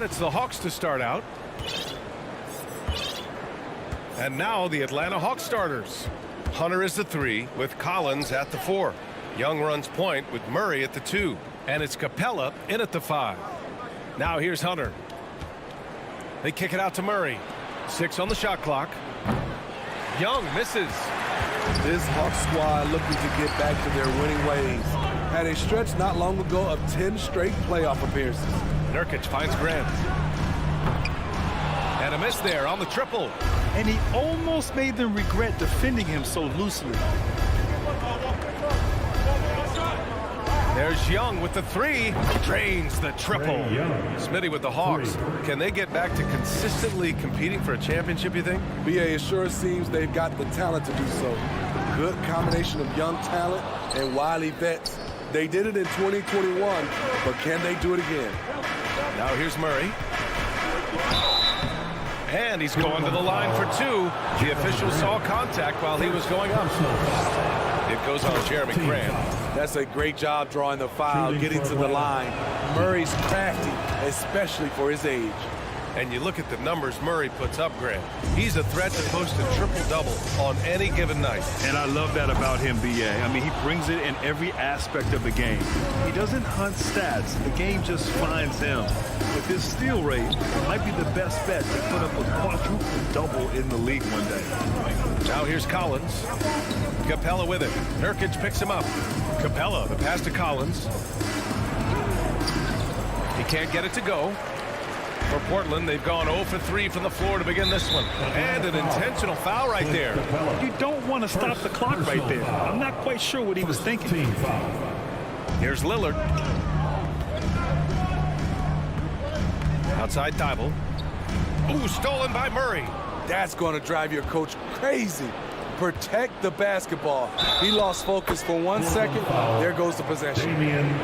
And it's the Hawks to start out. And now the Atlanta Hawks starters. Hunter is the 3 with Collins at the 4. Young runs point with Murray at the 2. And it's Capella in at the 5. Now here's Hunter. They kick it out to Murray. 6 on the shot clock. Young misses. This Hawks squad looking to get back to their winning ways. Had a stretch not long ago of 10 straight playoff appearances. Nurkic finds Grant. And a miss there on the triple. And he almost made them regret defending him so loosely. There's Young with the 3. Drains the triple. Smitty with the Hawks. Can they get back to consistently competing for a championship, you think? BA, it sure seems they've got the talent to do so. Good combination of young talent and wily vets. They did it in 2021, but can they do it again? Now here's Murray. And he's going to the line for 2. The official saw contact while he was going up. It goes on Jeremy Grant. That's a great job drawing the foul, getting to the line. Murray's crafty, especially for his age. And you look at the numbers Murray puts up, Grant. He's a threat to post a triple-double on any given night. And I love that about him, BA. I mean, he brings it in every aspect of the game. He doesn't hunt stats. The game just finds him. With his steal rate, it might be the best bet to put up a quadruple-double in the league one day. Now here's Collins. Capella with it. Nurkic picks him up. Capella, the pass to Collins. He can't get it to go. For Portland, they've gone 0 for 3 from the floor to begin this one. And an intentional foul right there. You don't want to stop the clock right there. I'm not quite sure what he was thinking. Here's Lillard. Outside Thibault. Ooh, stolen by Murray. That's going to drive your coach crazy. Protect the basketball. He lost focus for 1 second. There goes the possession.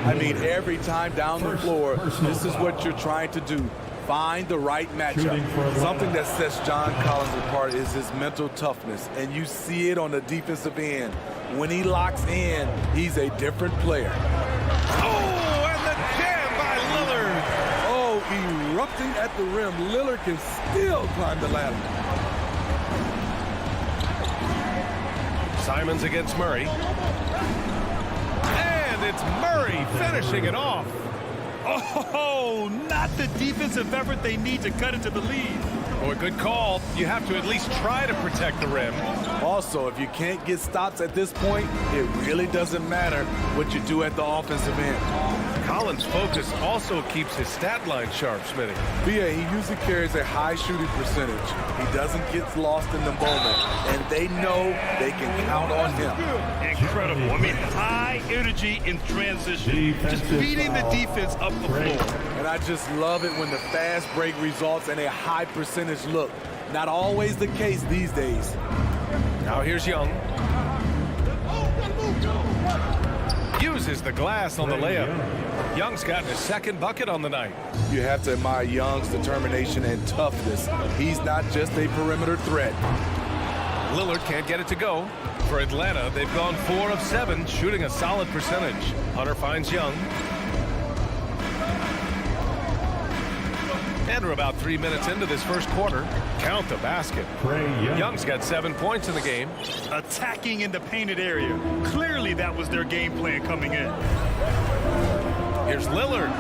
I mean, every time down the floor, this is what you're trying to do. Find the right matchup. Something that sets John Collins apart is his mental toughness, and you see it on the defensive end. When he locks in, he's a different player. Oh, and the jam by Lillard. Oh, erupting at the rim. Lillard can still climb the ladder. Simons against Murray. And it's Murray finishing it off. Oh, not the defensive effort they need to cut into the lead. Oh, a good call. You have to at least try to protect the rim. Also, if you can't get stops at this point, it really doesn't matter what you do at the offensive end. Collins' focus also keeps his stat line sharp, Smitty. Yeah, he usually carries a high shooting percentage. He doesn't get lost in the moment, and they know they can count on him. Incredible. I mean, high energy in transition. Just beating the defense up the floor. And I just love it when the fast break results in a high percentage look. Not always the case these days. Now here's Young. Uses the glass on the layup. Young's gotten his second bucket on the night. You have to admire Young's determination and toughness. He's not just a perimeter threat. Lillard can't get it to go. For Atlanta, they've gone 4 of 7, shooting a solid percentage. Hunter finds Young. And we're about 3 minutes into this first quarter. Count the basket. Young's got 7 points in the game. Attacking in the painted area. Clearly that was their game plan coming in. Here's Lillard.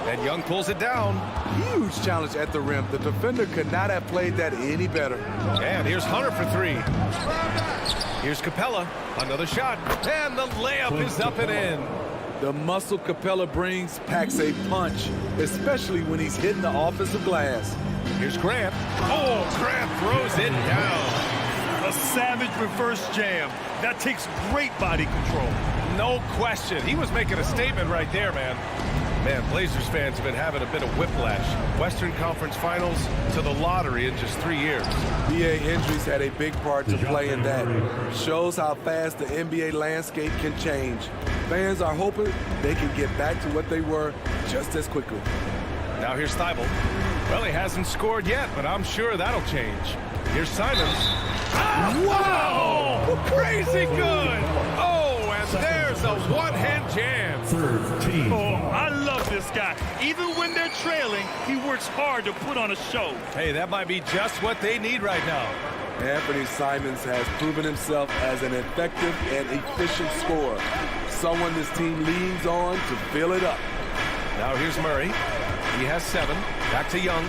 And Young pulls it down. Huge challenge at the rim. The defender could not have played that any better. And here's Hunter for 3. Here's Capella. Another shot. And the layup is up and in. The muscle Capella brings packs a punch, especially when he's hitting the offensive glass. Here's Grant. Oh, Grant throws it down. A savage reverse jam. That takes great body control. No question. He was making a statement right there, man. Man, Blazers fans have been having a bit of whiplash. Western Conference Finals to the lottery in just 3 years. NBA injuries had a big part to play in that. Shows how fast the NBA landscape can change. Fans are hoping they can get back to what they were just as quickly. Now here's Thibault. Well, he hasn't scored yet, but I'm sure that'll change. Here's Simons. Wow! Crazy good! Oh, and there's a one-hand jam. Oh, I love this guy. Even when they're trailing, he works hard to put on a show. Hey, that might be just what they need right now. Anthony Simons has proven himself as an effective and efficient scorer. Someone this team leans on to fill it up. Now here's Murray. He has 7. Back to Young.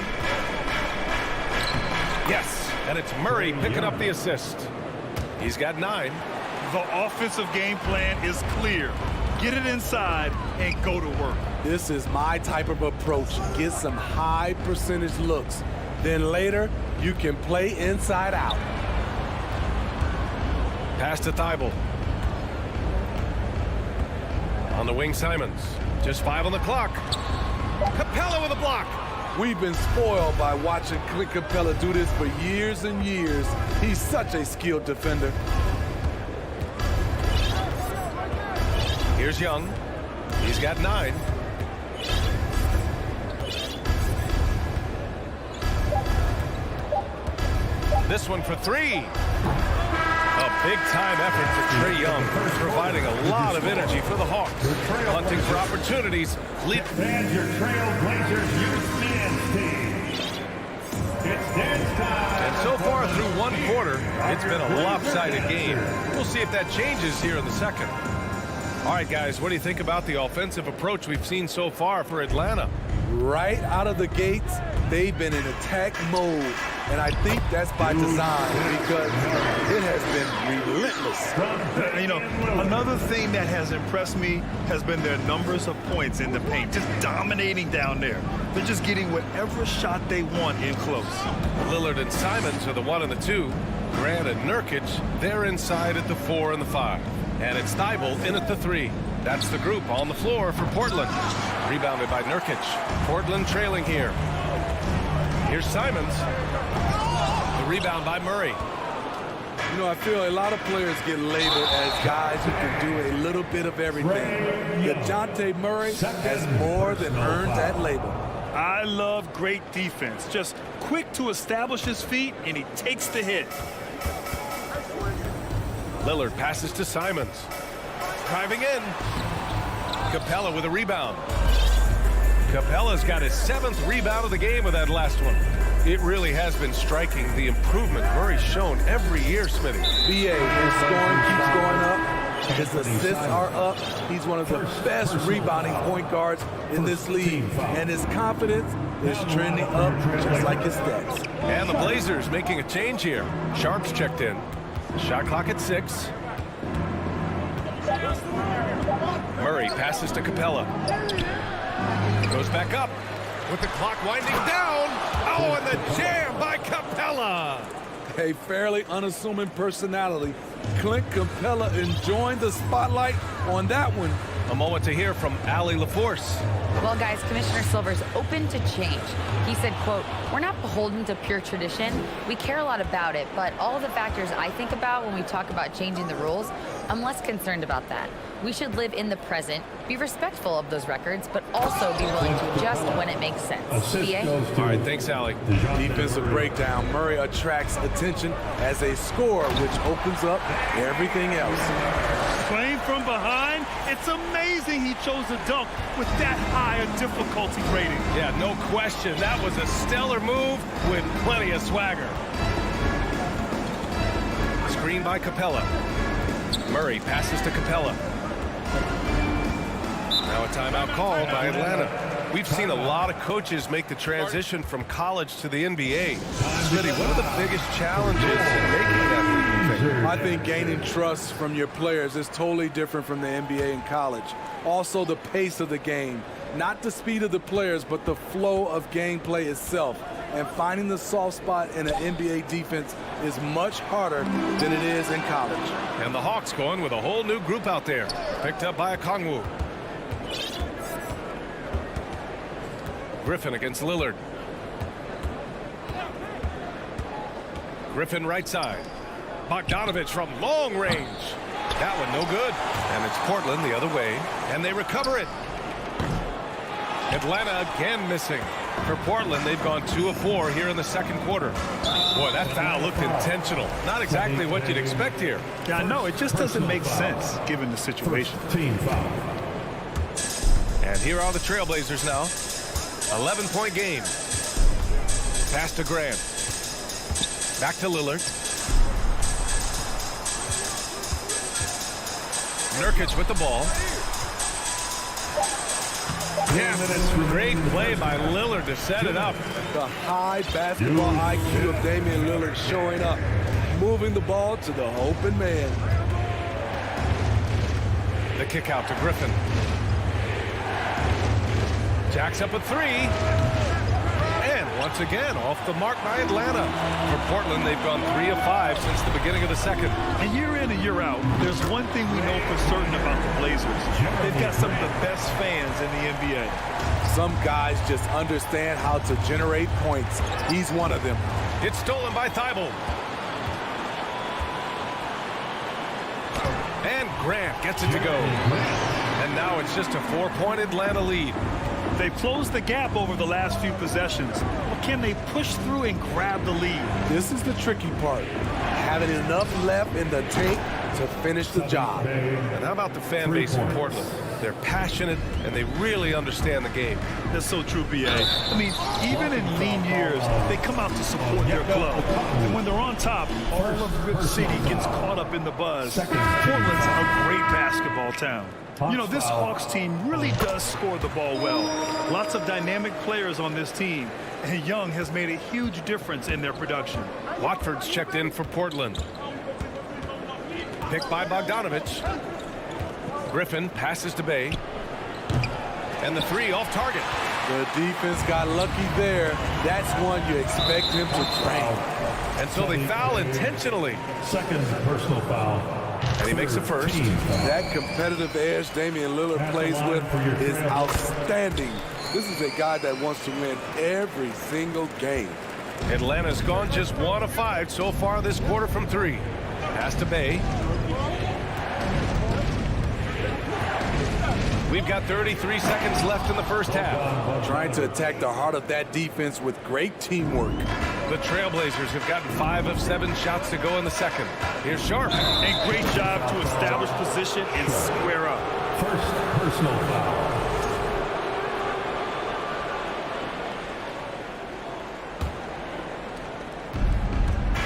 Yes, and it's Murray picking up the assist. He's got 9. The offensive game plan is clear. Get it inside and go to work. This is my type of approach. Get some high percentage looks. Then later, you can play inside out. Pass to Thibault. On the wing, Simons. Just 5 on the clock. Capella with a block. We've been spoiled by watching Clint Capella do this for years and years. He's such a skilled defender. Here's Young. He's got 9. This one for 3. A big-time effort for Trae Young, providing a lot of energy for the Hawks. Hunting for opportunities. And your Trailblazers youth dance team. It's dance time. And so far through one quarter, it's been a lopsided game. We'll see if that changes here in the second. All right, guys, what do you think about the offensive approach we've seen so far for Atlanta? Right out of the gates, they've been in attack mode. And I think that's by design because it has been relentless. You know, another thing that has impressed me has been their numbers of points in the paint, just dominating down there. They're just getting whatever shot they want in close. Lillard and Simons are the 1 and the 2. Grant and Nurkic, they're inside at the 4 and the 5. And it's Thibault in at the 3. That's the group on the floor for Portland. Rebounded by Nurkic. Portland trailing here. Here's Simons. The rebound by Murray. You know, I feel a lot of players get labeled as guys who can do a little bit of everything. DeJounte Murray has more than earned that label. I love great defense. Just quick to establish his feet, and he takes the hit. Lillard passes to Simons. Driving in. Capella with a rebound. Capella's got his 7th rebound of the game with that last one. It really has been striking, the improvement Murray's shown every year, Smitty. BA, his scoring keeps going up. His assists are up. He's one of the best rebounding point guards in this league. And his confidence is trending up just like his stats. And the Blazers making a change here. Sharp's checked in. Shot clock at 6. Murray passes to Capella. Goes back up with the clock winding down. Oh, and the jam by Capella. A fairly unassuming personality. Clint Capella enjoying the spotlight on that one. A moment to hear from Allie LaForce. Well, guys, Commissioner Silver's open to change. He said, quote, "We're not beholden to pure tradition. We care a lot about it, but all the factors I think about when we talk about changing the rules, I'm less concerned about that. We should live in the present, be respectful of those records, but also be willing to adjust when it makes sense." BA? All right, thanks, Allie. Defensive breakdown. Murray attracts attention as a scorer, which opens up everything else. Playing from behind, it's amazing he chose a dunk with that high a difficulty rating. Yeah, no question. That was a stellar move with plenty of swagger. Screen by Capella. Murray passes to Capella. Now a timeout called by Atlanta. We've seen a lot of coaches make the transition from college to the NBA. Smitty, what are the biggest challenges in making that leap? I think gaining trust from your players is totally different from the NBA and college. Also, the pace of the game. Not the speed of the players, but the flow of gameplay itself. And finding the soft spot in an NBA defense is much harder than it is in college. And the Hawks going with a whole new group out there. Picked up by Okongwu. Griffin against Lillard. Griffin right side. Bogdanovich from long range. That one no good. And it's Portland the other way. And they recover it. Atlanta again missing. For Portland, they've gone 2 of 4 here in the second quarter. Boy, that foul looked intentional. Not exactly what you'd expect here. Yeah, no, it just doesn't make sense given the situation. And here are the Trailblazers now. 11-point game. Pass to Grant. Back to Lillard. Nurkic with the ball. Yeah, great play by Lillard to set it up. The high basketball IQ of Damian Lillard showing up, moving the ball to the open man. The kick out to Griffin. Jacks up a 3. And once again, off the mark by Atlanta. For Portland, they've gone 3 of 5 since the beginning of the second. And year in and year out, there's one thing we know for certain about the Blazers. They've got some of the best fans in the NBA. Some guys just understand how to generate points. He's one of them. It's stolen by Thibault. And Grant gets it to go. And now it's just a 4-point Atlanta lead. They've closed the gap over the last few possessions. But can they push through and grab the lead? This is the tricky part. Having enough left in the tank to finish the job. And how about the fan base in Portland? They're passionate, and they really understand the game. That's so true, B.A. I mean, even in lean years, they come out to support their club. And when they're on top, all of Rip City gets caught up in the buzz. Portland's a great basketball town. You know, this Hawks team really does score the ball well. Lots of dynamic players on this team. And Young has made a huge difference in their production. Watford's checked in for Portland. Picked by Bogdanovich. Griffin passes to Bay. And the 3 off target. The defense got lucky there. That's one you expect him to drain. And so they foul intentionally. Second personal foul. And he makes the first. That competitive edge Damian Lillard plays with is outstanding. This is a guy that wants to win every single game. Atlanta's gone just 1 of 5 so far this quarter from 3. Pass to Bay. We've got 33 seconds left in the first half. Trying to attack the heart of that defense with great teamwork. The Trailblazers have gotten 5 of 7 shots to go in the second. Here's Sharp. A great job to establish position and square up. First personal foul.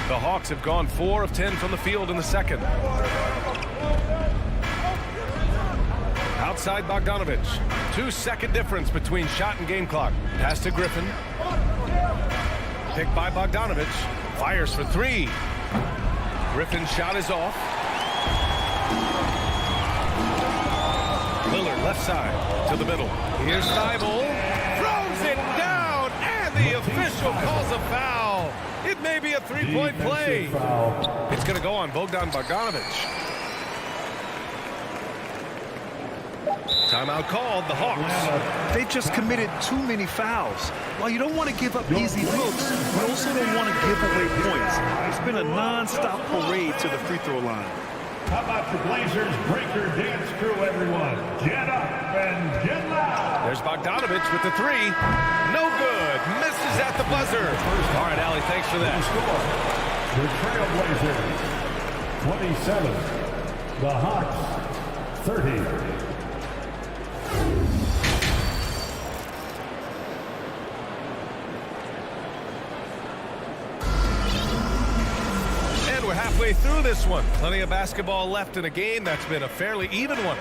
The Hawks have gone 4 of 10 from the field in the second. Outside Bogdanovich. 2-second difference between shot and game clock. Pass to Griffin. Picked by Bogdanovich. Fires for 3. Griffin's shot is off. Lillard left side to the middle. Here's Thibault. Throws it down, and the official calls a foul. It may be a 3-point play. It's going to go on Bogdan Bogdanovich. Timeout called, the Hawks. They just committed too many fouls. While you don't want to give up easy looks, you also don't want to give away points. It's been a non-stop parade to the free throw line. How about the Blazers breaker dance crew, everyone? Get up and get loud. There's Bogdanovich with the 3. No good. Misses at the buzzer. All right, Allie, thanks for that. The Trailblazers, 27. The Hawks, 30. We're halfway through this one. Plenty of basketball left in a game that's been a fairly even one.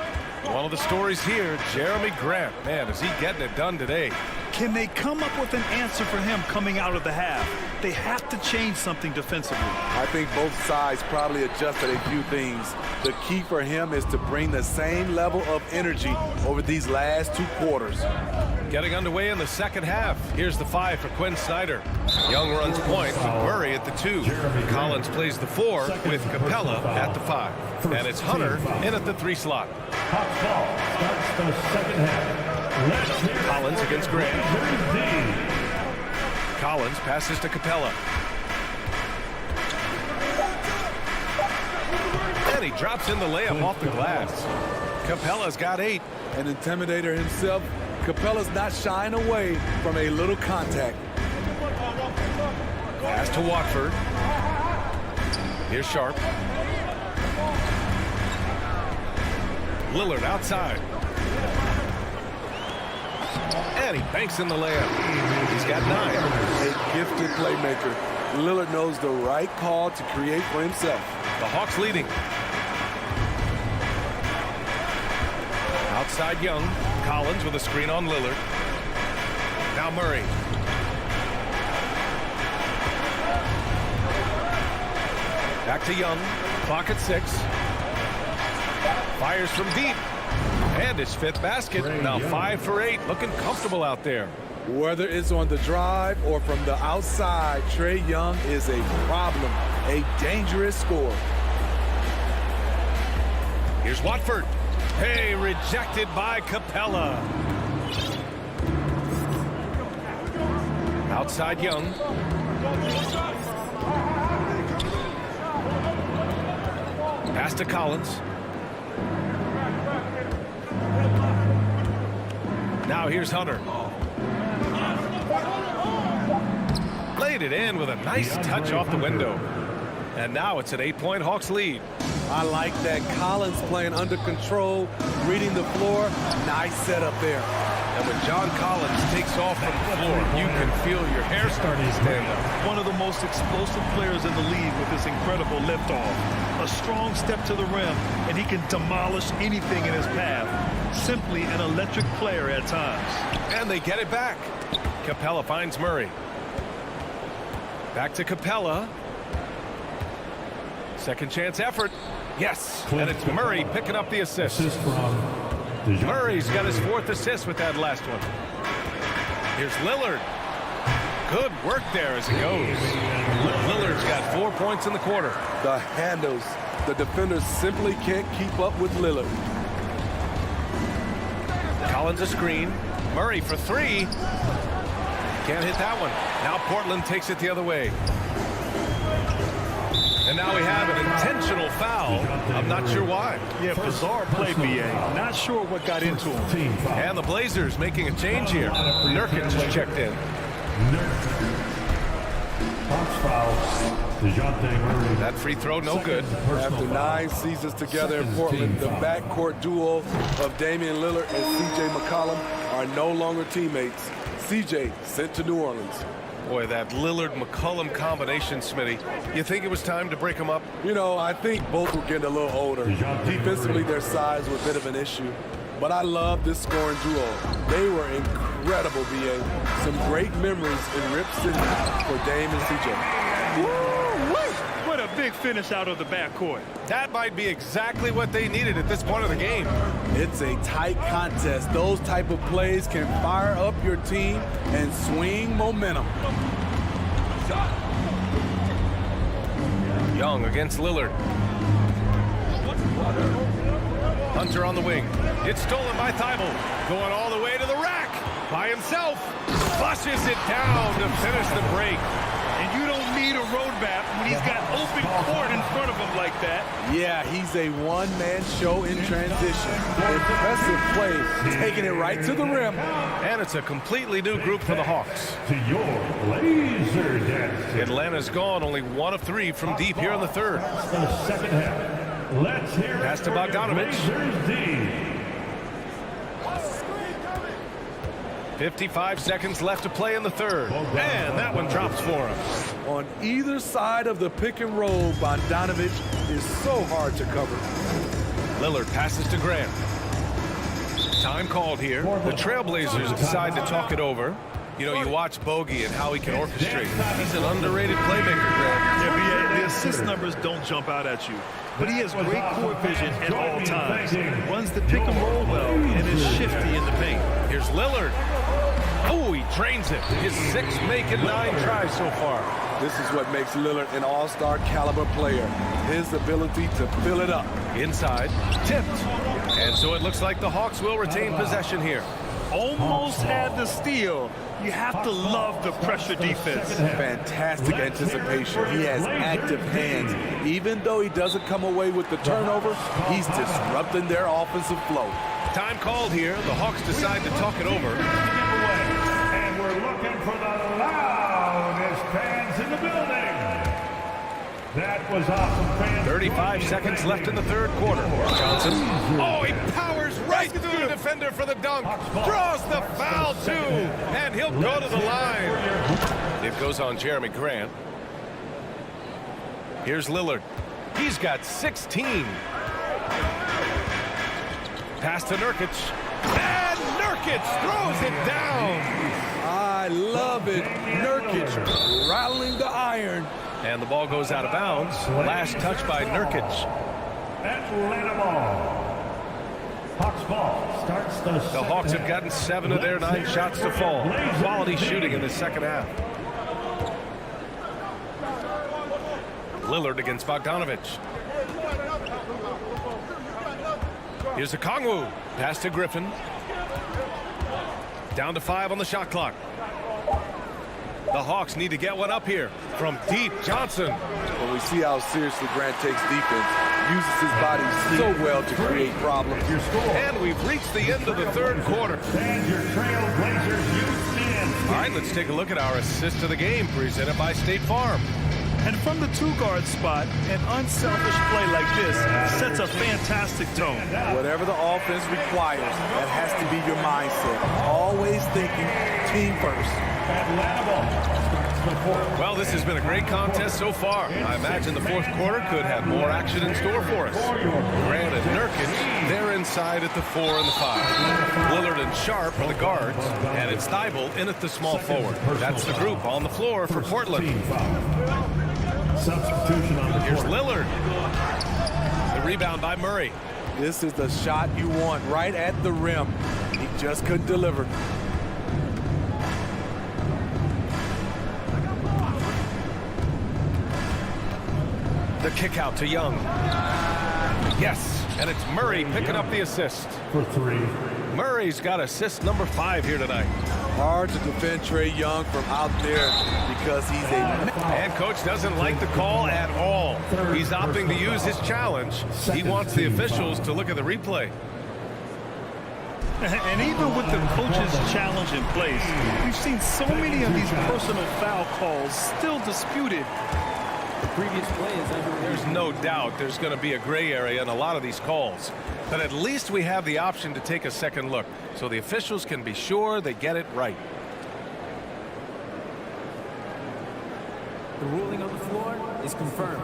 One of the stories here, Jeremy Grant. Man, is he getting it done today. Can they come up with an answer for him coming out of the half? They have to change something defensively. I think both sides probably adjusted a few things. The key for him is to bring the same level of energy over these last 2 quarters. Getting underway in the second half. Here's the 5 for Quinn Snyder. Young runs point with Murray at the 2. Collins plays the 4 with Capella at the 5. And it's Hunter in at the 3 slot. Hawks ball starts the second half. Collins against Grant. Collins passes to Capella. And he drops in the layup off the glass. Capella's got 8. An intimidator himself, Capella's not shying away from a little contact. Pass to Watford. Here's Sharp. Lillard outside. And he banks in the layup. He's got 9. A gifted playmaker. Lillard knows the right call to create for himself. The Hawks leading. Outside Young. Collins with a screen on Lillard. Now Murray. Back to Young. Clock at 6. Fires from deep. And his 5th basket. Now 5 for 8. Looking comfortable out there. Whether it's on the drive or from the outside, Trae Young is a problem. A dangerous scorer. Here's Watford. Hey, rejected by Capella. Outside Young. Pass to Collins. Now here's Hunter. Laid it in with a nice touch off the window. And now it's an 8-point Hawks lead. I like that. Collins playing under control, reading the floor. Nice setup there. And when John Collins takes off from the floor, you can feel your hair starting to stand up. One of the most explosive players in the league with this incredible liftoff. A strong step to the rim, and he can demolish anything in his path. Simply an electric player at times. And they get it back. Capella finds Murray. Back to Capella. Second chance effort. Yes. And it's Murray picking up the assist. Murray's got his 4th assist with that last one. Here's Lillard. Good work there as he goes. Lillard's got 4 points in the quarter. The handles. The defenders simply can't keep up with Lillard. Collins a screen. Murray for 3. Can't hit that one. Now Portland takes it the other way. And now we have an intentional foul. I'm not sure why. Yeah, bizarre play, BA. Not sure what got into him. And the Blazers making a change here. Nurkic just checked in. That free throw, no good. After 9 seasons together in Portland, the backcourt duo of Damian Lillard and C.J. McCollum are no longer teammates. C.J. sent to New Orleans. Boy, that Lillard-McCollum combination, Smitty. You think it was time to break them up? You know, I think both were getting a little older. Defensively, their size was a bit of an issue. But I love this scoring duo. They were incredible, BA. Some great memories in Rip City for Dame and CJ. What a big finish out of the backcourt. That might be exactly what they needed at this point of the game. It's a tight contest. Those type of plays can fire up your team and swing momentum. Young against Lillard. Hunter on the wing. It's stolen by Thibault. Going all the way to the rack. By himself. Flushes it down to finish the break. And you don't need a roadmap when he's got open court in front of him like that. Yeah, he's a one-man show in transition. Impressive play, taking it right to the rim. And it's a completely new group for the Hawks. To your laser dance. Atlanta's gone only 1 of 3 from deep here in the third. The second half. Let's hear Pass to Bogdanovich. Blazers D. 55 seconds left to play in the third. And that one drops for him. On either side of the pick and roll, Bogdanovich is so hard to cover. Lillard passes to Grant. Time called here. The Trailblazers decide to talk it over. You know, you watch Bogey and how he can orchestrate. He's an underrated playmaker, Grant. Yeah, the assist numbers don't jump out at you. But he has great court vision at all times. Runs the pick and roll well and is shifty in the paint. Here's Lillard. Oh, he drains it. His 6th make and 9 tries so far. This is what makes Lillard an all-star caliber player. His ability to fill it up. Inside, tipped. And so it looks like the Hawks will retain possession here. Almost had the steal. You have to love the pressure defense. Fantastic anticipation. He has active hands. Even though he doesn't come away with the turnover, he's disrupting their offensive flow. Time called here. The Hawks decide to talk it over. And we're looking for the loudest fans in the building. That was awesome, fans. 35 seconds left in the third quarter. Johnson. Oh, he powers right through the defender for the dunk. Draws the foul, too. And he'll go to the line. It goes on Jeremy Grant. Here's Lillard. He's got 16. Pass to Nurkic. And Nurkic throws it down. I love it. Nurkic rattling the iron. And the ball goes out of bounds. Last touch by Nurkic. Atlanta ball. Hawks ball starts the Hawks have gotten 7 of their 9 shots to fall. Quality shooting in the second half. Lillard against Bogdanovich. Here's a Kongwu. Pass to Griffin. Down to 5 on the shot clock. The Hawks need to get one up here from deep. Johnson. When we see how seriously Grant takes defense, uses his body so well to create problems. And we've reached the end of the third quarter. And your Trailblazers youth men. All right, let's take a look at our assist of the game presented by State Farm. And from the 2-guard spot, an unselfish play like this sets a fantastic tone. Whatever the offense requires, that has to be your mindset. Always thinking team first. Well, this has been a great contest so far. I imagine the fourth quarter could have more action in store for us. Grant and Nurkic, they're inside at the 4 and the 5. Lillard and Sharp are the guards, and it's Thibault in at the small forward. That's the group on the floor for Portland. Substitution on the Here's court. Lillard. The rebound by Murray. This is the shot you want right at the rim. He just couldn't deliver. The kick out to Young. Yes, And it's Murray picking up the assist. For 3. Murray's got assist number 5 here tonight. Hard to defend Trae Young from out there because he's a... And coach doesn't like the call at all. He's opting to use his challenge. He wants the officials to look at the replay. And even with the coach's challenge in place, we've seen so many of these personal foul calls still disputed. The previous play is under. There's no doubt there's going to be a gray area in a lot of these calls. But at least we have the option to take a second look, so the officials can be sure they get it right. The ruling on the floor is confirmed.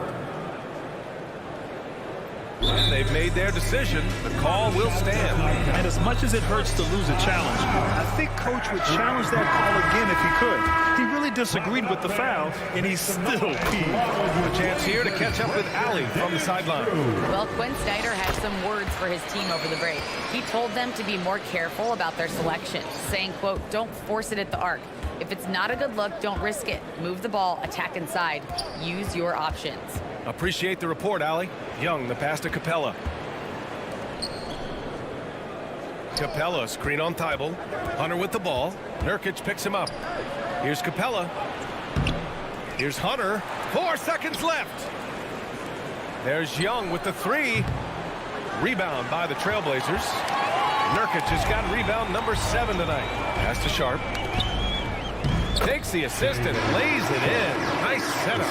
And they've made their decision. The call will stand. And as much as it hurts to lose a challenge, I think Coach would challenge that call again if he could. He really disagreed with the foul, and he's still peeved. A chance here to catch up with Allie from the sideline. Well, Quinn Snyder had some words for his team over the break. He told them to be more careful about their selection, saying, quote, don't force it at the arc. If it's not a good look, don't risk it. Move the ball, attack inside. Use your options. Appreciate the report, Allie. Young, the pass to Capella. Capella, screen on Thibault. Hunter with the ball. Nurkic picks him up. Here's Capella. Here's Hunter. 4 seconds left. There's Young with the 3. Rebound by the Trailblazers. Nurkic has got rebound number 7 tonight. Pass to Sharp. Takes the assist and lays it in. Nice setup.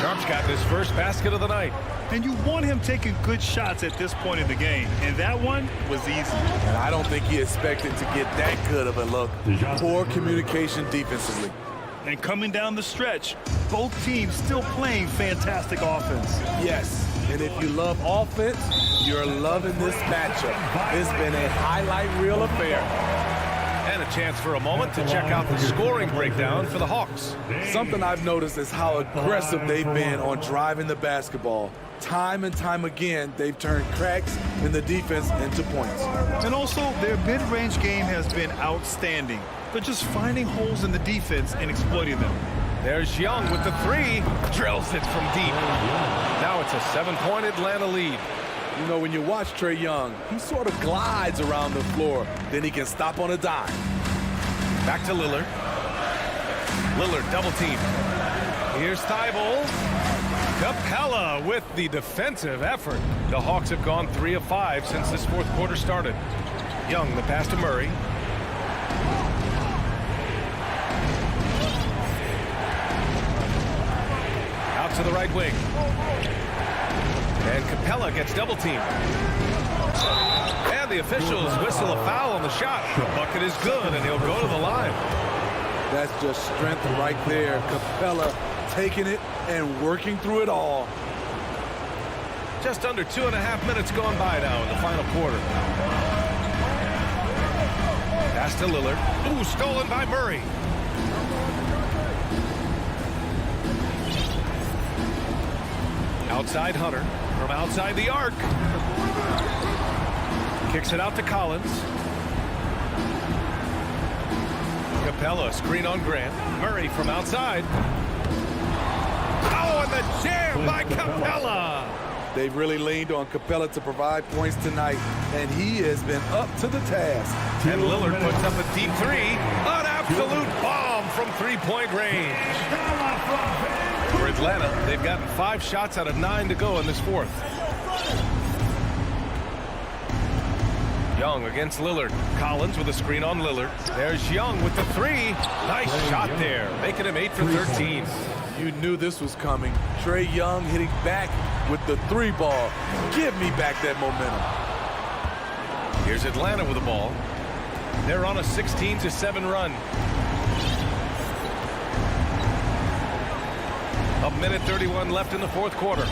Sharp's got his first basket of the night. And you want him taking good shots at this point in the game. And that one was easy. And I don't think he expected to get that good of a look. Poor communication defensively. And coming down the stretch, both teams still playing fantastic offense. Yes, and if you love offense, you're loving this matchup. It's been a highlight reel affair. And a chance for a moment to check out the scoring breakdown for the Hawks. Something I've noticed is how aggressive they've been on driving the basketball. Time and time again, they've turned cracks in the defense into points. And also, their mid-range game has been outstanding. They're just finding holes in the defense and exploiting them. There's Young with the 3. Drills it from deep. Now it's a 7-point Atlanta lead. You know, when you watch Trae Young, he sort of glides around the floor. Then he can stop on a dime. Back to Lillard. Lillard double team. Here's Thibault. Capella with the defensive effort. The Hawks have gone 3 of 5 since this fourth quarter started. Young, the pass to Murray. Out to the right wing. And Capella gets double teamed. And the officials whistle a foul on the shot. The bucket is good, and he'll go to the line. That's just strength right there. Capella taking it and working through it all. Just under 2.5 minutes gone by now in the final quarter. Pass to Lillard. Ooh, stolen by Murray. Outside Hunter. From outside the arc. Kicks it out to Collins. Capella, screen on Grant. Murray from outside. Oh, and the jam by Capella. They've really leaned on Capella to provide points tonight, and he has been up to the task. And Lillard puts up a deep 3. An absolute bomb from three-point range. For Atlanta, they've gotten 5 shots out of 9 to go in this fourth. Young against Lillard. Collins with a screen on Lillard. There's Young with the 3. Nice shot there, making him 8 for 13. You knew this was coming. Trae Young hitting back with the 3 ball. Give me back that momentum. Here's Atlanta with the ball. They're on a 16-7 run. A minute 31 left in the fourth quarter.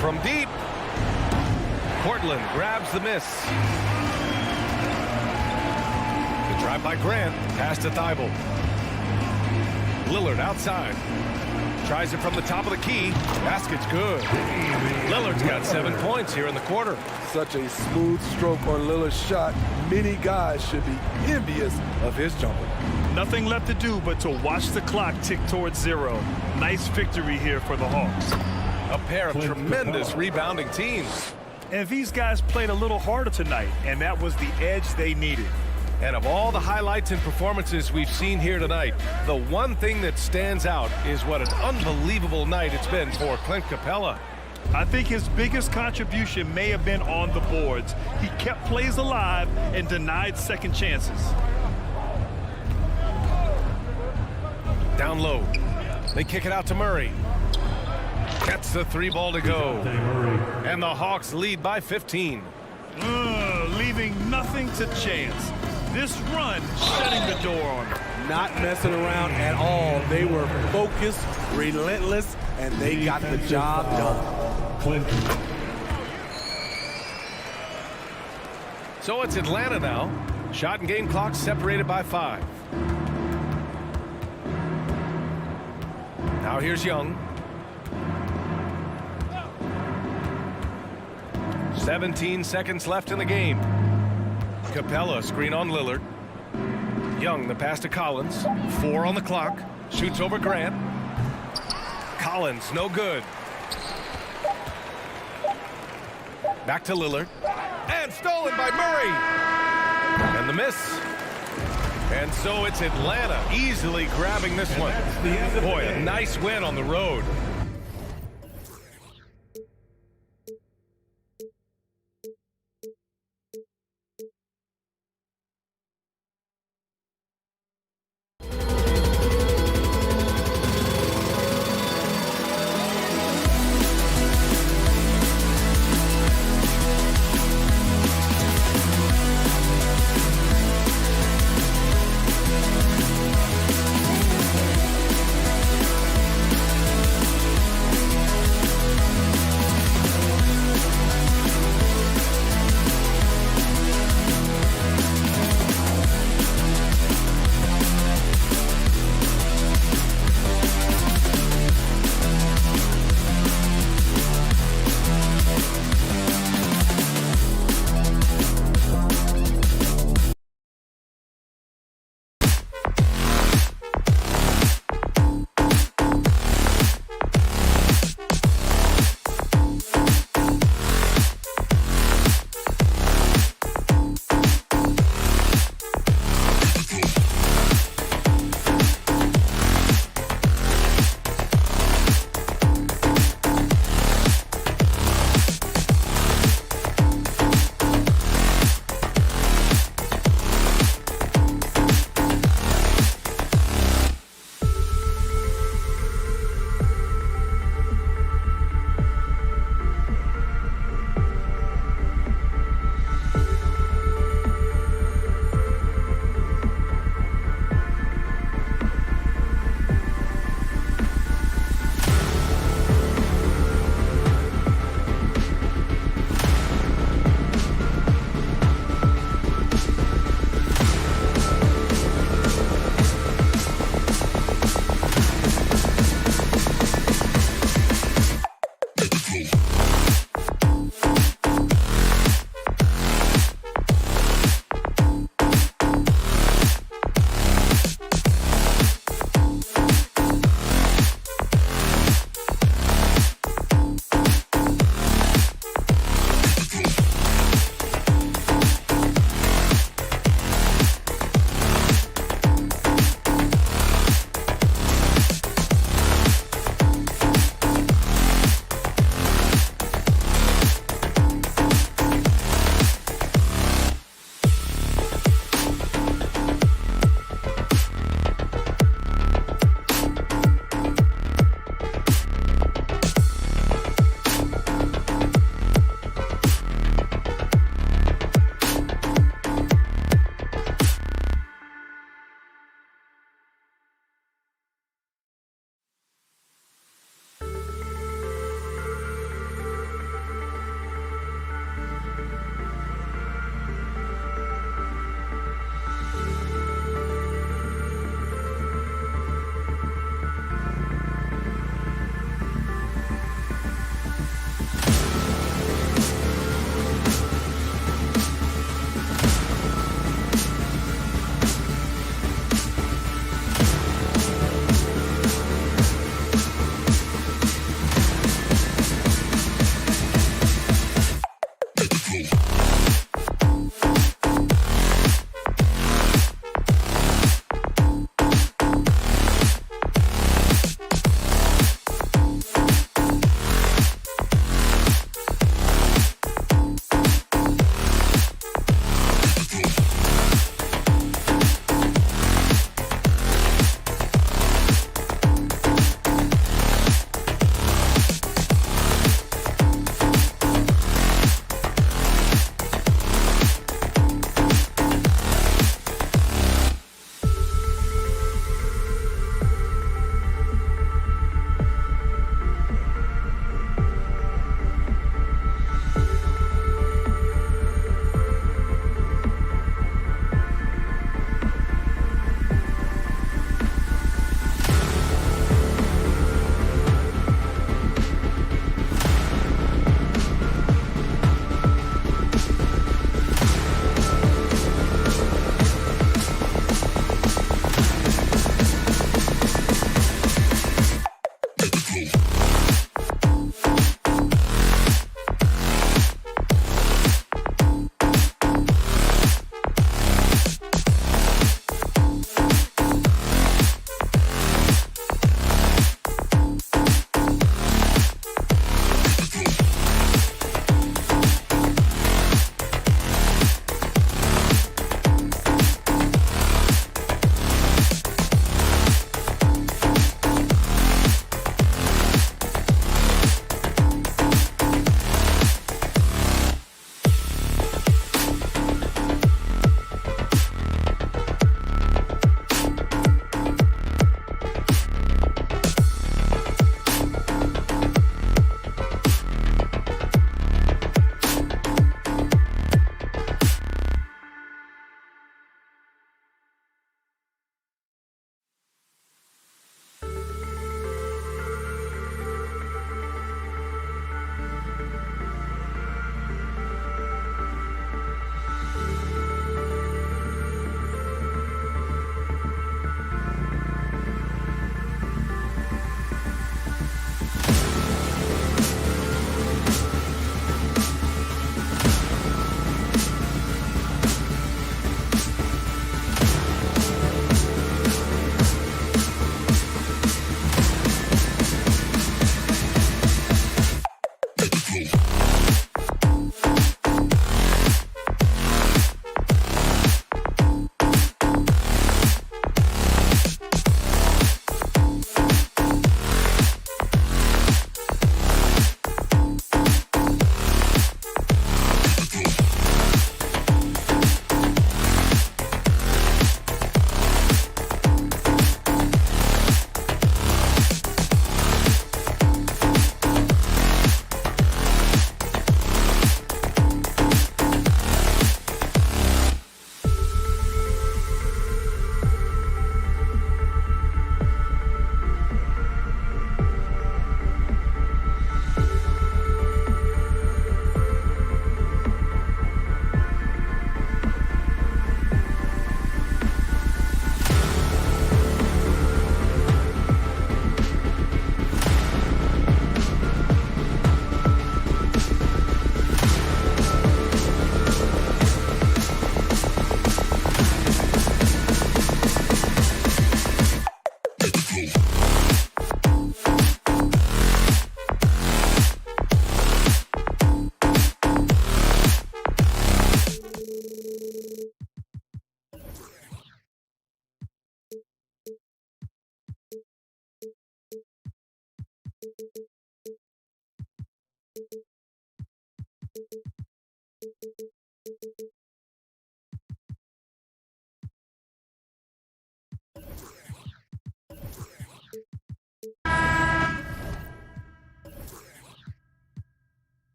From deep. Portland grabs the miss. The drive by Grant. Pass to Thibault. Lillard outside. Tries it from the top of the key. Basket's good. Lillard's got 7 points here in the quarter. Such a smooth stroke on Lillard's shot. Many guys should be envious of his jumper. Nothing left to do but to watch the clock tick towards 0. Nice victory here for the Hawks. A pair of tremendous rebounding teams. And these guys played a little harder tonight, and that was the edge they needed. And of all the highlights and performances we've seen here tonight, the one thing that stands out is what an unbelievable night it's been for Clint Capella. I think his biggest contribution may have been on the boards. He kept plays alive and denied second chances. Down low. They kick it out to Murray. Gets the 3 ball to go. And the Hawks lead by 15. Leaving nothing to chance. This run shutting the door on them. Not messing around at all. They were focused, relentless, and they got the job done. So it's Atlanta now. Shot and game clock separated by 5. Now here's Young. 17 seconds left in the game. Capella screen on Lillard. Young the pass to Collins. 4 on the clock. Shoots over Grant. Collins no good. Back to Lillard. And stolen by Murray. And the miss. And so it's Atlanta easily grabbing this one. Boy, a nice win on the road.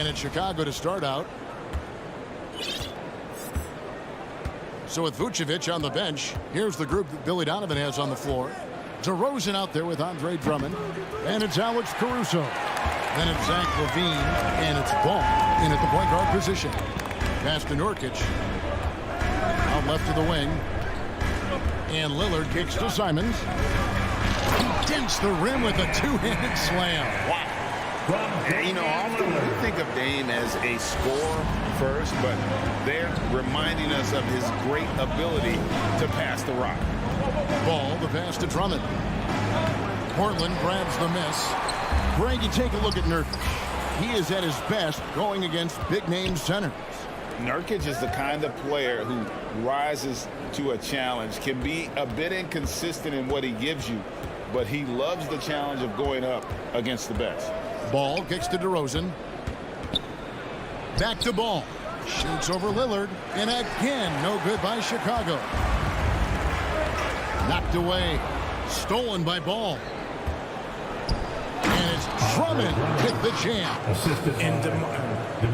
it's Chicago to start out. So with Vucevic on the bench, here's the group that Billy Donovan has on the floor. DeRozan out there with Andre Drummond. And it's Alex Caruso. Then it's Zach LaVine. And it's Ball in at the point guard position. Pass to Nurkic. Out left to the wing. And Lillard kicks to Simons. He dents the rim with a two-handed slam. Wow. You know, often we think of Dame as a scorer first, but they're reminding us of his great ability to pass the rock. Ball, the pass to Drummond. Portland grabs the miss. Greg, you take a look at Nurkic. He is at his best going against big-name centers. Nurkic is the kind of player who rises to a challenge, can be a bit inconsistent in what he gives you, but he loves the challenge of going up against the best. Ball kicks to DeRozan. Back to Ball. Shoots over Lillard. And again, no good by Chicago. Knocked away. Stolen by Ball. And it's Drummond with the jam.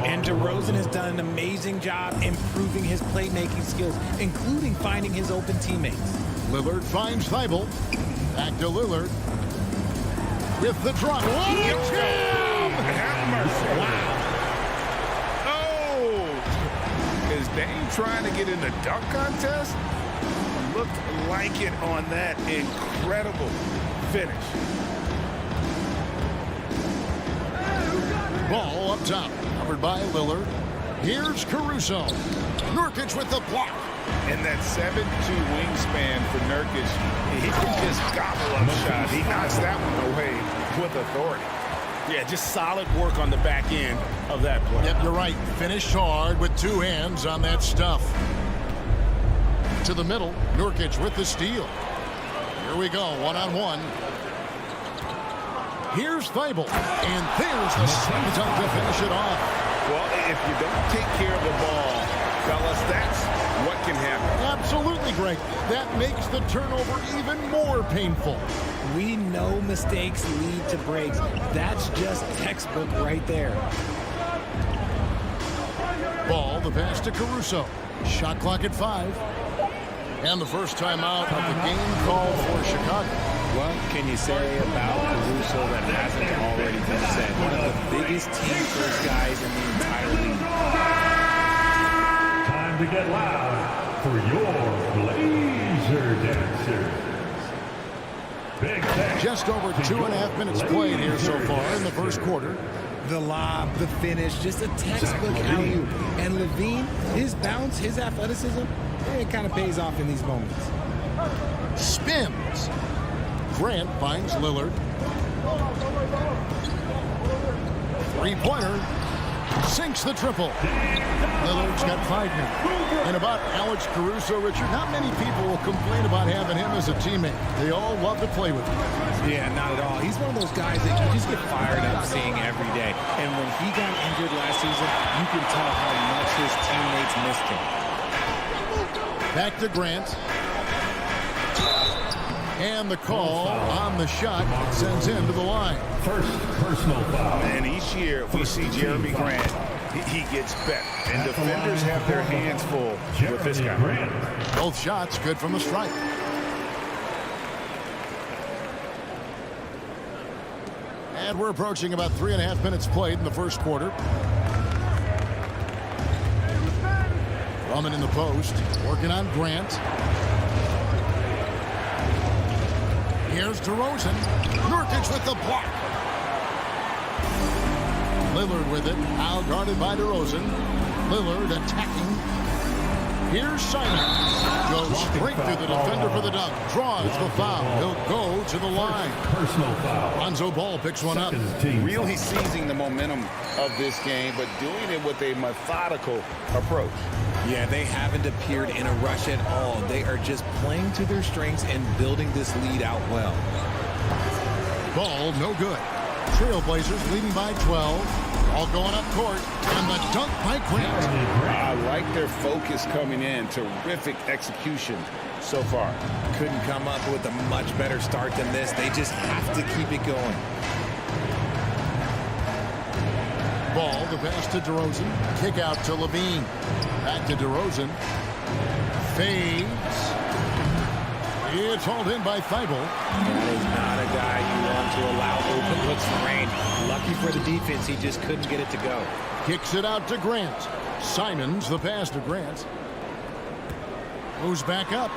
And DeRozan has done an amazing job improving his playmaking skills, including finding his open teammates. Lillard finds Thibault. Back to Lillard. With the drop. What a jam! Have mercy. Wow. Oh! Is Dame trying to get in the dunk contest? Looked like it on that incredible finish. Ball up top. Covered by Lillard. Here's Caruso. Nurkic with the block. And that 7'2" wingspan for Nurkic, he can just gobble up shots. He knocks that one away with authority. Yeah, just solid work on the back end of that play. Yep, you're right. Finished hard with two hands on that stuff. To the middle, Nurkic with the steal. Here we go, one-on-one. Here's Thibault, and there's the slam dunk to finish it off. Well, if you don't take care of the ball, fellas, that's what can happen. Absolutely, Greg. That makes the turnover even more painful. We know mistakes lead to breaks. That's just textbook right there. Ball, the pass to Caruso. Shot clock at 5. And the first timeout of the game called for Chicago. What can you say about Caruso that hasn't already been said? One of the biggest team first guys in the entire league. Time to get loud for your Blazer dancers. Just over 2.5 minutes played here so far in the first quarter. The lob, the finish, just a textbook alley-oop. And LaVine, his bounce, his athleticism, it kind of pays off in these moments. Spins. Grant finds Lillard. Three-pointer. Sinks the triple. Lillard's got 5 now. And about Alex Caruso, Richard, not many people will complain about having him as a teammate. They all love to play with him. Yeah, not at all. He's one of those guys that you just get fired up seeing every day. And when he got injured last season, you can tell how much his teammates missed him. Back to Grant. And the call on the shot sends him to the line. First personal foul. And each year we see Jeremy Grant, he gets better. And defenders have their hands full with this guy. Both shots good from the stripe. And we're approaching about 3.5 minutes played in the first quarter. Drummond in the post, working on Grant. Here's DeRozan. Nurkic with the block. Lillard with it. Now guarded by DeRozan. Lillard attacking. Here's Simons. Goes straight through the defender for the dunk. Draws the foul. He'll go to the line. Personal foul. Lonzo Ball picks one up. Really seizing the momentum of this game, but doing it with a methodical approach. Yeah, they haven't appeared in a rush at all. They are just playing to their strengths and building this lead out well. Ball, no good. Trailblazers leading by 12. All going up court. And the dunk by Grant. I like their focus coming in. Terrific execution so far. Couldn't come up with a much better start than this. They just have to keep it going. ball. The pass to DeRozan. Kick out to Levine. Back to DeRozan. Fades. It's hauled in by Thibault. That is not a guy you want to allow open looks for rain. Lucky for the defense, he just couldn't get it to go. Kicks it out to Grant. Simons, the pass to Grant. Moves back up.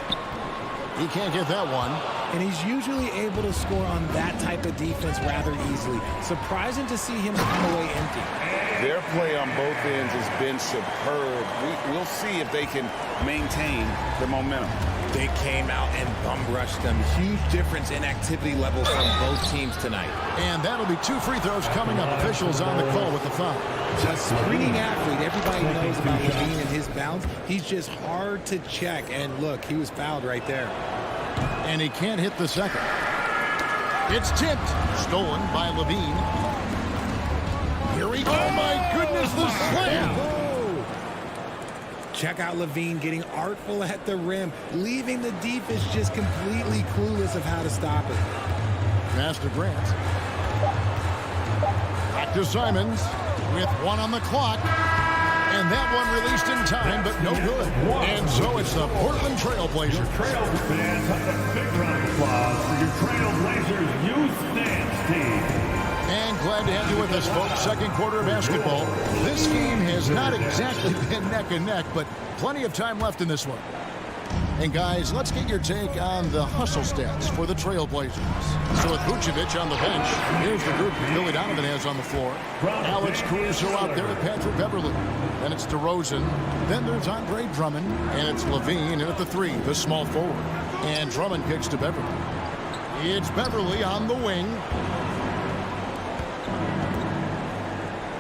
He can't get that one. And he's usually able to score on that type of defense rather easily. Surprising to see him come away empty. Their play on both ends has been superb. We'll see if they can maintain the momentum. They came out and bum rushed them. Huge difference in activity level from both teams tonight. And that'll be 2 free throws coming up. Officials on the call with the foul. A screening athlete. Everybody knows about Levine and his bounce. He's just hard to check. And look, he was fouled right there. And he can't hit the second. It's tipped. Stolen by Levine. Here he goes. Oh, my goodness, the slam. Check out Levine getting artful at the rim, leaving the defense just completely clueless of how to stop it. Pass to Grant. Back to Simons with 1 on the clock. And that one released in time, but no good. And so it's the Portland Trailblazers. Fans have a big round of applause for your Trailblazers Youth Dance Team. And glad to have you with us, folks. Second quarter of basketball. This game has not exactly been neck and neck, but plenty of time left in this one. And guys, let's get your take on the hustle stats for the Trailblazers. So with Vucevic on the bench, here's the group Billy Donovan has on the floor. Alex Caruso out there with Patrick Beverley. Then it's DeRozan. Then there's Andre Drummond. And it's Levine in at the 3, the small forward. And Drummond kicks to Beverley. It's Beverley on the wing.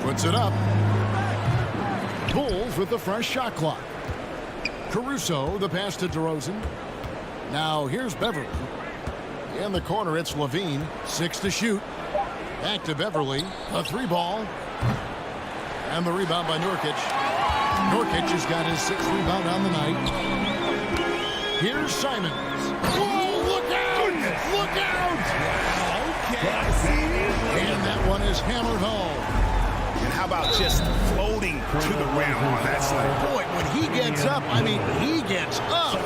Puts it up. Bulls with the fresh shot clock. Caruso, the pass to DeRozan. Now here's Beverley. In the corner, it's Levine. 6 to shoot. Back to Beverley. A 3-ball. And the rebound by Nurkic. Nurkic has got his 6th rebound on the night. Here's Simons. Whoa, look out! Look out! Okay. And that one is hammered home. And how about just floating to the rim on that slam? Boy, when he gets up, I mean, he gets up.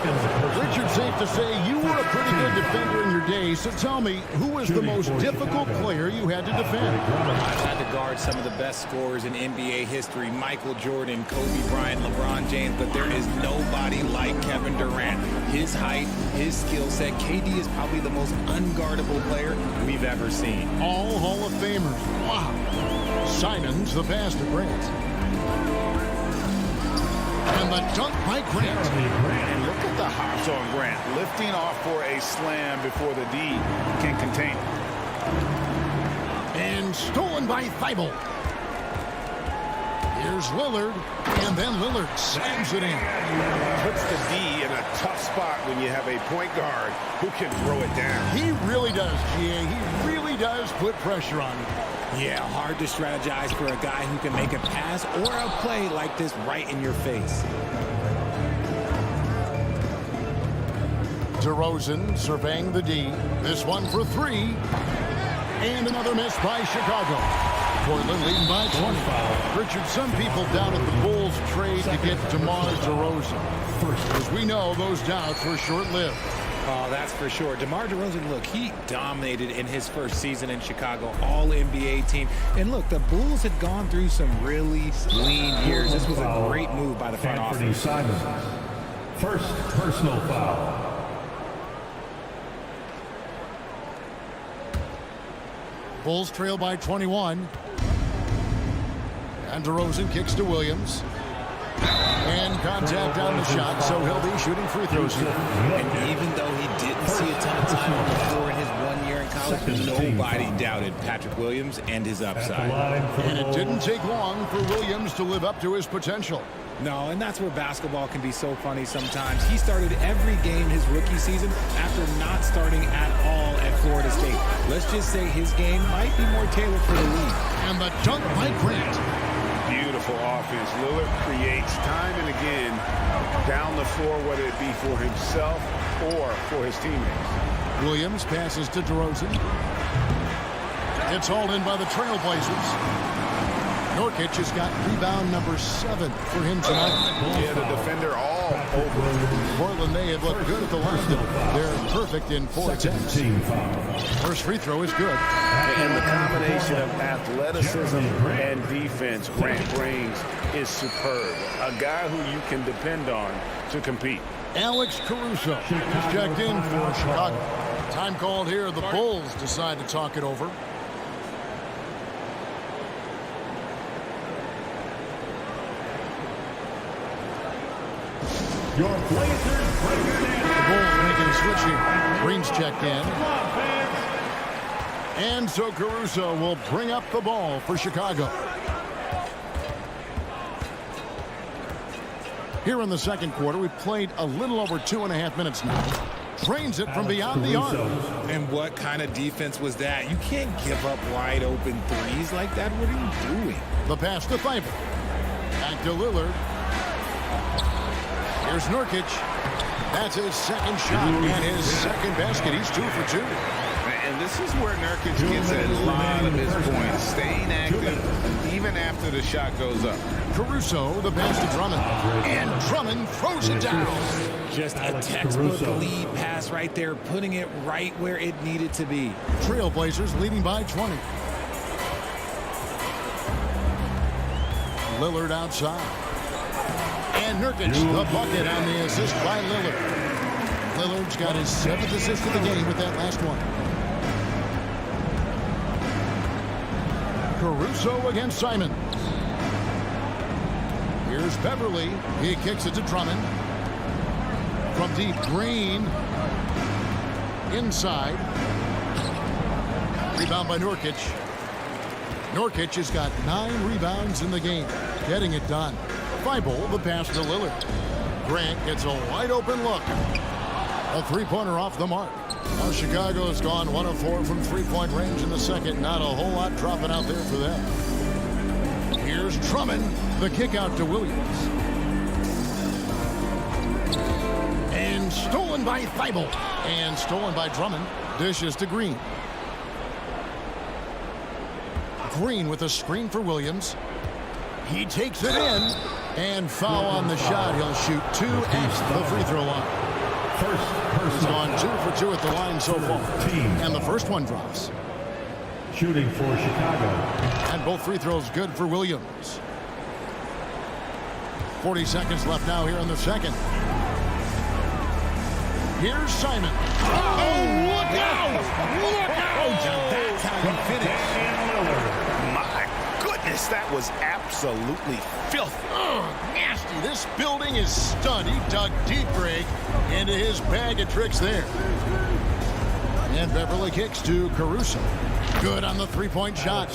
Richard, safe to say you were a pretty good defender in your day. So tell me, who was the most difficult player you had to defend? I've had to guard some of the best scorers in NBA history. Michael Jordan, Kobe Bryant, LeBron James. But there is nobody like Kevin Durant. His height, his skill set. KD is probably the most unguardable player we've ever seen. All Hall of Famers. Wow. Simons, the pass to Grant. And the dunk by Grant. And look at the hops on Grant. Lifting off for a slam before the D can contain it. And stolen by Thibault. Here's Lillard. And then Lillard slams it in. Puts the D in a tough spot when you have a point guard who can throw it down. He really does, GA. He really does put pressure on him. Yeah, hard to strategize for a guy who can make a pass or a play like this right in your face. DeRozan surveying the D. This one for 3. And another miss by Chicago. Portland leading by 20. Richard, some people doubted the Bulls trade to get DeMar DeRozan. As we know, those doubts were short-lived. Oh, that's for sure. DeMar DeRozan, look, he dominated in his first season in Chicago, all-NBA team. And look, the Bulls had gone through some really lean years. This was a great move by the front office. Simons. First personal foul. Bulls trail by 21. And DeRozan kicks to Williams. And contact on the shot, so he'll be shooting free throws here. And even though he didn't see a ton of time on the floor in his 1 year in college, nobody doubted Patrick Williams and his upside. And it didn't take long for Williams to live up to his potential. No, and that's where basketball can be so funny sometimes. He started every game his rookie season after not starting at all at Florida State. Let's just say his game might be more tailored for the league. And the dunk by Grant. Beautiful offense. Lillard creates time and again down the floor, whether it be for himself or for his teammates. Williams passes to DeRozan. It's hauled in by the Trailblazers. Nurkic has got rebound number 7 for him tonight. Yeah, the defender all over. Portland, they have looked good at the line. They're perfect in 4 attempts. First free throw is good. And the combination of athleticism and defense Grant brings is superb. A guy who you can depend on to compete. Alex Caruso is checked in for Chicago. Time called here. The Bulls decide to talk it over. Your Blazers breaker The Bulls making a switch here. Green's checked in. And so Caruso will bring up the ball for Chicago. Here in the second quarter, we've played a little over 2.5 minutes now. Drains it from beyond the arc. And what kind of defense was that? You can't give up wide open threes like that. What are you doing? The pass to Thibault. Back to Lillard. Here's Nurkic. That's his second shot and his second basket. He's 2 for 2. And this is where Nurkic gets a lot of his points, staying active even after the shot goes up. Caruso, the pass to Drummond. And Drummond throws it down. Just a textbook lead pass right there, putting it right where it needed to be. Trailblazers leading by 20. Lillard outside. And Nurkic, the bucket on the assist by Lillard. Lillard's got his 7th assist of the game with that last one. Caruso against Simons. Here's Beverly. He kicks it to Drummond. From deep, Green. Inside. Rebound by Nurkic. Nurkic has got 9 rebounds in the game. Getting it done. Thibault, the pass to Lillard. Grant gets a wide open look. A three-pointer off the mark. Well, Chicago has gone 1 of 4 from three-point range in the second. Not a whole lot dropping out there for them. Here's Drummond. The kick out to Williams. And stolen by Thibault. And stolen by Drummond. Dishes to Green. Green with a screen for Williams. He takes it in. And foul on the shot. He'll shoot 2 at the free throw line. He's gone 2 for 2 at the line so far. And the first one drops. Shooting for Chicago. And both free throws good for Williams. 40 seconds left now here in the second. Here's Simon. Oh, look out! Look out! That's how you finish. My goodness, that was absolutely filthy. Nasty. This building is stunned. He dug deep break into his bag of tricks there. And Beverly kicks to Caruso. Good on the three-point shot.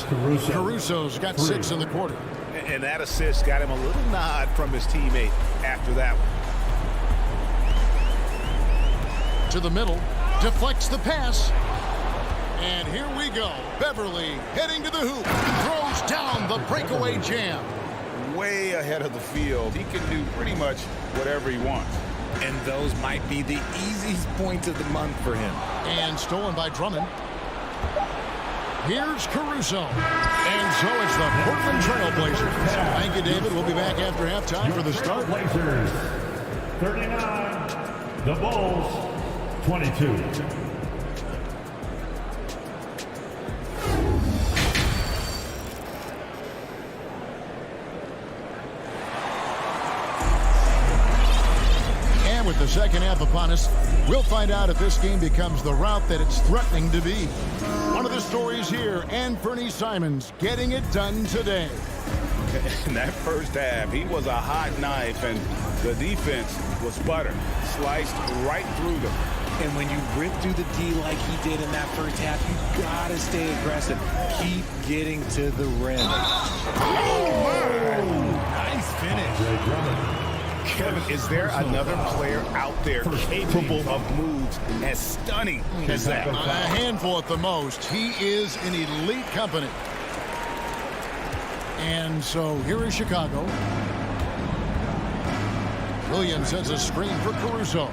Caruso's got 6 in the quarter. And that assist got him a little nod from his teammate after that one. To the middle. Deflects the pass. And here we go. Beverly heading to the hoop. Throws down the breakaway jam. Way ahead of the field. He can do pretty much whatever he wants. And those might be the easiest points of the month for him. And stolen by Drummond. Here's Caruso. And so it's the Portland Trail Blazers. Thank you, David. We'll be back after halftime for the start. Blazers 39. The Bulls 22. With the second half upon us, we'll find out if this game becomes the route that it's threatening to be. One of the stories here, Anthony Simons getting it done today. In that first half, he was a hot knife, and the defense was butter. Sliced right through them. And when you rip through the D like he did in that first half, you gotta stay aggressive. Keep getting to the rim. Nice finish. Kevin, is there another player out there capable of moves as stunning as that? A handful at the most. He is in elite company. And so here is Chicago. Williams sends a screen for Caruso.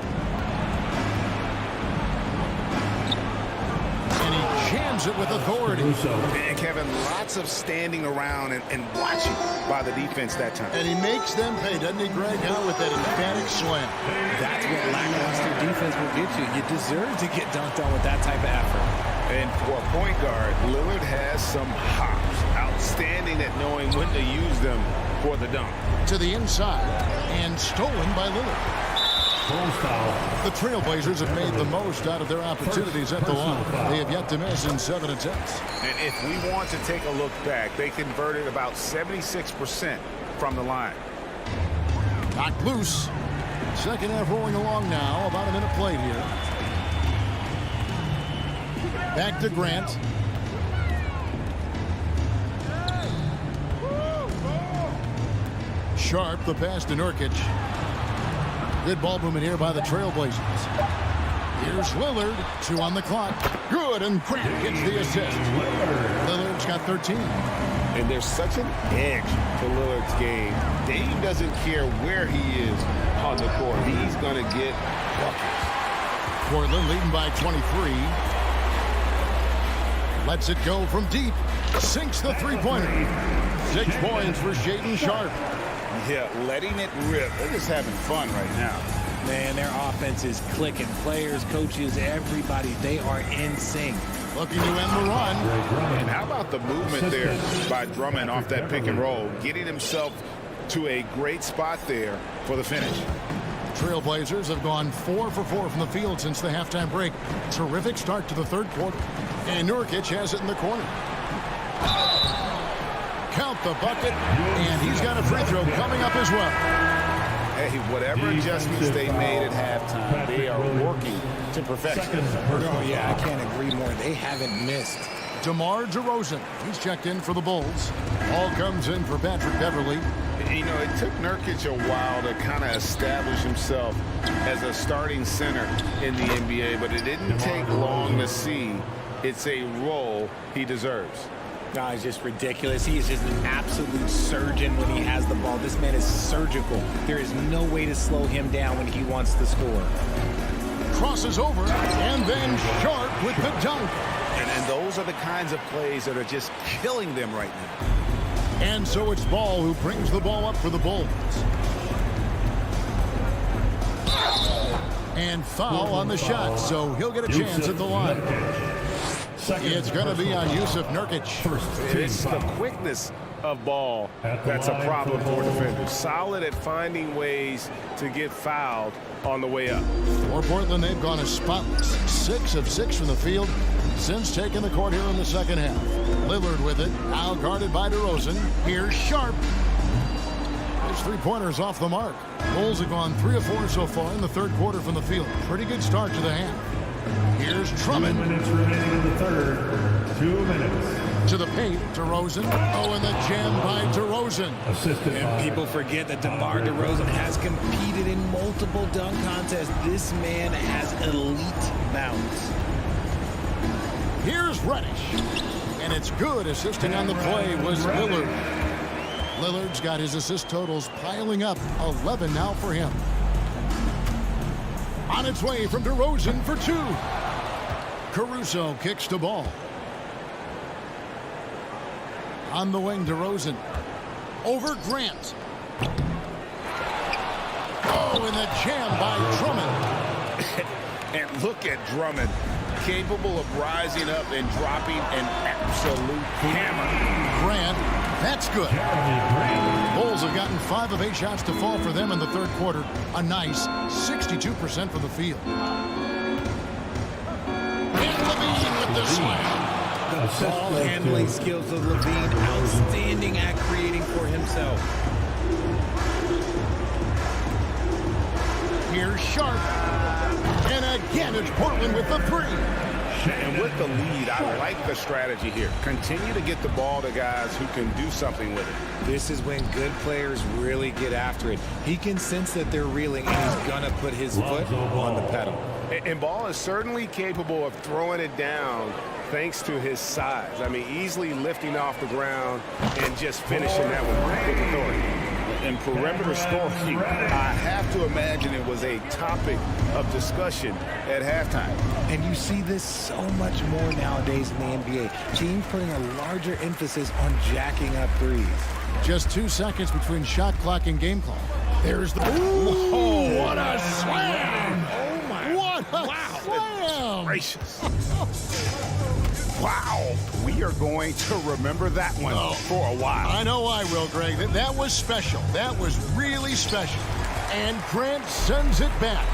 And he jams throws it with authority. And Kevin, lots of standing around and watching by the defense that time. And he makes them pay, doesn't he, Greg? Out with that emphatic slam. That's what lackluster defense will get you. You deserve to get dunked on with that type of effort. And for a point guard, Lillard has some hops. Outstanding at knowing when to use them for the dunk. To the inside and stolen by Lillard. The Trailblazers have made the most out of their opportunities at the line. They have yet to miss in 7 attempts. And if we want to take a look back, they converted about 76% from the line. Knocked loose. Second half rolling along now. About a minute played here. Back to Grant. Sharp, the pass to Nurkic. Good ball movement here by the Trailblazers. Here's Lillard, 2 on the clock. Good, and Grant gets the assist. Lillard's got 13. And there's such an edge to Lillard's game. Dame doesn't care where he is on the court. He's going to get buckets. Portland leading by 23. Lets it go from deep. Sinks the three-pointer. 6 points for Shaedon Sharpe. Yeah, letting it rip. They're just having fun right now. Man, their offense is clicking. Players, coaches, everybody, they are in sync. Looking to end the run. And how about the movement there by Drummond off that pick and roll, getting himself to a great spot there for the finish. Trailblazers have gone 4 for 4 from the field since the halftime break. Terrific start to the third quarter. And Nurkic has it in the corner. Count the bucket, and he's got a free throw coming up as well. Hey, whatever adjustments they made at halftime, they are working to perfection. Oh, yeah, I can't agree more. They haven't missed. DeMar DeRozan, he's checked in for the Bulls. Ball comes in for Patrick Beverly. You know, it took Nurkic a while to kind of establish himself as a starting center in the NBA, but it didn't take long to see it's a role he deserves. No, it's just ridiculous. He is just an absolute surgeon when he has the ball. This man is surgical. There is no way to slow him down when he wants to score. Crosses over, and then Sharp with the dunk. And those are the kinds of plays that are just killing them right now. And so it's Ball who brings the ball up for the Bulls. And foul on the shot, so he'll get a chance at the line. It's going to be on Yusuf Nurkic. It's the quickness of Ball that's a problem for defenders. Solid at finding ways to get fouled on the way up. For Portland, they've gone as spotless. 6 of 6 from the field since taking the court here in the second half. Lillard with it, now guarded by DeRozan. Here's Sharp. His three-pointers off the mark. Bulls have gone 3 of 4 so far in the third quarter from the field. Pretty good start to the half. Here's Drummond. 2 minutes remaining in the third. 2 minutes. To the paint, DeRozan. Oh, and the jam by DeRozan. Assisted And people forget that DeMar DeRozan has competed in multiple dunk contests. This man has elite bounce. Here's Reddish. And it's good. Assisting on the play was Lillard. Lillard's got his assist totals piling up. 11 now for him. On its way from DeRozan for 2. Caruso kicks the ball. On the wing, DeRozan. Over Grant. Oh, and the jam by Drummond. And look at Drummond, capable of rising up and dropping an absolute hammer. Grant, that's good. Bulls have gotten 5 of 8 shots to fall for them in the third quarter. A nice 62% from the field. And Levine with the slam. The ball handling skills of Levine, outstanding at creating for himself. Here's Sharp. And again, it's Portland with the 3. And with the lead, I like the strategy here. Continue to get the ball to guys who can do something with it. This is when good players really get after it. He can sense that they're reeling, and he's going to put his foot on the pedal. And Ball is certainly capable of throwing it down thanks to his size. I mean, easily lifting off the ground and just finishing that one with authority. and perimeter scoring, I have to imagine it was a topic of discussion at halftime. And you see this so much more nowadays in the NBA. Teams putting a larger emphasis on jacking up threes. Just 2 seconds between shot clock and game clock. There's the... Ooh, what a slam! Oh, my. What a slam! Gracious. Wow. We are going to remember that one for a while. I know I will, Greg. That was special. That was really special. And Grant sends it back.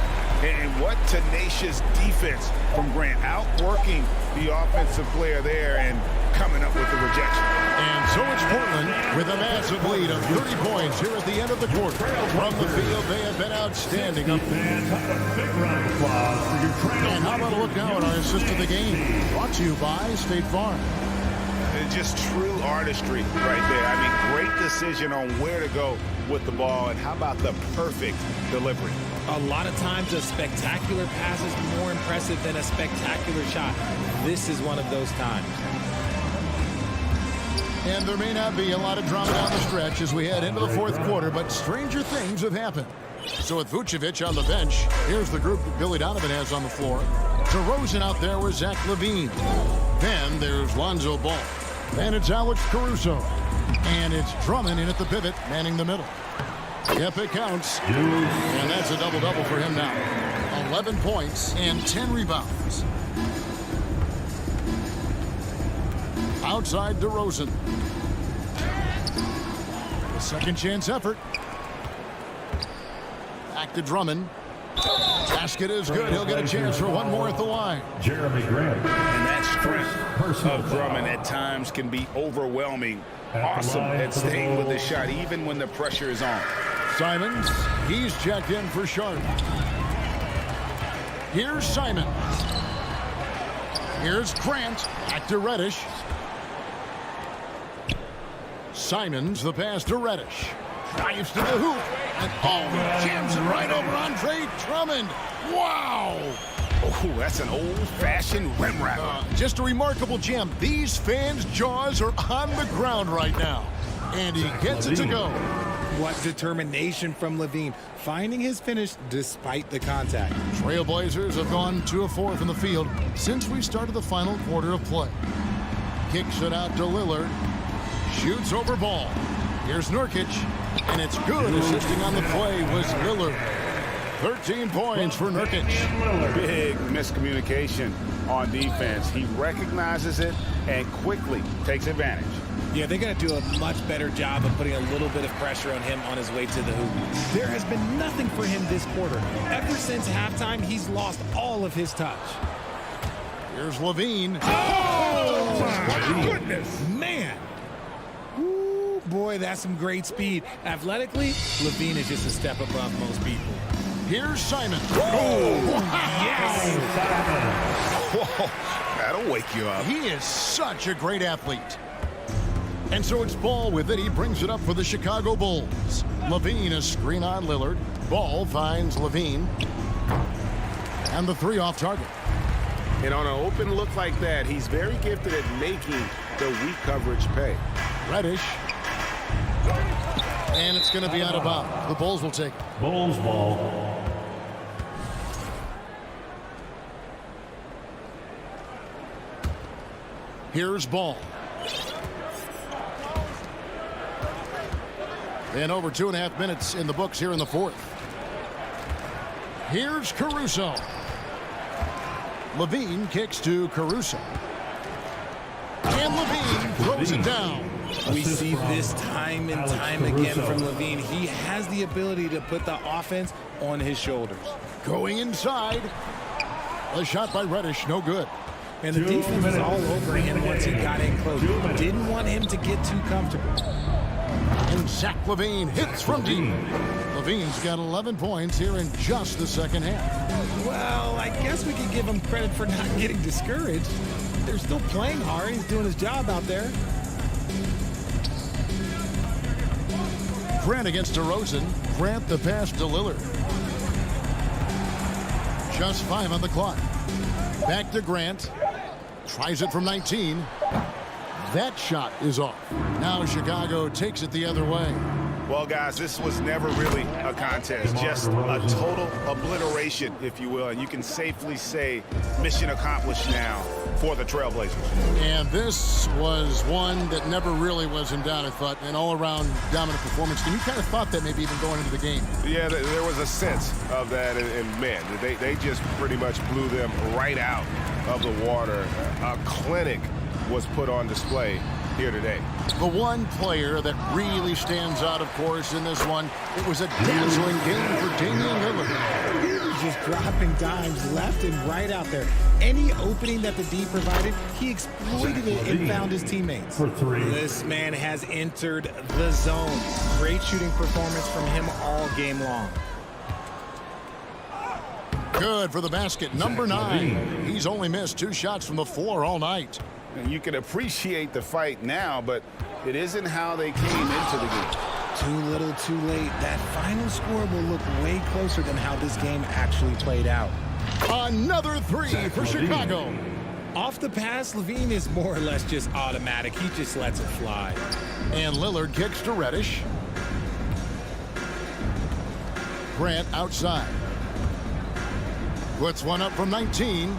And what tenacious defense from Grant, outworking the offensive player there and coming up with the rejection. And so it's Portland with a massive lead of 30 points here at the end of the quarter. From the field, they have been outstanding. Big round of applause for your trail. And how about a look now at our assist of the game? Brought to you by State Farm. Just true artistry right there. I mean, great decision on where to go with the ball, and how about the perfect delivery? A lot of times a spectacular pass is more impressive than a spectacular shot. This is one of those times. And there may not be a lot of drama down the stretch as we head into the fourth quarter, but stranger things have happened. So with Vucevic on the bench, here's the group that Billy Donovan has on the floor. DeRozan out there with Zach LaVine. Then there's Lonzo Ball. Then it's Alex Caruso. And it's Drummond in at the pivot, manning the middle. Yep, it counts. And that's a double-double for him now. 11 points and 10 rebounds. Outside DeRozan. A second chance effort. Back to Drummond. Basket is good. He'll get a chance for one more at the line. Jeremy Grant. And that strength of Drummond at times can be overwhelming. Awesome at staying with the shot, even when the pressure is on. Simons, he's checked in for Sharp. Here's Simons. Here's Grant. Back to Reddish. Simons, the pass to Reddish. Drives to the hoop. And jams it right over Andre Drummond. Wow! Oh, that's an old-fashioned rim wrap. Just a remarkable jam. These fans' jaws are on the ground right now. And he gets it to go. What determination from LaVine, finding his finish despite the contact. Trailblazers have gone 2 of 4 from the field since we started the final quarter of play. Kicks it out to Lillard. Shoots over Ball. Here's Nurkic. And it's good. Assisting on the play was Lillard. 13 points for Nurkic. Big miscommunication on defense. He recognizes it and quickly takes advantage. Yeah, they're going to do a much better job of putting a little bit of pressure on him on his way to the hoop. There has been nothing for him this quarter. Ever since halftime, he's lost all of his touch. Here's LaVine. Oh, my goodness. Man. Ooh, boy, that's some great speed. Athletically, LaVine is just a step above most people. Here's Simon. Oh, yes. Whoa, that'll wake you up. He is such a great athlete. And so it's Ball with it. He brings it up for the Chicago Bulls. LaVine, a screen on Lillard. Ball finds LaVine. And the 3 off target. And on an open look like that, he's very gifted at making the weak coverage pay. Reddish. And it's going to be out of bounds. The Bulls will take it. Bulls ball. Here's Ball. And over 2.5 minutes in the books here in the fourth. Here's Caruso. LaVine kicks to Caruso. And LaVine throws it down. We see this time and time again from LaVine. He has the ability to put the offense on his shoulders. Going inside. A shot by Reddish, no good. And the defense was all over him once he got in close. Didn't want him to get too comfortable. And Zach LaVine hits from deep. LaVine's got 11 points here in just the second half. Well, I guess we could give him credit for not getting discouraged. They're still playing hard. He's doing his job out there. Grant against DeRozan. Grant the pass to Lillard. Just 5 on the clock. Back to Grant. Tries it from 19. That shot is off. Now Chicago takes it the other way. Well, guys, this was never really a contest, just a total obliteration, if you will. And you can safely say mission accomplished now for the Trailblazers. And this was one that never really was in doubt, I thought, an all-around dominant performance. And you kind of thought that maybe even going into the game. Yeah, there was a sense of that, and man, they just pretty much blew them right out of the water. A clinic was put on display here today. The one player that really stands out, of course, in this one, it was a dazzling game for Damian Lillard. Just dropping dimes left and right out there. Any opening that the D provided, he exploited it and found his teammates. For three. This man has entered the zone. Great shooting performance from him all game long. Good for the basket, number 9. He's only missed 2 shots from the floor all night. And you can appreciate the fight now, but it isn't how they came into the game. Too little, too late. That final score will look way closer than how this game actually played out. Another 3 for Chicago. Off the pass, Levine is more or less just automatic. He just lets it fly. And Lillard kicks to Reddish. Grant outside. Puts one up from 19.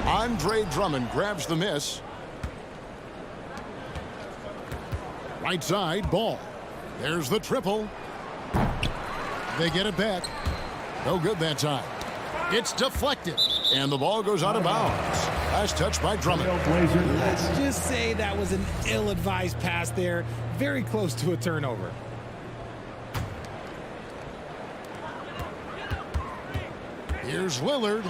Andre Drummond grabs the miss. Right side, Ball. There's the triple. They get it back. No good that time. It's deflected, and the ball goes out of bounds. Last touch by Drummond. Let's just say that was an ill-advised pass there. Very close to a turnover. Here's Lillard.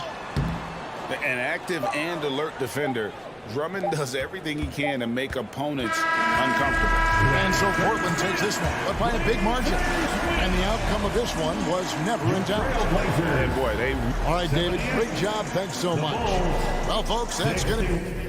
An active and alert defender. Drummond does everything he can to make opponents uncomfortable. And so Portland takes this one, but by a big margin. And the outcome of this one was never in doubt. And boy, All right, David, great job. Thanks so much. Well, folks, that's going to